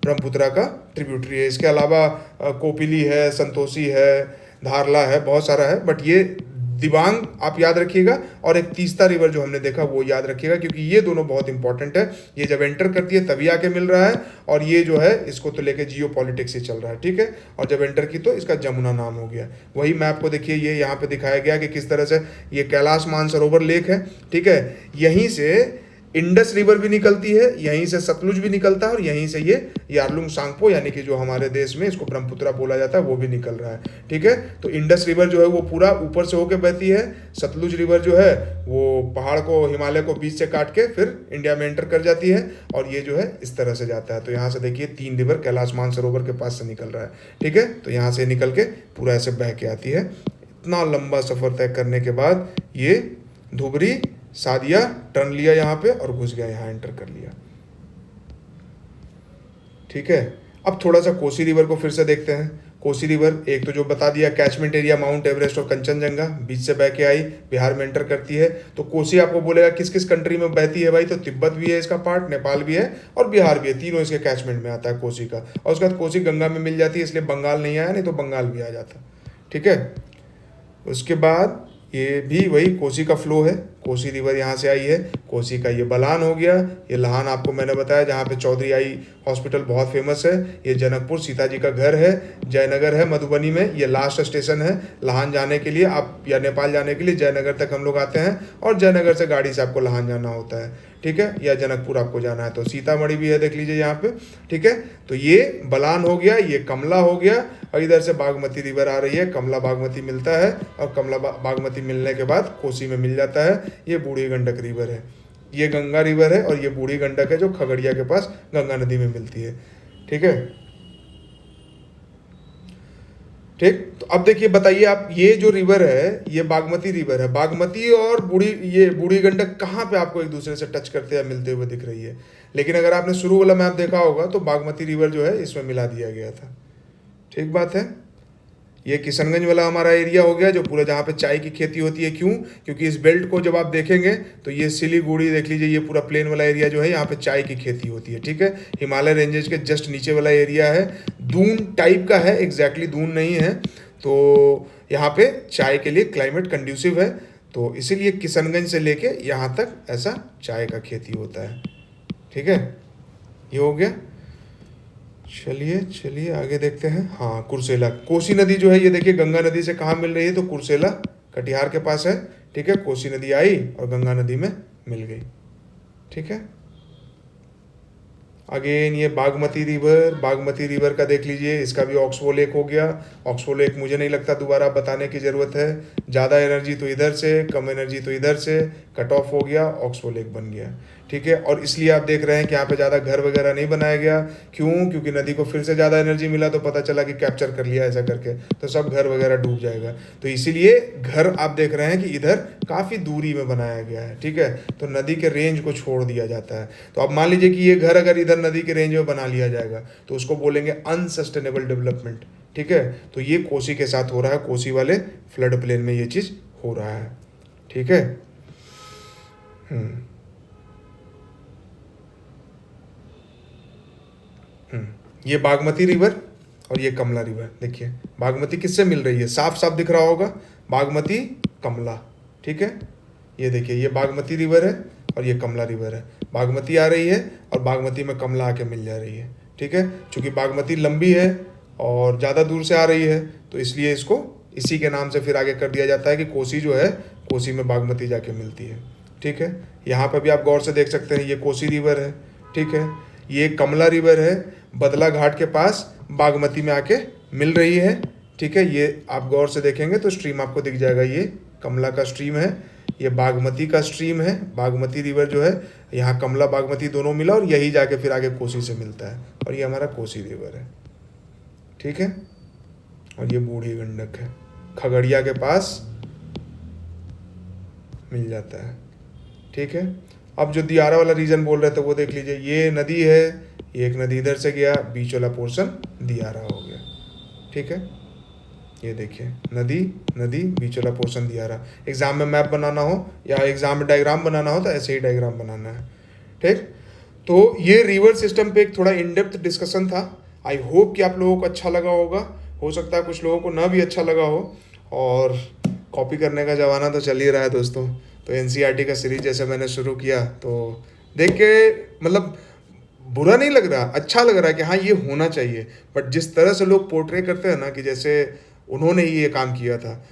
Speaker 1: ब्रह्मपुत्रा का ट्रिब्यूटरी है। इसके अलावा कोपिली है, संतोषी है, धारला है, बहुत सारा है, बट ये दिबांग आप याद रखिएगा। और एक तीस्ता रिवर जो हमने देखा वो याद रखिएगा, क्योंकि ये दोनों बहुत इंपॉर्टेंट है। ये जब एंटर करती है तभी आके मिल रहा है, और ये जो है इसको तो लेके जियो पॉलिटिक्स ही चल रहा है। ठीक है, और जब एंटर की तो इसका जमुना नाम हो गया। वही मैप को देखिए, ये यहाँ पे दिखाया गया कि किस तरह से ये कैलाश मानसरोवर लेक है। ठीक है, यहीं से इंडस रिवर भी निकलती है, यहीं से सतलुज भी निकलता है, और यहीं से ये यारलुंग सांगपो यानी कि जो हमारे देश में इसको ब्रह्मपुत्रा बोला जाता है वो भी निकल रहा है। ठीक है, तो इंडस रिवर जो है वो पूरा ऊपर से होकर बहती है। सतलुज रिवर जो है वो पहाड़ को, हिमालय को बीच से काट के फिर इंडिया में एंटर कर जाती है, और ये जो है इस तरह से जाता है। तो यहाँ से देखिए 3 रिवर कैलाश मानसरोवर के पास से निकल रहा है। ठीक है, तो यहाँ से निकल के पूरा ऐसे बह के आती है। इतना लंबा सफर तय करने के बाद ये धुबरी सादिया टर्न लिया यहाँ पे और घुस गया, यहाँ एंटर कर लिया। ठीक है, अब थोड़ा सा कोसी रिवर को फिर से देखते हैं। कोसी रिवर एक तो जो बता दिया कैचमेंट एरिया माउंट एवरेस्ट और कंचनजंगा, बीच से बह के आई, बिहार में एंटर करती है। तो कोसी आपको बोलेगा किस किस कंट्री में बहती है भाई, तो तिब्बत भी है इसका पार्ट, नेपाल भी है और बिहार भी है, तीनों इसके कैचमेंट में आता है कोसी का। और उसके बाद कोसी गंगा में मिल जाती है, इसलिए बंगाल नहीं आया, नहीं तो बंगाल भी आ जाता। ठीक है, उसके बाद ये भी वही कोसी का फ्लो है, कोसी रिवर यहाँ से आई है। कोसी का ये बलान हो गया, ये लहान आपको मैंने बताया जहाँ पे चौधरी आई हॉस्पिटल बहुत फेमस है। ये जनकपुर सीता जी का घर है, जयनगर है मधुबनी में, ये लास्ट स्टेशन है लहान जाने के लिए। आप या नेपाल जाने के लिए जयनगर तक हम लोग आते हैं, और जयनगर से गाड़ी से आपको लहान जाना होता है। ठीक है, या जनकपुर आपको जाना है तो सीतामढ़ी भी है, देख लीजिए यहाँ पे। ठीक है, तो ये बलान हो गया, ये कमला हो गया, और इधर से बागमती रिवर आ रही है, कमला बागमती मिलता है, और कमला बागमती मिलने के बाद कोसी में मिल जाता है। ये बूढ़ी गंडक रिवर है, ये गंगा रिवर है, और ये बूढ़ी गंडक है जो खगड़िया के पास गंगा नदी में मिलती है। ठीक है, ठीक, तो अब देखिए बताइए आप, ये जो रिवर है ये बागमती रिवर है। बागमती और ये बूढ़ी गंडक कहाँ पे आपको एक दूसरे से टच करते या मिलते हुए दिख रही है, लेकिन अगर आपने शुरू वाला मैप देखा होगा तो बागमती रिवर जो है इसमें मिला दिया गया था। ठीक बात है, ये किशनगंज वाला हमारा एरिया हो गया जो पूरा जहाँ पे चाय की खेती होती है। क्यों? क्योंकि इस बेल्ट को जब आप देखेंगे तो ये सिलीगुड़ी देख लीजिए, ये पूरा प्लेन वाला एरिया जो है यहाँ पे चाय की खेती होती है। ठीक है, हिमालय रेंजेस के जस्ट नीचे वाला एरिया है, दून टाइप का है, एग्जैक्टली दून नहीं है। तो यहाँ पे चाय के लिए क्लाइमेट कंड्यूसिव है, तो इसीलिए किशनगंज से लेके यहाँ तक ऐसा चाय का खेती होता है। ठीक है, ये हो गया। चलिए चलिए आगे देखते हैं। हाँ, कुर्सेला कोसी नदी जो है ये देखिए गंगा नदी से कहाँ मिल रही है, तो कुर्सेला कटिहार के पास है। ठीक है, कोसी नदी आई और गंगा नदी में मिल गई। ठीक है, अगेन ये बागमती रिवर का देख लीजिए, इसका भी ऑक्सबो लेक हो गया। ऑक्सबो लेक मुझे नहीं लगता दोबारा बताने की ज़रूरत है। ज़्यादा एनर्जी तो इधर से, कम एनर्जी तो इधर से, कट ऑफ हो गया, ऑक्सबो लेक बन गया। ठीक है, और इसलिए आप देख रहे हैं कि यहाँ पे ज़्यादा घर वगैरह नहीं बनाया गया। क्यों? क्योंकि नदी को फिर से ज़्यादा एनर्जी मिला तो पता चला कि कैप्चर कर लिया ऐसा करके, तो सब घर वगैरह डूब जाएगा। तो इसीलिए घर आप देख रहे हैं कि इधर काफ़ी दूरी में बनाया गया है। ठीक है, तो नदी के रेंज को छोड़ दिया जाता है। तो अब मान लीजिए कि ये घर अगर इधर नदी के रेंज में बना लिया जाएगा तो उसको बोलेंगे अनसस्टेनेबल डेवलपमेंट। ठीक है, तो ये कोसी के साथ हो रहा है, कोसी वाले फ्लड प्लेन में ये चीज़ हो रहा है। ठीक है, ये बागमती रिवर और ये कमला रिवर देखिए। बागमती किससे मिल रही है, साफ साफ दिख रहा होगा, बागमती कमला। ठीक है, ये देखिए ये बागमती रिवर है और ये कमला रिवर है। बागमती आ रही है और बागमती में कमला आके मिल जा रही है। ठीक है, चूँकि बागमती लंबी है और ज़्यादा दूर से आ रही है तो इसलिए इसको इसी के नाम से फिर आगे कर दिया जाता है कि कोसी जो है, कोसी में बागमती जाके मिलती है। ठीक है, यहाँ पर भी आप गौर से देख सकते हैं ये कोसी रिवर है। ठीक है, ये कमला रिवर है, बदला घाट के पास बागमती में आके मिल रही है। ठीक है, ये आप गौर से देखेंगे तो स्ट्रीम आपको दिख जाएगा, ये कमला का स्ट्रीम है, ये बागमती का स्ट्रीम है। बागमती रिवर जो है यहाँ कमला बागमती दोनों मिला और यही जाके फिर आगे कोसी से मिलता है, और ये हमारा कोसी रिवर है। ठीक है, और ये बूढ़ी गंडक है, खगड़िया के पास मिल जाता है। ठीक है, अब जो दियारा वाला रीजन बोल रहे थे वो देख लीजिए, ये नदी है, ये एक नदी इधर से गया, बीच वाला पोर्शन दियारा हो गया। ठीक है, ये देखिए नदी नदी, बीच वाला पोर्शन दियारा। एग्जाम में मैप बनाना हो या एग्जाम में डायग्राम बनाना हो तो ऐसे ही डायग्राम बनाना है। ठीक, तो ये रिवर सिस्टम पे एक थोड़ा इन डेप्थ डिस्कशन था। आई होप कि आप लोगों को अच्छा लगा होगा। हो सकता है कुछ लोगों को ना भी अच्छा लगा हो, और कॉपी करने का ज़माना तो चल ही रहा है दोस्तों। तो एनसीईआरटी का सीरीज जैसे मैंने शुरू किया तो देख के मतलब बुरा नहीं लग रहा, अच्छा लग रहा है कि हाँ ये होना चाहिए। बट जिस तरह से लोग पोर्ट्रे करते हैं ना कि जैसे उन्होंने ही ये काम किया था,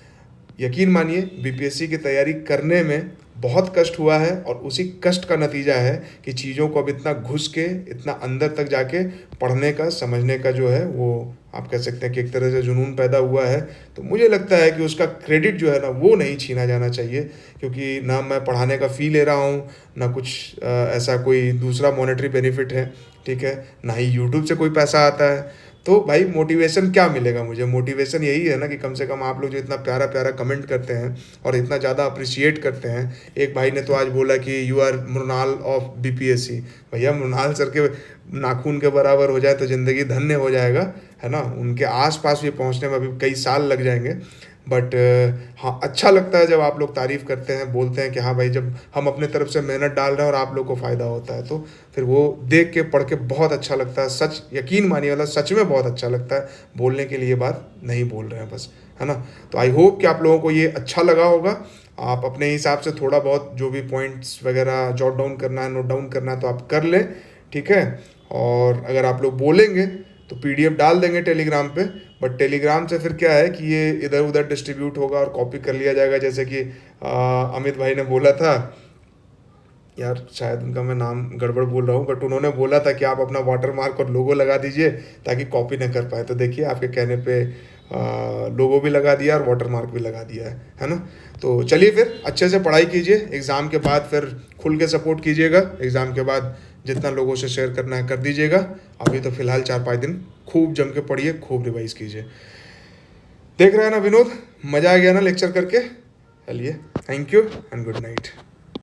Speaker 1: यकीन मानिए बीपीएससी की तैयारी करने में बहुत कष्ट हुआ है, और उसी कष्ट का नतीजा है कि चीज़ों को अब इतना घुस के, इतना अंदर तक जाके पढ़ने का, समझने का जो है वो आप कह सकते हैं कि एक तरह से जुनून पैदा हुआ है। तो मुझे लगता है कि उसका क्रेडिट जो है ना वो नहीं छीना जाना चाहिए, क्योंकि ना मैं पढ़ाने का फ़ी ले रहा हूँ, ना कुछ ऐसा कोई दूसरा मॉनेटरी बेनिफिट है। ठीक है, ना ही यूट्यूब से कोई पैसा आता है। तो भाई मोटिवेशन क्या मिलेगा मुझे, मोटिवेशन यही है ना कि कम से कम आप लोग जो इतना प्यारा प्यारा कमेंट करते हैं और इतना ज़्यादा अप्रिशिएट करते हैं। एक भाई ने तो आज बोला कि you are Mrinal of BPSC. भैया मृणाल सर के नाखून के बराबर हो जाए तो ज़िंदगी धन्य हो जाएगा, है ना। उनके आसपास भी पहुंचने में अभी कई साल लग जाएंगे। बट हाँ, अच्छा लगता है जब आप लोग तारीफ़ करते हैं, बोलते हैं कि हाँ भाई जब हम अपने तरफ से मेहनत डाल रहे हैं और आप लोग को फ़ायदा होता है, तो फिर वो देख के पढ़ के बहुत अच्छा लगता है। सच यकीन मानिए वाला सच में बहुत अच्छा लगता है। बोलने के लिए बात नहीं बोल रहे हैं बस, है ना। तो आई होप कि आप लोगों को ये अच्छा लगा होगा। आप अपने हिसाब से थोड़ा बहुत जो भी पॉइंट्स वगैरह जॉट डाउन करना है, नोट डाउन करना है तो आप कर लें। ठीक है, और अगर आप लोग बोलेंगे तो पीडीएफ डाल देंगे टेलीग्राम पे। बट टेलीग्राम से फिर क्या है कि ये इधर उधर डिस्ट्रीब्यूट होगा और कॉपी कर लिया जाएगा। जैसे कि अमित भाई ने बोला था, यार शायद उनका मैं नाम गड़बड़ बोल रहा हूँ, बट उन्होंने बोला था कि आप अपना वाटर मार्क और लोगो लगा दीजिए ताकि कॉपी न कर पाए। तो देखिए आपके कहने पे लोगो भी लगा दिया और वाटर मार्क भी लगा दिया है ना। तो चलिए फिर अच्छे से पढ़ाई कीजिए, एग्ज़ाम के बाद फिर खुल के सपोर्ट कीजिएगा। एग्ज़ाम के बाद जितना लोगों से शेयर करना है कर दीजिएगा। अभी तो फिलहाल 4-5 दिन खूब जम के पढ़िए, खूब रिवाइज कीजिए। देख रहे हैं ना विनोद, मज़ा आ गया ना लेक्चर करके। चलिए, thank you and good night.